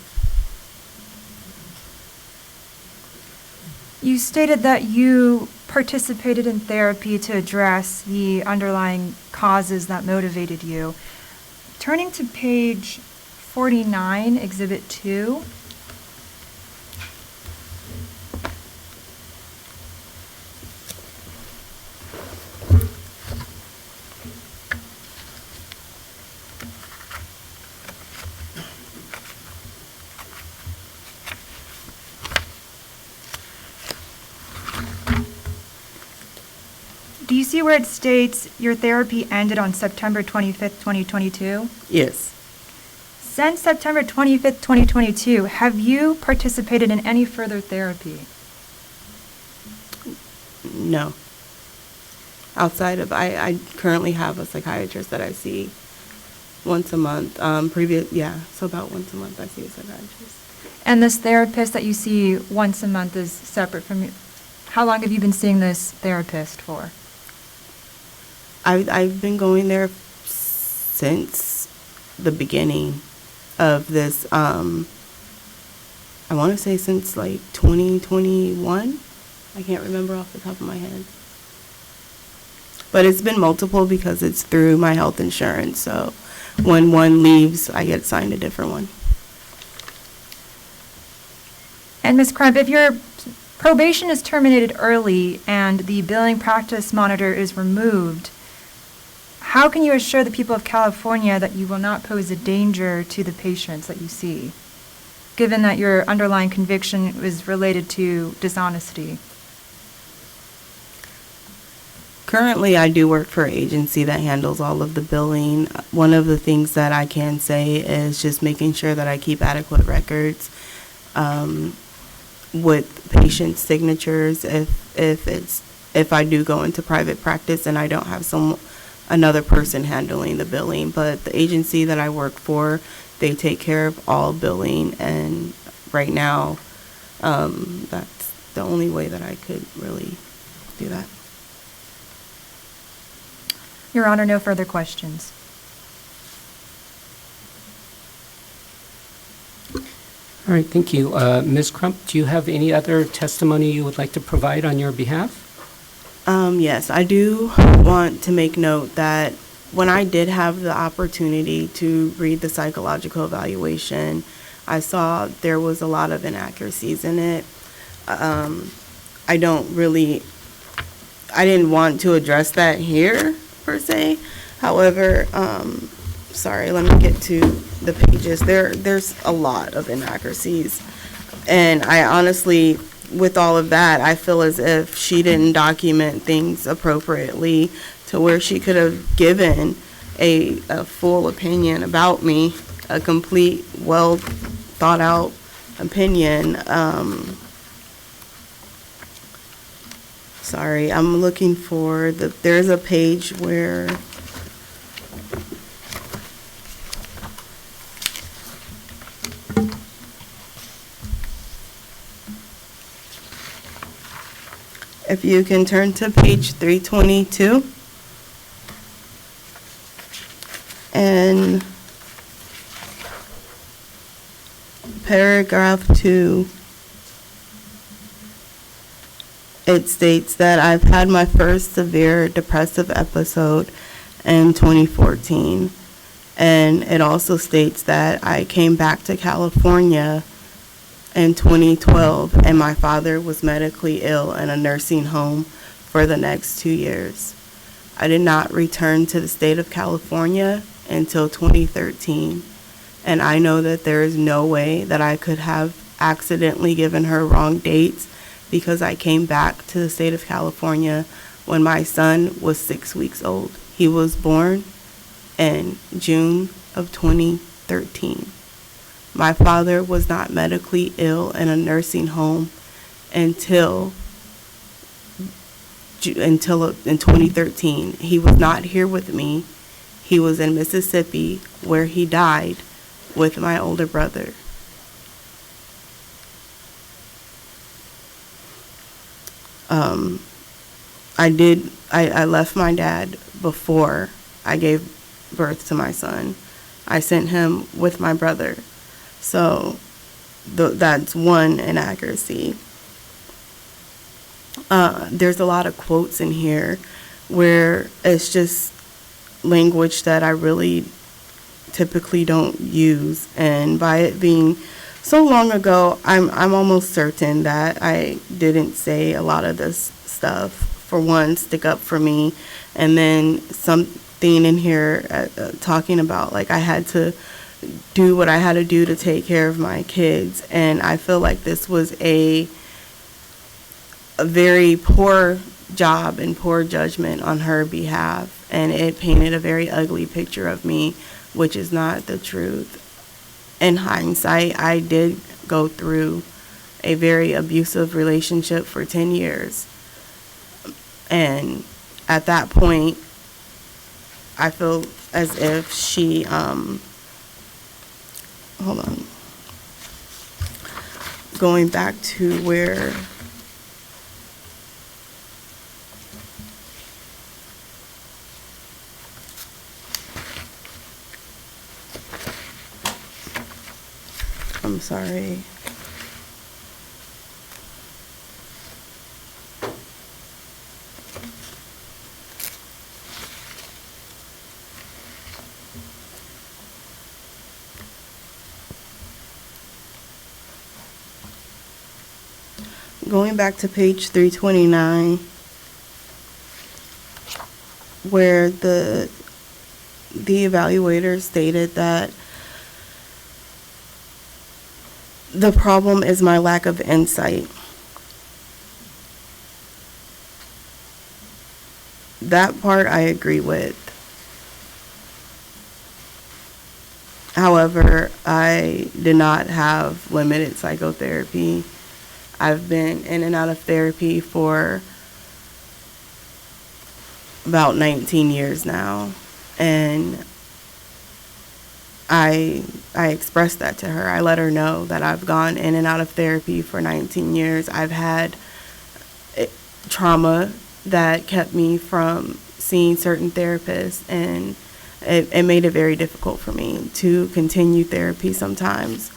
[SPEAKER 10] You stated that you participated in therapy to address the underlying causes that motivated you. Turning to page 49, Exhibit 2. Do you see where it states your therapy ended on September 25th, 2022?
[SPEAKER 14] Yes.
[SPEAKER 10] Since September 25th, 2022, have you participated in any further therapy?
[SPEAKER 14] No. Outside of, I currently have a psychiatrist that I see once a month. So about once a month I see a psychiatrist.
[SPEAKER 10] And this therapist that you see once a month is separate from you? How long have you been seeing this therapist for?
[SPEAKER 14] I've been going there since the beginning of this, I want to say since like 2021. I can't remember off the top of my head. But it's been multiple because it's through my health insurance. So when one leaves, I get assigned a different one.
[SPEAKER 10] And Ms. Crump, if your probation is terminated early and the billing practice monitor is removed, how can you assure the people of California that you will not pose a danger to the patients that you see, given that your underlying conviction is related to dishonesty?
[SPEAKER 14] Currently, I do work for an agency that handles all of the billing. One of the things that I can say is just making sure that I keep adequate records with patient signatures if I do go into private practice and I don't have another person handling the billing. But the agency that I work for, they take care of all billing, and right now, that's the only way that I could really do that.
[SPEAKER 10] Your Honor, no further questions.
[SPEAKER 9] All right, thank you. Ms. Crump, do you have any other testimony you would like to provide on your behalf?
[SPEAKER 14] Yes, I do want to make note that when I did have the opportunity to read the psychological evaluation, I saw there was a lot of inaccuracies in it. I didn't want to address that here, per se. However, sorry, let me get to the pages. There's a lot of inaccuracies. And I honestly, with all of that, I feel as if she didn't document things appropriately to where she could have given a full opinion about me, a complete, well thought out opinion. Sorry, I'm looking for there's a page where if you can turn to page 322 and paragraph 2. It states that I've had my first severe depressive episode in 2014. And it also states that I came back to California in 2012 and my father was medically ill in a nursing home for the next 2 years. I did not return to the state of California until 2013. And I know that there is no way that I could have accidentally given her wrong dates, because I came back to the state of California when my son was 6 weeks old. He was born in June of 2013. My father was not medically ill in a nursing home until in 2013. He was not here with me. He was in Mississippi, where he died with my older brother. I left my dad before I gave birth to my son. I sent him with my brother. So that's one inaccuracy. There's a lot of quotes in here where it's just language that I really typically don't use. And by it being so long ago, I'm almost certain that I didn't say a lot of this stuff. For one, stick up for me, and then something in here talking about like I had to do what I had to do to take care of my kids. And I feel like this was a very poor job and poor judgment on her behalf, and it painted a very ugly picture of me, which is not the truth. In hindsight, I did go through a very abusive relationship for 10 years. And at that point, I feel as if she, hold on, going back to where, I'm sorry. Going back to page 329, where the evaluator stated that the problem is my lack of insight. That part I agree with. However, I did not have limited psychotherapy. I've been in and out of therapy for about 19 years now, and I expressed that to her. I let her know that I've gone in and out of therapy for 19 years. I've had trauma that kept me from seeing certain therapists, and it made it very difficult for me to continue therapy sometimes.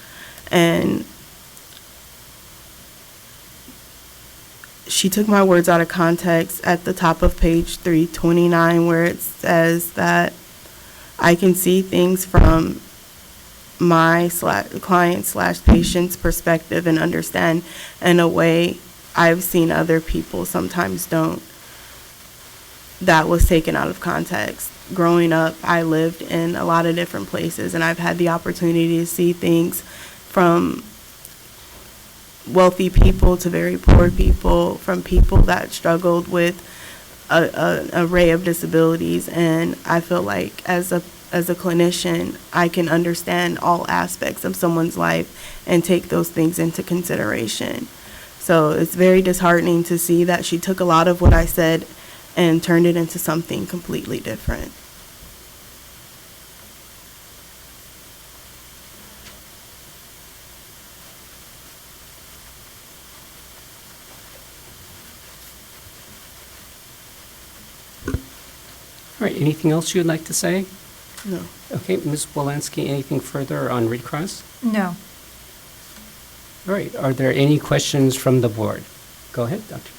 [SPEAKER 14] And she took my words out of context at the top of page 329, where it says that I can see things from my client/patient's perspective and understand in a way I've seen other people sometimes don't. That was taken out of context. Growing up, I lived in a lot of different places, and I've had the opportunity to see things from wealthy people to very poor people, from people that struggled with an array of disabilities. And I feel like as a clinician, I can understand all aspects of someone's life and take those things into consideration. So it's very disheartening to see that she took a lot of what I said and turned it into something completely different.
[SPEAKER 9] All right, anything else you'd like to say?
[SPEAKER 14] No.
[SPEAKER 9] Okay, Ms. Wolanski, anything further on Red Cross?
[SPEAKER 10] No.
[SPEAKER 9] All right, are there any questions from the board? Go ahead, Doctor.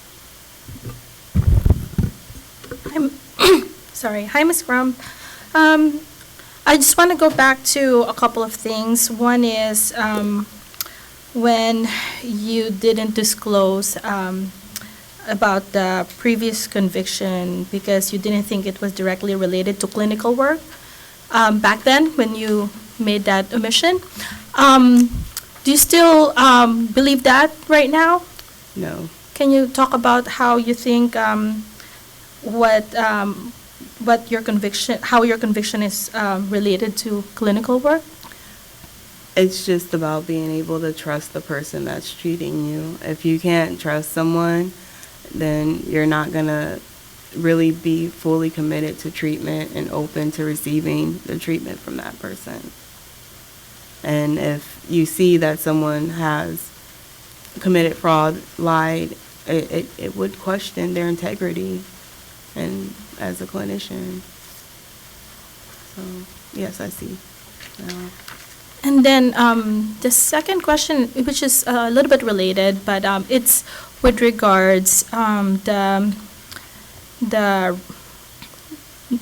[SPEAKER 12] Sorry. Hi, Ms. Grum. I just want to go back to a couple of things. One is when you didn't disclose about the previous conviction because you didn't think it was directly related to clinical work back then when you made that omission. Do you still believe that right now?
[SPEAKER 14] No.
[SPEAKER 12] Can you talk about how you think what your conviction, how your conviction is related to clinical work?
[SPEAKER 14] It's just about being able to trust the person that's treating you. If you can't trust someone, then you're not going to really be fully committed to treatment and open to receiving the treatment from that person. And if you see that someone has committed fraud, lied, it would question their integrity and as a clinician. So, yes, I see.
[SPEAKER 12] And then the second question, which is a little bit related, but it's with regards the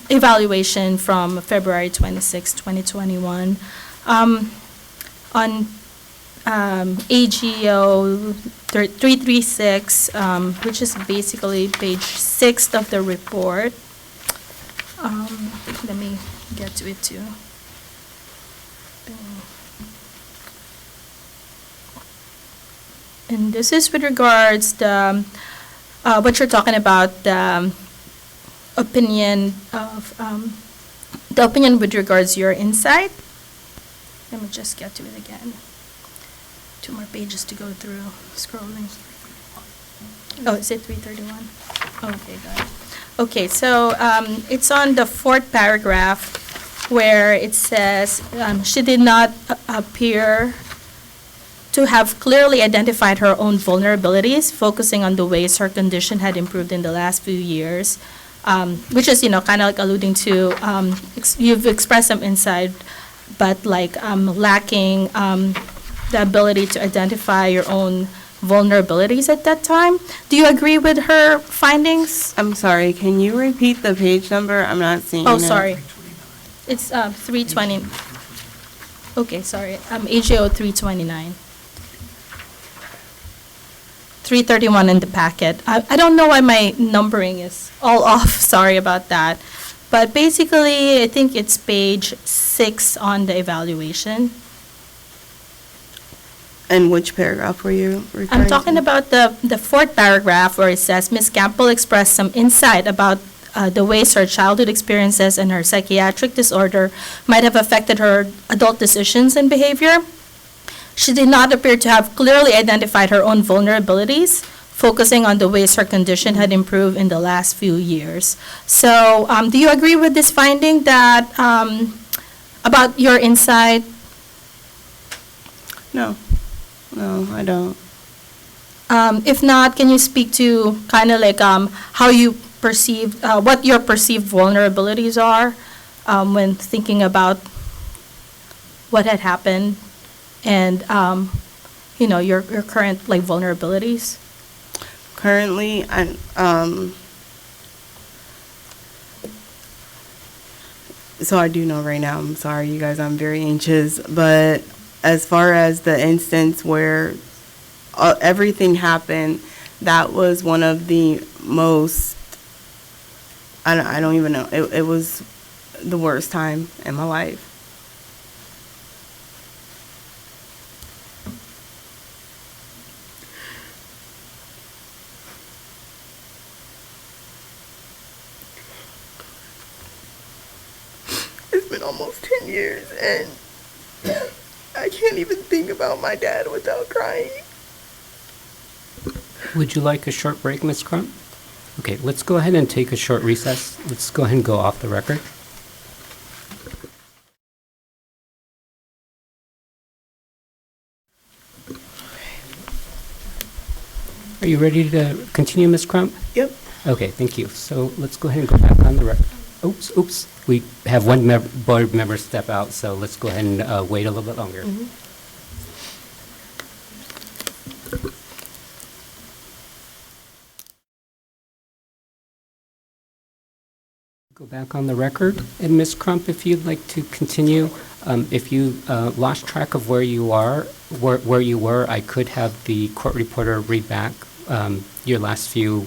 [SPEAKER 12] evaluation from February 26, 2021. On AGO 336, which is basically page 6 of the report. Let me get to it too. And this is with regards the what you're talking about, the opinion of, the opinion with regards to your insight. Let me just get to it again. 2 more pages to go through, scrolling. Oh, is it 331? Okay, got it. Okay, so it's on the 4th paragraph where it says, she did not appear to have clearly identified her own vulnerabilities, focusing on the ways her condition had improved in the last few years, which is, kind of like alluding to, you've expressed some insight, but like lacking the ability to identify your own vulnerabilities at that time. Do you agree with her findings?
[SPEAKER 14] I'm sorry, can you repeat the page number? I'm not seeing it.
[SPEAKER 12] Oh, sorry. It's 320. Okay, sorry. AGO 329. 331 in the packet. I don't know why my numbering is all off. Sorry about that. But basically, I think it's page 6 on the evaluation.
[SPEAKER 14] And which paragraph were you referring to?
[SPEAKER 12] I'm talking about the 4th paragraph where it says, Ms. Campbell expressed some insight about the ways her childhood experiences and her psychiatric disorder might have affected her adult decisions and behavior. She did not appear to have clearly identified her own vulnerabilities, focusing on the ways her condition had improved in the last few years. So, do you agree with this finding that, about your insight?
[SPEAKER 14] No, I don't.
[SPEAKER 12] If not, can you speak to kind of like how you perceive, what your perceived vulnerabilities are when thinking about what had happened and, your current like vulnerabilities?
[SPEAKER 14] Currently, so I do know right now, I'm sorry, you guys, I'm very anxious, but as far as the instance where everything happened, that was one of the most, I don't even know, it was the worst time in my life. It's been almost 10 years and I can't even think about my dad without crying.
[SPEAKER 9] Would you like a short break, Ms. Crump? Okay, let's go ahead and take a short recess. Let's go ahead and go off the record. Are you ready to continue, Ms. Crump?
[SPEAKER 14] Yep.
[SPEAKER 9] Okay, thank you. So let's go ahead and go back on the record. Oops. We have one board member step out, so let's go ahead and wait a little bit longer. Go back on the record. And Ms. Crump, if you'd like to continue, if you lost track of where you are, where you were, I could have the court reporter read back your last few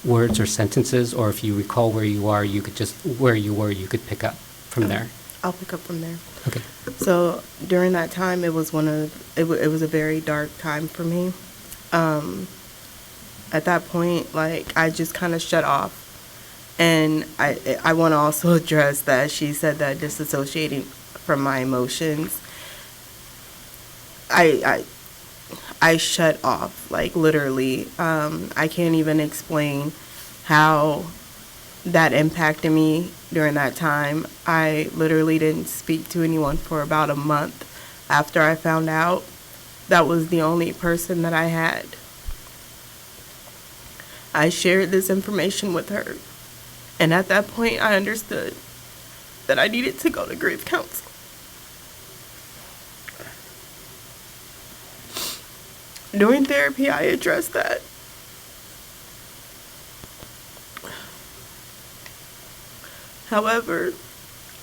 [SPEAKER 9] words or sentences, or if you recall where you are, you could just, where you were, you could pick up from there.
[SPEAKER 14] I'll pick up from there.
[SPEAKER 9] Okay.
[SPEAKER 14] So during that time, it was it was a very dark time for me. At that point, like, I just kind of shut off. And I want to also address that she said that disassociating from my emotions. I shut off, like, literally. I can't even explain how that impacted me during that time. I literally didn't speak to anyone for about a month after I found out. That was the only person that I had. I shared this information with her. And at that point, I understood that I needed to go to grief counseling. During therapy, I addressed that. However,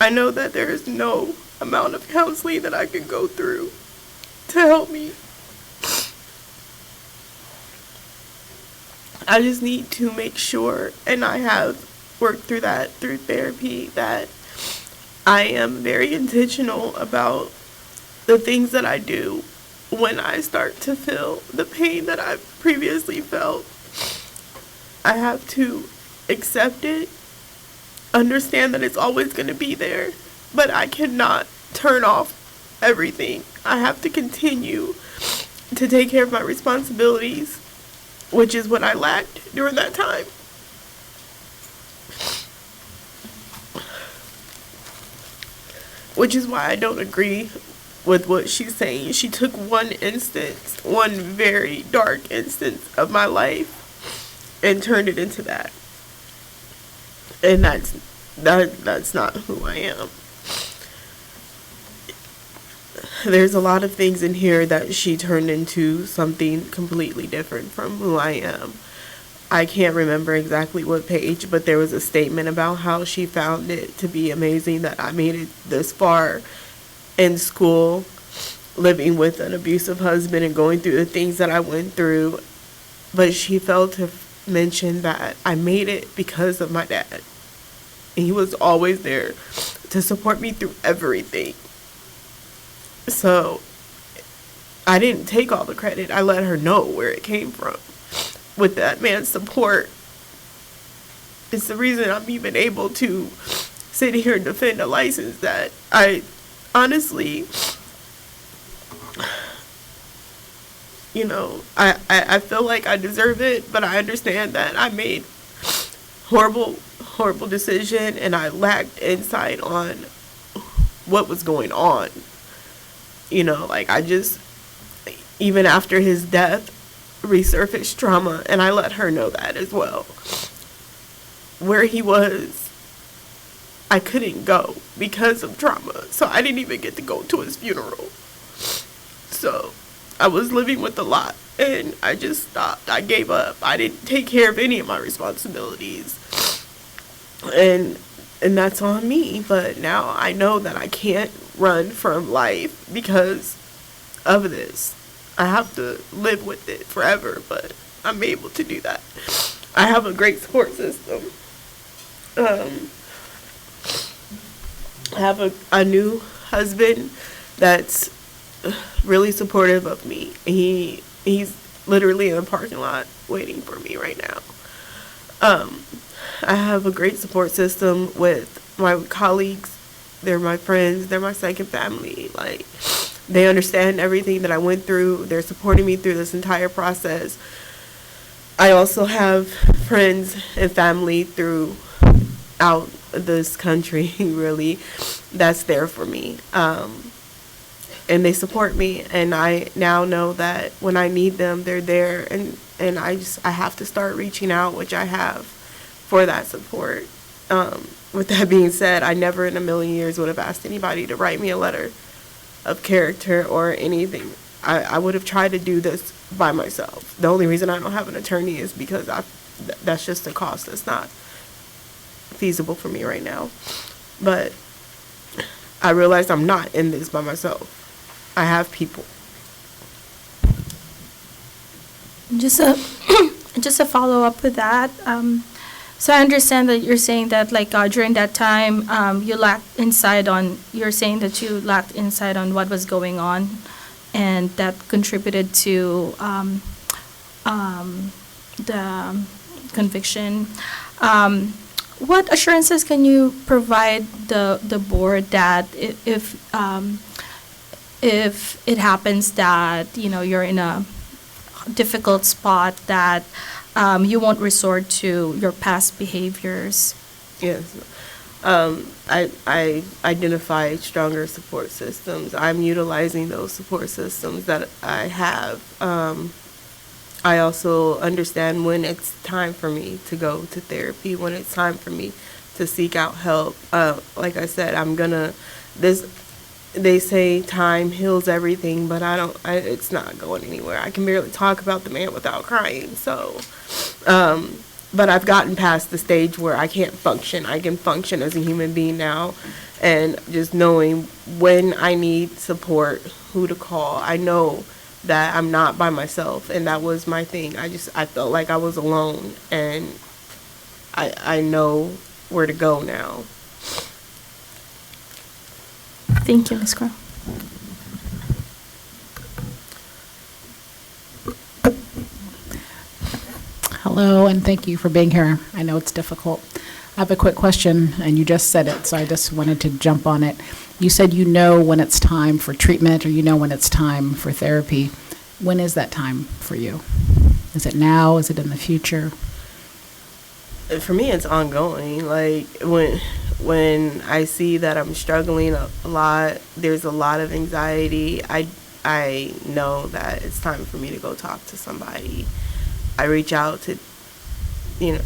[SPEAKER 14] I know that there is no amount of counseling that I can go through to help me. I just need to make sure, and I have worked through that through therapy, that I am very intentional about the things that I do when I start to feel the pain that I've previously felt.
[SPEAKER 15] I have to accept it, understand that it's always going to be there, but I cannot turn off everything. I have to continue to take care of my responsibilities, which is what I lacked during that time. Which is why I don't agree with what she's saying. She took one instance, one very dark instance of my life and turned it into that. And that's not who I am. There's a lot of things in here that she turned into something completely different from who I am. I can't remember exactly what page, but there was a statement about how she found it to be amazing that I made it this far in school, living with an abusive husband and going through the things that I went through. But she failed to mention that I made it because of my dad. And he was always there to support me through everything. So I didn't take all the credit. I let her know where it came from. With that man's support, it's the reason I'm even able to sit here and defend a license that I honestly, I feel like I deserve it, but I understand that I made horrible decision and I lacked insight on what was going on. Even after his death, resurfaced trauma, and I let her know that as well. Where he was, I couldn't go because of trauma, so I didn't even get to go to his funeral. So I was living with a lot, and I just stopped. I gave up. I didn't take care of any of my responsibilities, and that's on me. But now I know that I can't run from life because of this. I have to live with it forever, but I'm able to do that. I have a great support system. I have a new husband that's really supportive of me. He's literally in the parking lot waiting for me right now. I have a great support system with my colleagues. They're my friends. They're my second family. They understand everything that I went through. They're supporting me through this entire process. I also have friends and family throughout this country, really, that's there for me. And they support me, and I now know that when I need them, they're there, and I have to start reaching out, which I have, for that support. With that being said, I never in a million years would have asked anybody to write me a letter of character or anything. I would have tried to do this by myself. The only reason I don't have an attorney is because that's just a cost that's not feasible for me right now. But I realized I'm not in this by myself. I have people.
[SPEAKER 12] Just a follow up with that. So I understand that you're saying that during that time you're saying that you lacked insight on what was going on, and that contributed to the conviction. What assurances can you provide the board that if it happens that you're in a difficult spot, that you won't resort to your past behaviors?
[SPEAKER 15] Yes. I identify stronger support systems. I'm utilizing those support systems that I have. I also understand when it's time for me to go to therapy, when it's time for me to seek out help. Like I said, they say time heals everything, but it's not going anywhere. I can barely talk about the man without crying. So, but I've gotten past the stage where I can't function. I can function as a human being now, and just knowing when I need support, who to call. I know that I'm not by myself, and that was my thing. I felt like I was alone, and I know where to go now.
[SPEAKER 12] Thank you, Ms. Crow.
[SPEAKER 1] Hello, and thank you for being here. I know it's difficult. I have a quick question, and you just said it, so I just wanted to jump on it. You said you know when it's time for treatment, or you know when it's time for therapy. When is that time for you? Is it now? Is it in the future?
[SPEAKER 14] For me, it's ongoing. Like, when I see that I'm struggling a lot, there's a lot of anxiety, I know that it's time for me to go talk to somebody. I reach out to,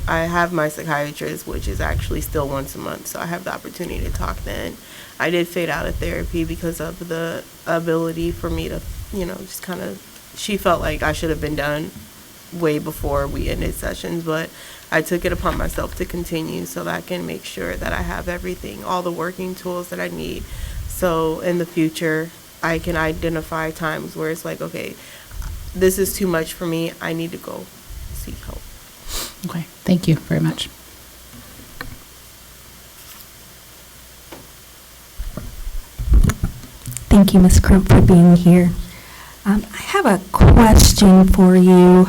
[SPEAKER 14] I have my psychiatrist, which is actually still once a month, so I have the opportunity to talk then. I did fade out of therapy because of the ability for me to, just kind of, she felt like I should have been done way before we ended sessions, but I took it upon myself to continue so that I can make sure that I have everything, all the working tools that I need. So in the future, I can identify times where it's like, okay, this is too much for me. I need to go seek help.
[SPEAKER 1] Okay, thank you very much.
[SPEAKER 16] Thank you, Ms. Crump, for being here. I have a question for you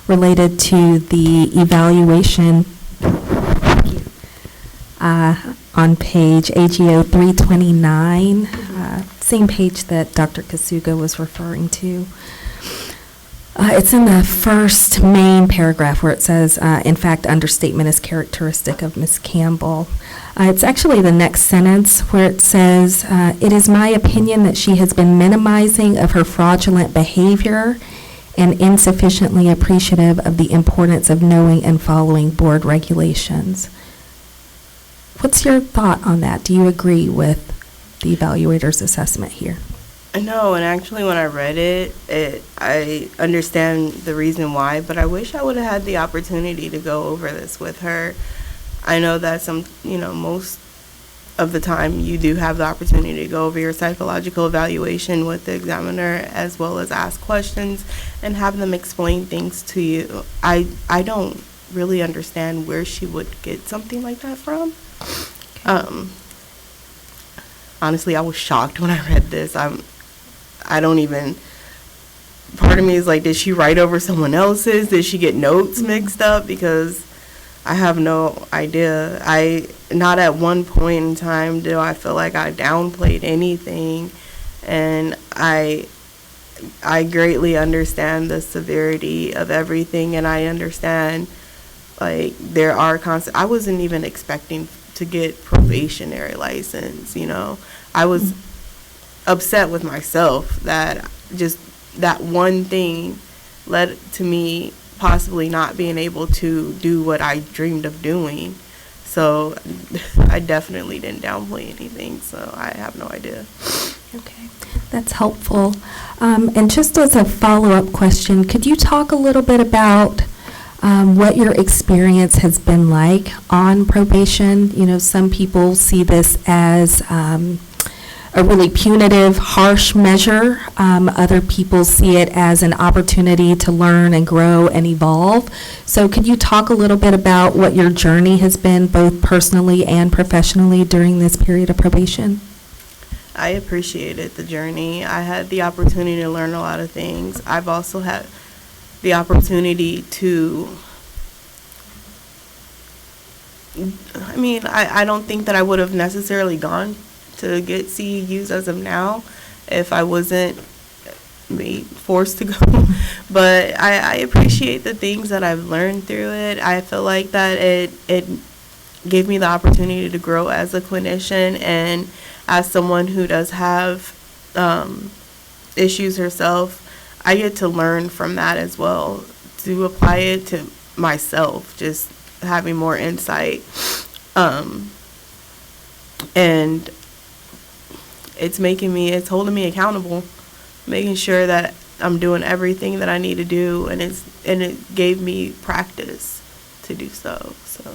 [SPEAKER 16] related to the evaluation on page AGO 329, same page that Dr. Kasuga was referring to. It's in the first main paragraph where it says, in fact, understatement is characteristic of Ms. Campbell. It's actually the next sentence where it says, it is my opinion that she has been minimizing of her fraudulent behavior and insufficiently appreciative of the importance of knowing and following board regulations. What's your thought on that? Do you agree with the evaluator's assessment here?
[SPEAKER 14] No, and actually when I read it, I understand the reason why, but I wish I would have had the opportunity to go over this with her. I know that most of the time you do have the opportunity to go over your psychological evaluation with the examiner, as well as ask questions and have them explain things to you. I don't really understand where she would get something like that from. Honestly, I was shocked when I read this. Part of me is like, did she write over someone else's? Did she get notes mixed up? Because I have no idea. Not at one point in time do I feel like I downplayed anything. And I greatly understand the severity of everything, and I understand, like, there are I wasn't even expecting to get probationary license, I was upset with myself that just that one thing led to me possibly not being able to do what I dreamed of doing. So I definitely didn't downplay anything, so I have no idea.
[SPEAKER 16] Okay, that's helpful. And just as a follow-up question, could you talk a little bit about what your experience has been like on probation? Some people see this as a really punitive, harsh measure. Other people see it as an opportunity to learn and grow and evolve. So could you talk a little bit about what your journey has been, both personally and professionally, during this period of probation?
[SPEAKER 14] I appreciated the journey. I had the opportunity to learn a lot of things. I've also had the opportunity to, I don't think that I would have necessarily gone to get CEUs as of now if I wasn't forced to go. But I appreciate the things that I've learned through it. I feel like that it gave me the opportunity to grow as a clinician and as someone who does have issues herself. I get to learn from that as well, to apply it to myself, just having more insight. And it's holding me accountable, making sure that I'm doing everything that I need to do, and it gave me practice to do so. So,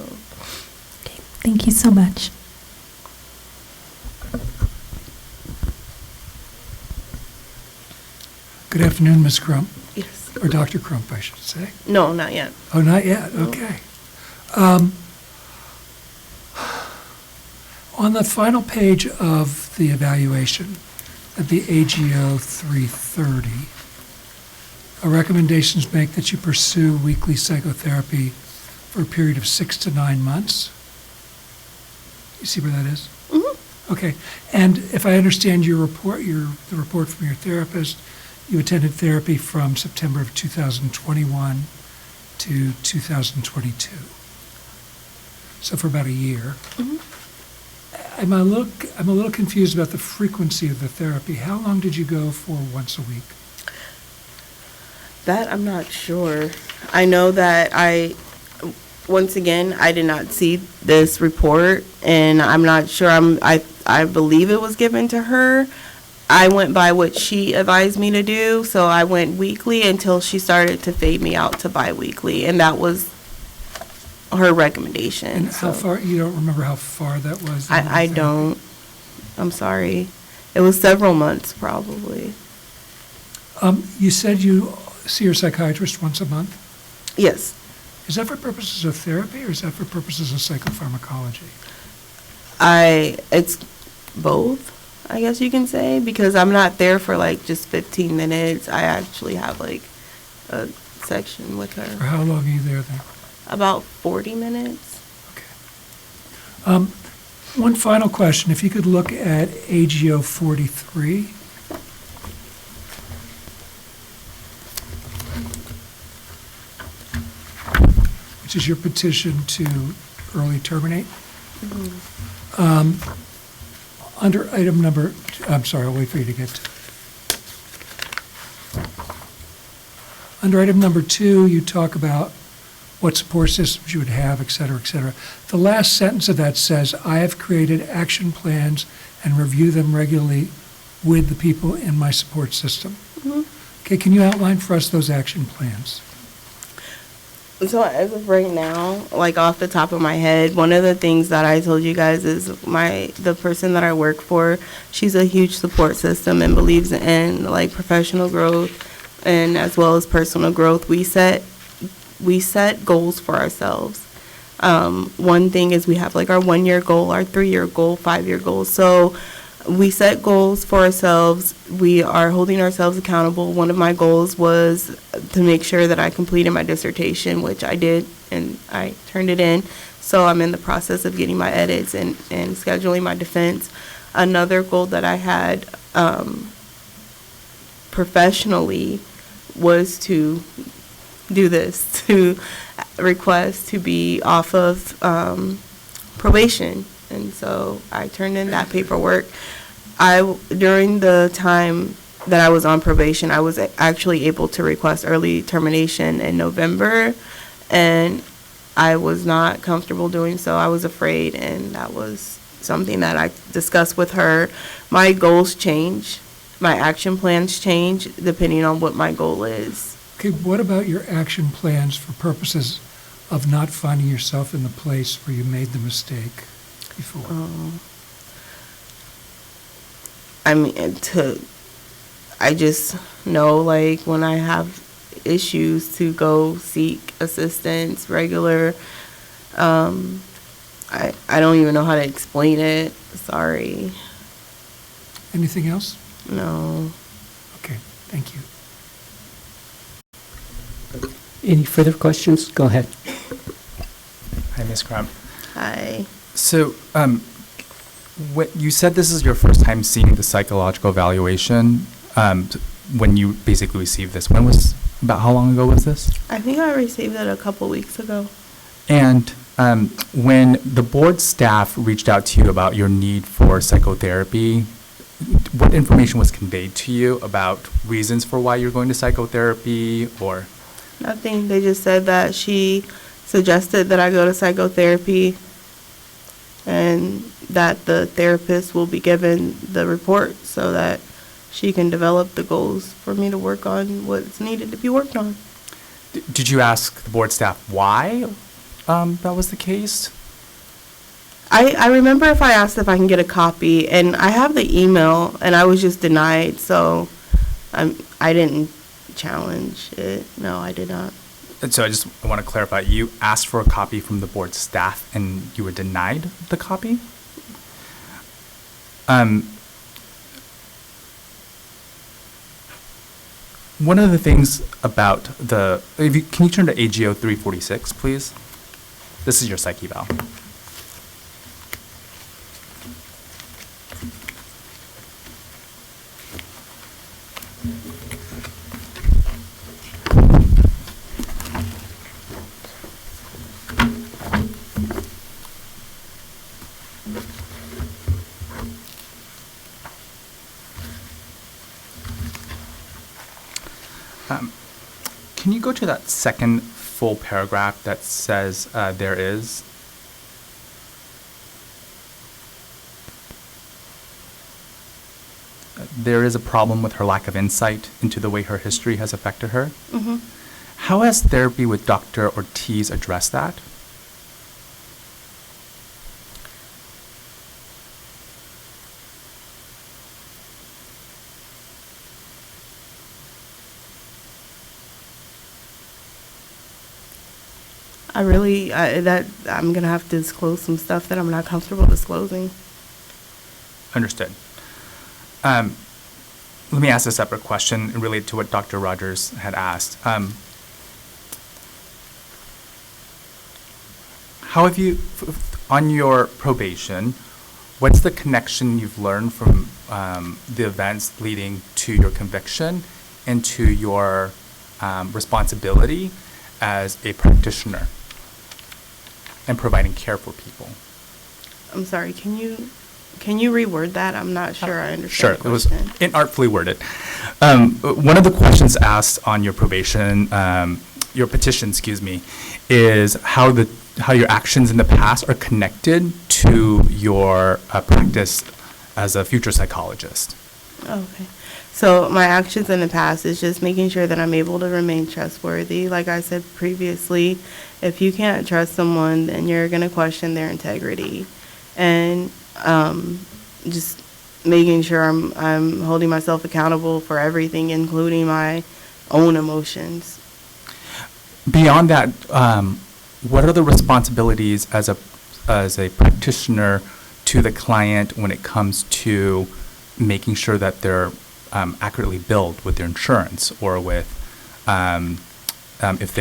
[SPEAKER 16] okay, thank you so much.
[SPEAKER 8] Good afternoon, Ms. Crump.
[SPEAKER 14] Yes.
[SPEAKER 8] Or Dr. Crump, I should say.
[SPEAKER 14] No, not yet.
[SPEAKER 8] Oh, not yet? Okay. On the final page of the evaluation, at the AGO 330, Our recommendations make that you pursue weekly psychotherapy for a period of 6 to 9 months. You see where that is?
[SPEAKER 14] Mm-hmm.
[SPEAKER 8] Okay. And if I understand your report, the report from your therapist, you attended therapy from September of 2021 to 2022. So for about a year.
[SPEAKER 14] Mm-hmm.
[SPEAKER 8] I'm a little confused about the frequency of the therapy. How long did you go for once a week?
[SPEAKER 14] That I'm not sure. I know that once again, I did not see this report, and I'm not sure. I believe it was given to her. I went by what she advised me to do, so I went weekly until she started to fade me out to bi-weekly, and that was her recommendation.
[SPEAKER 8] And how far, you don't remember how far that was?
[SPEAKER 14] I don't. I'm sorry. It was several months, probably.
[SPEAKER 8] You said you see your psychiatrist once a month?
[SPEAKER 14] Yes.
[SPEAKER 8] Is that for purposes of therapy, or is that for purposes of psychopharmacology?
[SPEAKER 14] It's both, I guess you can say, because I'm not there for like just 15 minutes. I actually have like a section with her.
[SPEAKER 8] For how long are you there then?
[SPEAKER 14] About 40 minutes.
[SPEAKER 8] One final question. If you could look at AGO 43. Which is your petition to early terminate. Under item number, I'm sorry, I'll wait for you to get to. Under item number 2, you talk about what support systems you would have, et cetera, et cetera. The last sentence of that says, I have created action plans and review them regularly with the people in my support system.
[SPEAKER 14] Mm-hmm.
[SPEAKER 8] Okay, can you outline for us those action plans?
[SPEAKER 14] So as of right now, like off the top of my head, one of the things that I told you guys is the person that I work for, she's a huge support system and believes in like professional growth and as well as personal growth. We set goals for ourselves. One thing is we have like our 1-year goal, our 3-year goal, 5-year goals. So we set goals for ourselves. We are holding ourselves accountable. One of my goals was to make sure that I completed my dissertation, which I did, and I turned it in. So I'm in the process of getting my edits and scheduling my defense. Another goal that I had professionally was to do this, to request to be off of probation. And so I turned in that paperwork. During the time that I was on probation, I was actually able to request early termination in November, and I was not comfortable doing so. I was afraid, and that was something that I discussed with her. My goals change. My action plans change depending on what my goal is.
[SPEAKER 8] Okay, what about your action plans for purposes of not finding yourself in the place where you made the mistake before?
[SPEAKER 14] I just know, like, when I have issues to go seek assistance, regular, I don't even know how to explain it. Sorry.
[SPEAKER 8] Anything else?
[SPEAKER 14] No.
[SPEAKER 8] Okay, thank you.
[SPEAKER 9] Any further questions? Go ahead.
[SPEAKER 3] Hi, Ms. Crump.
[SPEAKER 14] Hi.
[SPEAKER 3] So, you said this is your first time seeing the psychological evaluation when you basically received this. About how long ago was this?
[SPEAKER 14] I think I received it a couple weeks ago.
[SPEAKER 3] And when the board staff reached out to you about your need for psychotherapy, what information was conveyed to you about reasons for why you're going to psychotherapy or?
[SPEAKER 14] Nothing. They just said that she suggested that I go to psychotherapy and that the therapist will be given the report so that she can develop the goals for me to work on what's needed to be worked on.
[SPEAKER 3] Did you ask the board staff why that was the case?
[SPEAKER 14] I remember if I asked if I can get a copy, and I have the email, and I was just denied, so I didn't challenge it. No, I did not.
[SPEAKER 3] And so I want to clarify, you asked for a copy from the board staff and you were denied the copy? One of the things about can you turn to AGO 346, please? This is your psych eval. Can you go to that second full paragraph that says there is? There is a problem with her lack of insight into the way her history has affected her.
[SPEAKER 14] Mm-hmm.
[SPEAKER 3] How has therapy with Dr. Ortiz addressed that?
[SPEAKER 14] I'm gonna have to disclose some stuff that I'm not comfortable disclosing.
[SPEAKER 3] Understood. Let me ask a separate question related to what Dr. Rogers had asked. How have you, on your probation, what's the connection you've learned from the events leading to your conviction and to your responsibility as a practitioner and providing care for people?
[SPEAKER 14] I'm sorry, can you reword that? I'm not sure I understand the
[SPEAKER 3] Sure, it was
[SPEAKER 14] question.
[SPEAKER 3] inartfully worded. One of the questions asked on your probation, your petition, excuse me, is how your actions in the past are connected to your practice as a future psychologist.
[SPEAKER 14] Okay. So my actions in the past is just making sure that I'm able to remain trustworthy. Like I said previously, if you can't trust someone, then you're going to question their integrity. And just making sure I'm holding myself accountable for everything, including my own emotions.
[SPEAKER 3] Beyond that, what are the responsibilities as a practitioner to the client when it comes to making sure that they're accurately billed with their insurance, or with if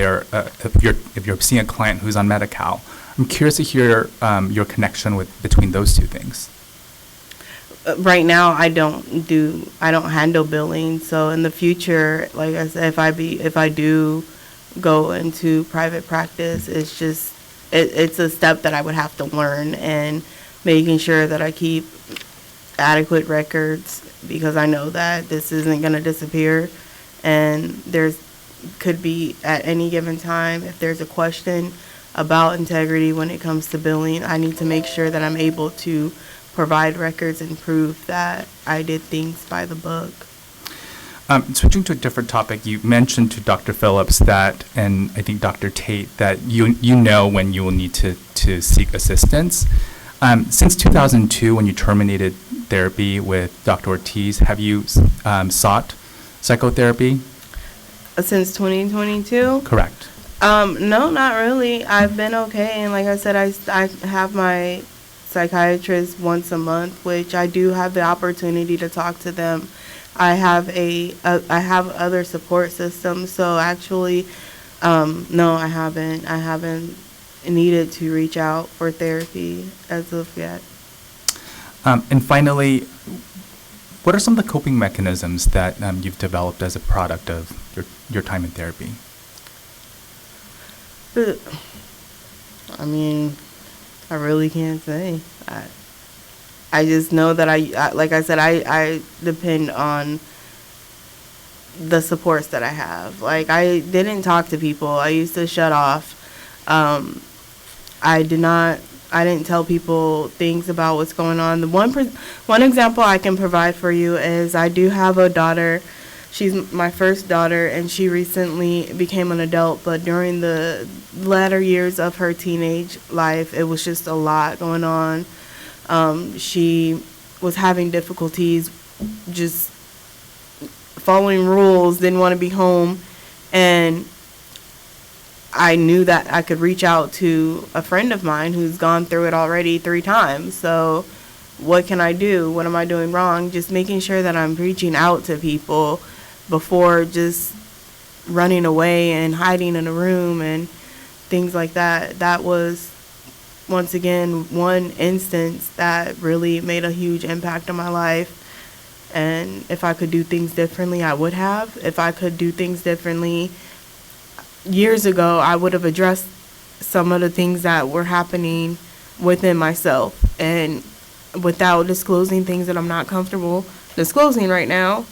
[SPEAKER 3] you're seeing a client who's on Medi-Cal? I'm curious to hear your connection between those two things.
[SPEAKER 14] Right now, I don't handle billing. So in the future, like I said, if I do go into private practice, it's a step that I would have to learn, and making sure that I keep adequate records, because I know that this isn't going to disappear, and could be at any given time, if there's a question about integrity when it comes to billing, I need to make sure that I'm able to provide records and prove that I did things by the book.
[SPEAKER 3] Switching to a different topic, you mentioned to Dr. Phillips that, and I think Dr. Tate, that you know when you will need to seek assistance. Since 2002, when you terminated therapy with Dr. Ortiz, have you sought psychotherapy?
[SPEAKER 14] Since 2022?
[SPEAKER 3] Correct.
[SPEAKER 14] No, not really. I've been okay, and like I said, I have my psychiatrist once a month, which I do have the opportunity to talk to them. I have I have other support systems, so actually, no, I haven't needed to reach out for therapy as of yet.
[SPEAKER 3] And finally, what are some of the coping mechanisms that you've developed as a product of your time in therapy?
[SPEAKER 14] I mean, I really can't say. I just know that like I said, I depend on the supports that I have. Like, I didn't talk to people. I used to shut off. I didn't tell people things about what's going on. The one example I can provide for you is I do have a daughter. She's my first daughter, and she recently became an adult, but during the latter years of her teenage life, it was just a lot going on. She was having difficulties just following rules, didn't want to be home, and I knew that I could reach out to a friend of mine who's gone through it already 3 times. So what can I do? What am I doing wrong? Just making sure that I'm reaching out to people before just running away and hiding in a room and things like that. That was, once again, one instance that really made a huge impact on my life. And if I could do things differently, I would have. If I could do things differently years ago, I would have addressed some of the things that were happening within myself. And without disclosing things that I'm not comfortable disclosing right now,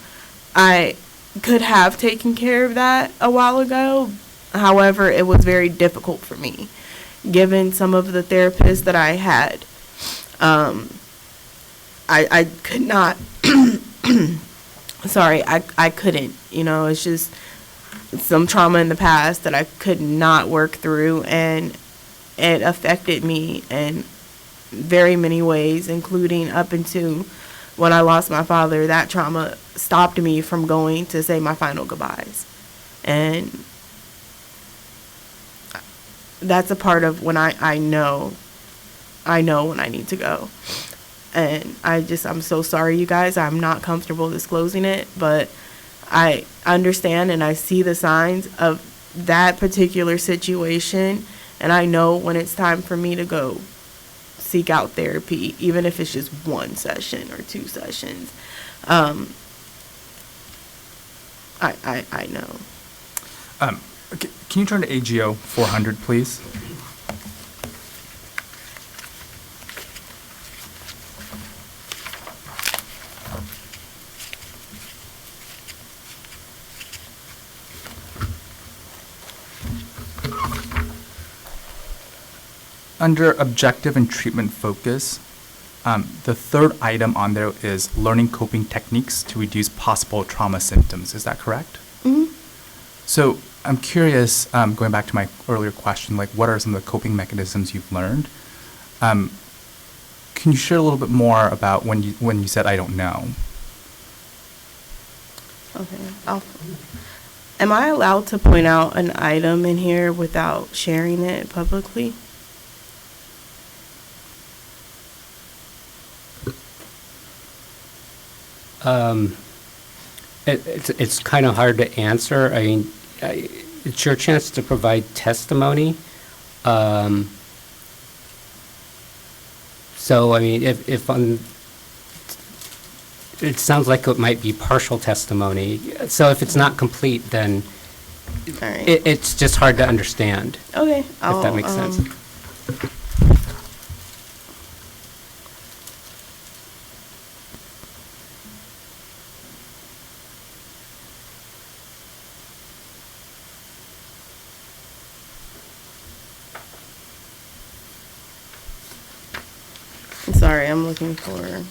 [SPEAKER 14] I could have taken care of that a while ago. However, it was very difficult for me, given some of the therapists that I had. I could not, sorry, I couldn't, you know, it's just some trauma in the past that I could not work through, and it affected me in very many ways, including up into when I lost my father. That trauma stopped me from going to say my final goodbyes. And that's a part of when I know when I need to go. And I'm so sorry, you guys. I'm not comfortable disclosing it, but I understand and I see the signs of that particular situation, and I know when it's time for me to go seek out therapy, even if it's just 1 session or 2 sessions. I know.
[SPEAKER 3] Can you turn to AGO 400, please? Under objective and treatment focus, the third item on there is learning coping techniques to reduce possible trauma symptoms. Is that correct?
[SPEAKER 14] Mm-hmm.
[SPEAKER 3] So I'm curious, going back to my earlier question, like what are some of the coping mechanisms you've learned? Can you share a little bit more about when you said I don't know?
[SPEAKER 14] Okay. Am I allowed to point out an item in here without sharing it publicly?
[SPEAKER 9] It's kind of hard to answer. I mean, it's your chance to provide testimony. So, I mean, if it sounds like it might be partial testimony. So if it's not complete, then
[SPEAKER 14] All right.
[SPEAKER 9] it's just hard to understand.
[SPEAKER 14] Okay.
[SPEAKER 9] If that makes sense.
[SPEAKER 14] I'm sorry, I'm looking for.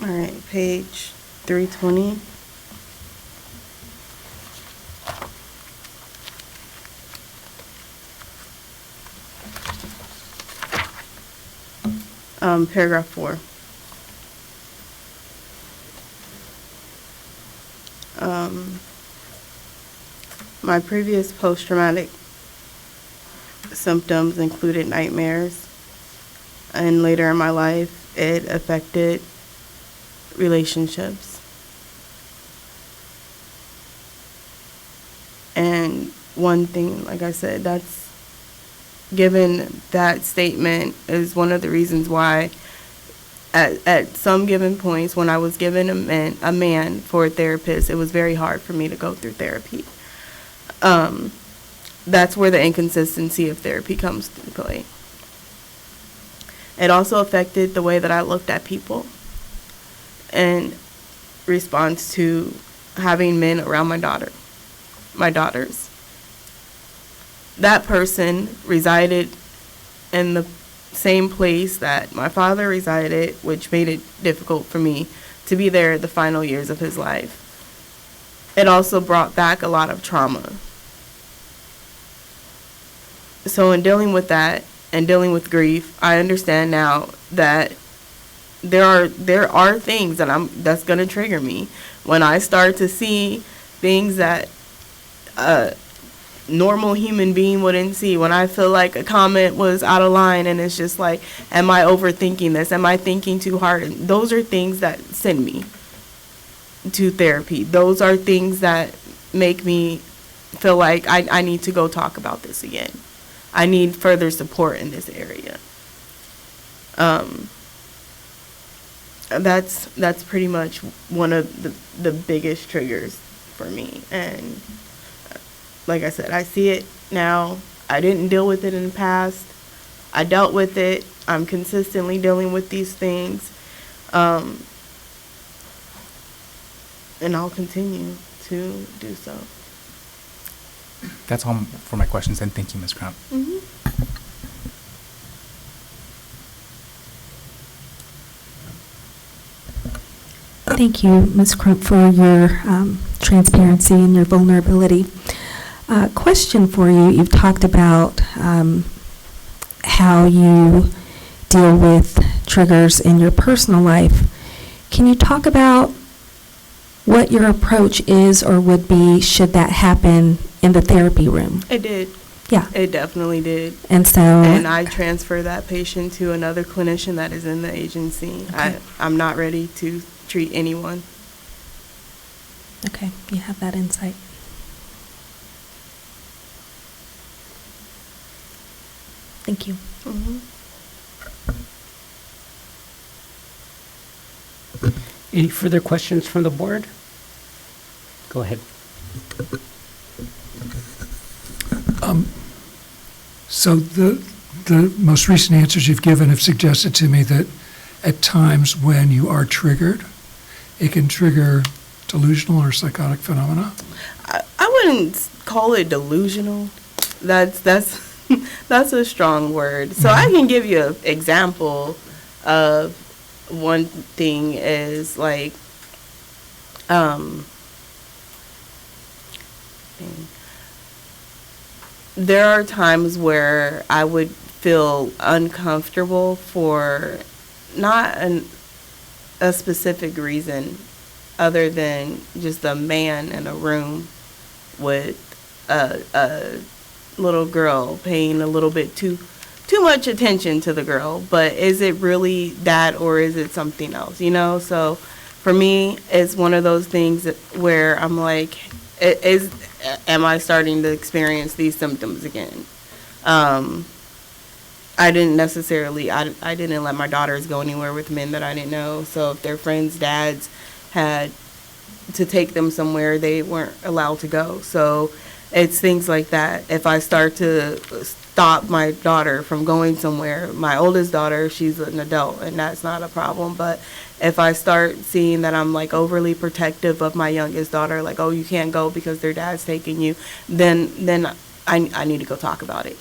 [SPEAKER 14] All right, page 320. Paragraph 4. my previous post-traumatic symptoms included nightmares, and later in my life, it affected relationships. And one thing, like I said, that's given that statement is one of the reasons why at some given points when I was given a man for a therapist, it was very hard for me to go through therapy. That's where the inconsistency of therapy comes into play. It also affected the way that I looked at people in response to having men around my daughters. That person resided in the same place that my father resided, which made it difficult for me to be there the final years of his life. It also brought back a lot of trauma. So in dealing with that and dealing with grief, I understand now that there are things that's going to trigger me when I start to see things that normal human being wouldn't see. When I feel like a comment was out of line and it's just like, am I overthinking this? Am I thinking too hard? And those are things that send me to therapy. Those are things that make me feel like I need to go talk about this again. I need further support in this area. That's pretty much one of the biggest triggers for me. And like I said, I see it now. I didn't deal with it in the past. I dealt with it. I'm consistently dealing with these things. And I'll continue to do so.
[SPEAKER 3] That's all for my questions, and thank you, Ms. Crump.
[SPEAKER 4] Mm-hmm.
[SPEAKER 16] Thank you, Ms. Crump, for your transparency and your vulnerability. Question for you. You've talked about how you deal with triggers in your personal life. Can you talk about what your approach is or would be should that happen in the therapy room?
[SPEAKER 14] It did.
[SPEAKER 16] Yeah.
[SPEAKER 14] It definitely did.
[SPEAKER 16] And so...
[SPEAKER 14] And I transfer that patient to another clinician that is in the agency.
[SPEAKER 16] Okay.
[SPEAKER 14] I'm not ready to treat anyone.
[SPEAKER 16] Okay, you have that insight. Thank you.
[SPEAKER 14] Mm-hmm.
[SPEAKER 9] Any further questions from the board? Go ahead.
[SPEAKER 8] So the most recent answers you've given have suggested to me that at times when you are triggered, it can trigger delusional or psychotic phenomena.
[SPEAKER 14] I wouldn't call it delusional. That's that's a strong word. So I can give you an example of one thing is like there are times where I would feel uncomfortable for not a specific reason other than just a man in a room with a little girl paying a little bit too much attention to the girl. But is it really that or is it something else, you know? So for me, it's one of those things where I'm like, am I starting to experience these symptoms again? I didn't necessarily, I didn't let my daughters go anywhere with men that I didn't know. So if their friends' dads had to take them somewhere, they weren't allowed to go. So it's things like that. If I start to stop my daughter from going somewhere, my oldest daughter, she's an adult and that's not a problem. But if I start seeing that I'm like overly protective of my youngest daughter, like, oh, you can't go because their dad's taking you, then I need to go talk about it.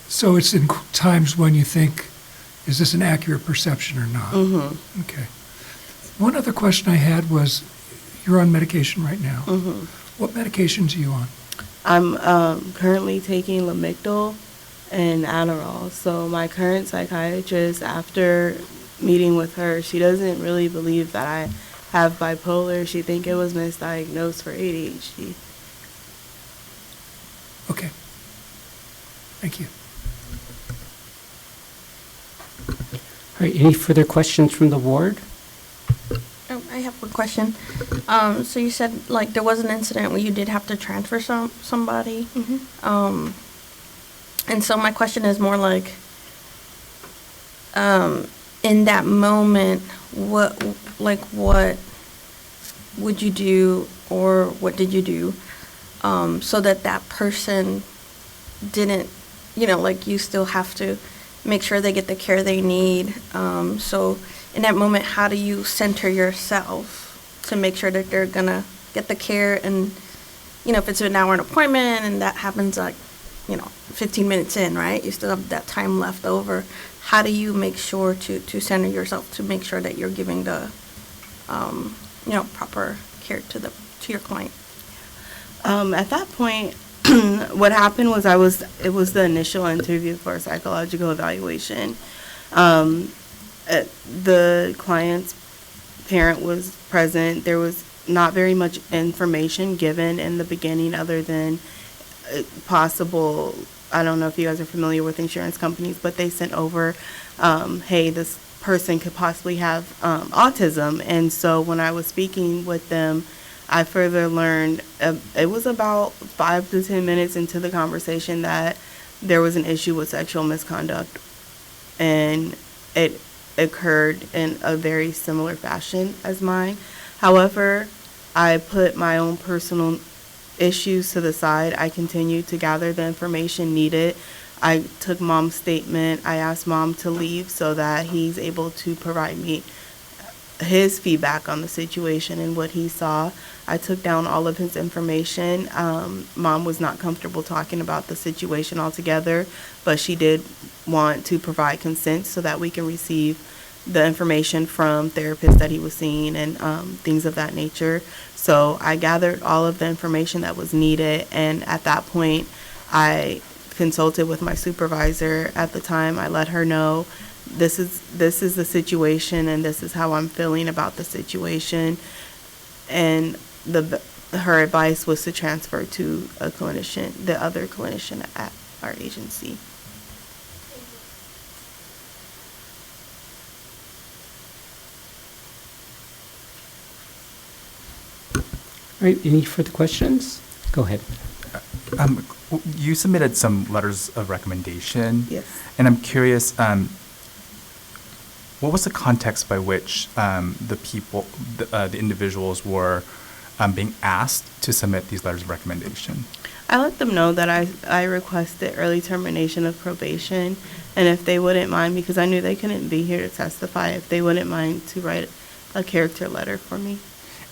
[SPEAKER 8] So it's in times when you think, is this an accurate perception or not?
[SPEAKER 14] Mm-hmm.
[SPEAKER 8] Okay. One other question I had was, you're on medication right now.
[SPEAKER 14] Mm-hmm.
[SPEAKER 8] What medications are you on?
[SPEAKER 14] I'm currently taking Lamictal and Adderall. So my current psychiatrist, after meeting with her, she doesn't really believe that I have bipolar. She think it was misdiagnosed for ADHD.
[SPEAKER 8] Okay. Thank you.
[SPEAKER 9] All right, any further questions from the board?
[SPEAKER 17] I have one question. So you said, like, there was an incident where you did have to transfer somebody. And so my question is more like, in that moment, what would you do, or what did you do, so that that person didn't, like, you still have to make sure they get the care they need. So in that moment, how do you center yourself to make sure that they're gonna get the care? And, if it's an hour appointment and that happens like, 15 minutes in, right? You still have that time left over. How do you make sure to center yourself to make sure that you're giving the, proper care to your client?
[SPEAKER 14] At that point, what happened was it was the initial interview for a psychological evaluation. The client's parent was present. There was not very much information given in the beginning other than possible, I don't know if you guys are familiar with insurance companies, but they sent over, hey, this person could possibly have autism. And so when I was speaking with them, I further learned, it was about 5 to 10 minutes into the conversation, that there was an issue with sexual misconduct. And it occurred in a very similar fashion as mine. However, I put my own personal issues to the side. I continued to gather the information needed. I took Mom's statement. I asked Mom to leave so that he's able to provide me his feedback on the situation and what he saw. I took down all of his information. Mom was not comfortable talking about the situation altogether, but she did want to provide consent so that we can receive the information from therapists that he was seeing and things of that nature. So I gathered all of the information that was needed, and at that point, I consulted with my supervisor at the time. I let her know this is the situation and this is how I'm feeling about the situation, and her advice was to transfer to a clinician, the other clinician at our agency.
[SPEAKER 9] All right, any further questions? Go ahead.
[SPEAKER 3] You submitted some letters of recommendation.
[SPEAKER 14] Yes.
[SPEAKER 3] And I'm curious, what was the context by which the individuals were being asked to submit these letters of recommendation?
[SPEAKER 14] I let them know that I requested early termination of probation, and if they wouldn't mind, because I knew they couldn't be here to testify, if they wouldn't mind to write a character letter for me.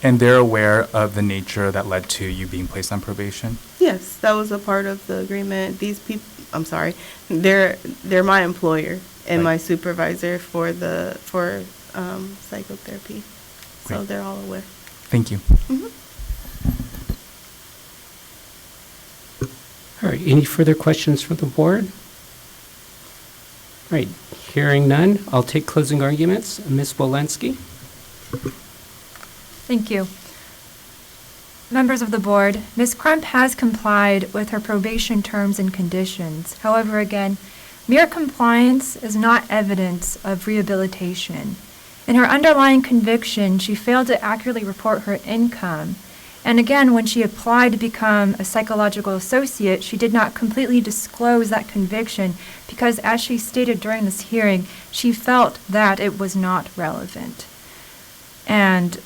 [SPEAKER 3] And they're aware of the nature that led to you being placed on probation?
[SPEAKER 14] Yes, that was a part of the agreement. These people, I'm sorry, they're my employer and my supervisor for psychotherapy. So
[SPEAKER 3] Great.
[SPEAKER 14] they're all aware.
[SPEAKER 3] Thank you.
[SPEAKER 14] Mhm.
[SPEAKER 9] All right, any further questions from the board? All right, hearing none, I'll take closing arguments. Ms. Walensky?
[SPEAKER 10] Thank you. Members of the board, Ms. Crump has complied with her probation terms and conditions. However, again, mere compliance is not evidence of rehabilitation. In her underlying conviction, she failed to accurately report her income. And again, when she applied to become a psychological associate, she did not completely disclose that conviction because, as she stated during this hearing, she felt that it was not relevant. And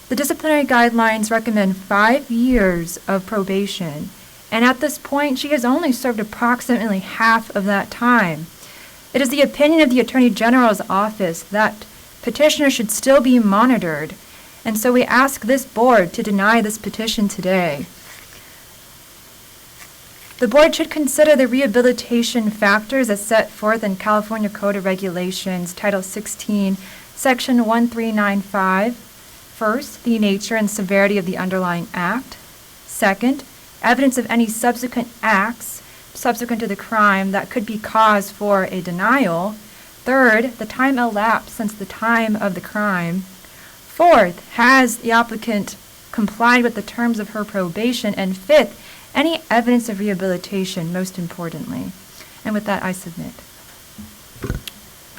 [SPEAKER 10] the disciplinary guidelines recommend 5 years of probation, and at this point, she has only served approximately half of that time. It is the opinion of the Attorney General's office that petitioner should still be monitored, and so we ask this board to deny this petition today. The board should consider the rehabilitation factors as set forth in California Code of Regulations, Title 16, Section 1395. First, the nature and severity of the underlying act. Second, evidence of any subsequent acts subsequent to the crime that could be cause for a denial. Third, the time elapsed since the time of the crime. Fourth, has the applicant complied with the terms of her probation? And fifth, any evidence of rehabilitation, most importantly. And with that, I submit.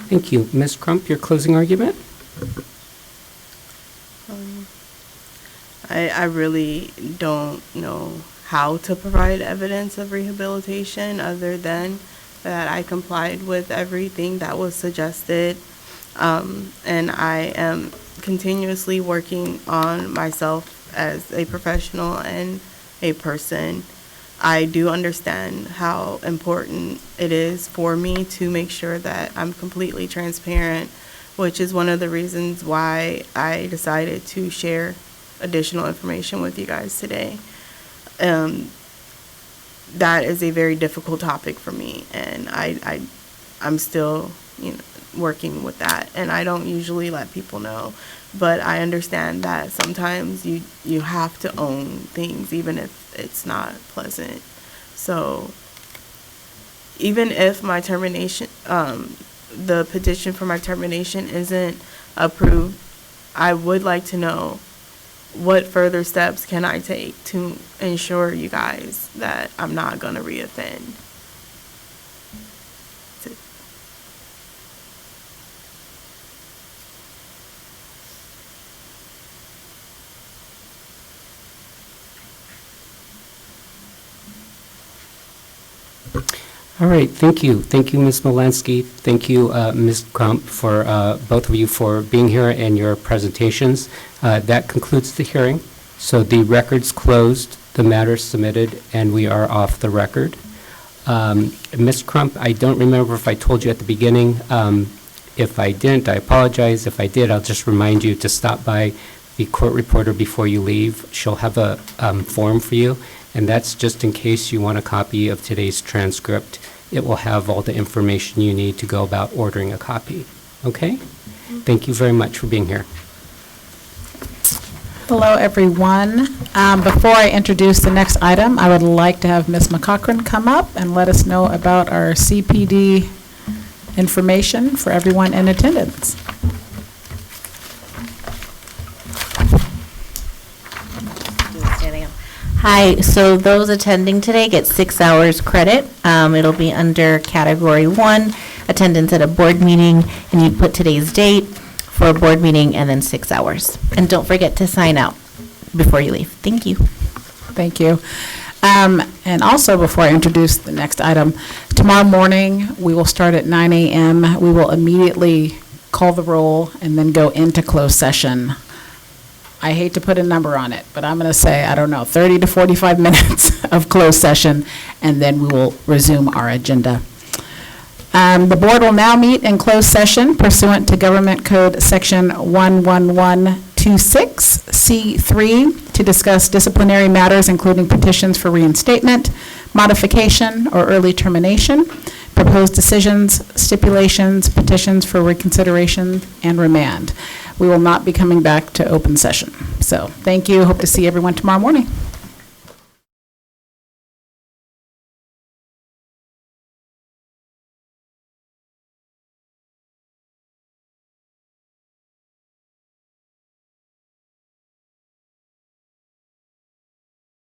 [SPEAKER 9] Thank you. Ms. Crump, your closing argument?
[SPEAKER 14] I really don't know how to provide evidence of rehabilitation other than that I complied with everything that was suggested. And I am continuously working on myself as a professional and a person. I do understand how important it is for me to make sure that I'm completely transparent, which is one of the reasons why I decided to share additional information with you guys today. That is a very difficult topic for me, and I'm still, working with that, and I don't usually let people know, but I understand that sometimes you have to own things even if it's not pleasant. So even if my termination, the petition for my termination isn't approved, I would like to know what further steps can I take to ensure you guys that I'm not going to reoffend.
[SPEAKER 9] All right, thank you. Thank you, Ms. Malinsky. Thank you, Ms. Crump, for both of you for being here and your presentations. That concludes the hearing. So the record's closed, the matter submitted, and we are off the record. Ms. Crump, I don't remember if I told you at the beginning. If I didn't, I apologize. If I did, I'll just remind you to stop by the court reporter before you leave. She'll have a form for you, and that's just in case you want a copy of today's transcript. It will have all the information you need to go about ordering a copy. Okay? Thank you very much for being here.
[SPEAKER 1] Hello, everyone. Before I introduce the next item, I would like to have Ms. McCochran come up and let us know about our CPD information for everyone in attendance.
[SPEAKER 6] Hi, so those attending today get 6 hours credit. It'll be under category 1, attendance at a board meeting, and you put today's date for a board meeting and then 6 hours. And don't forget to sign out before you leave. Thank you.
[SPEAKER 1] Thank you. And also, before I introduce the next item, tomorrow morning, we will start at 9 a.m. We will immediately call the roll and then go into closed session. I hate to put a number on it, but I'm going to say, 30 to 45 minutes of closed session, and then we will resume our agenda. The board will now meet in closed session pursuant to Government Code Section 11126C3 to discuss disciplinary matters, including petitions for reinstatement, modification, or early termination, proposed decisions, stipulations, petitions for reconsideration, and remand. We will not be coming back to open session. So thank you. Hope to see everyone tomorrow morning.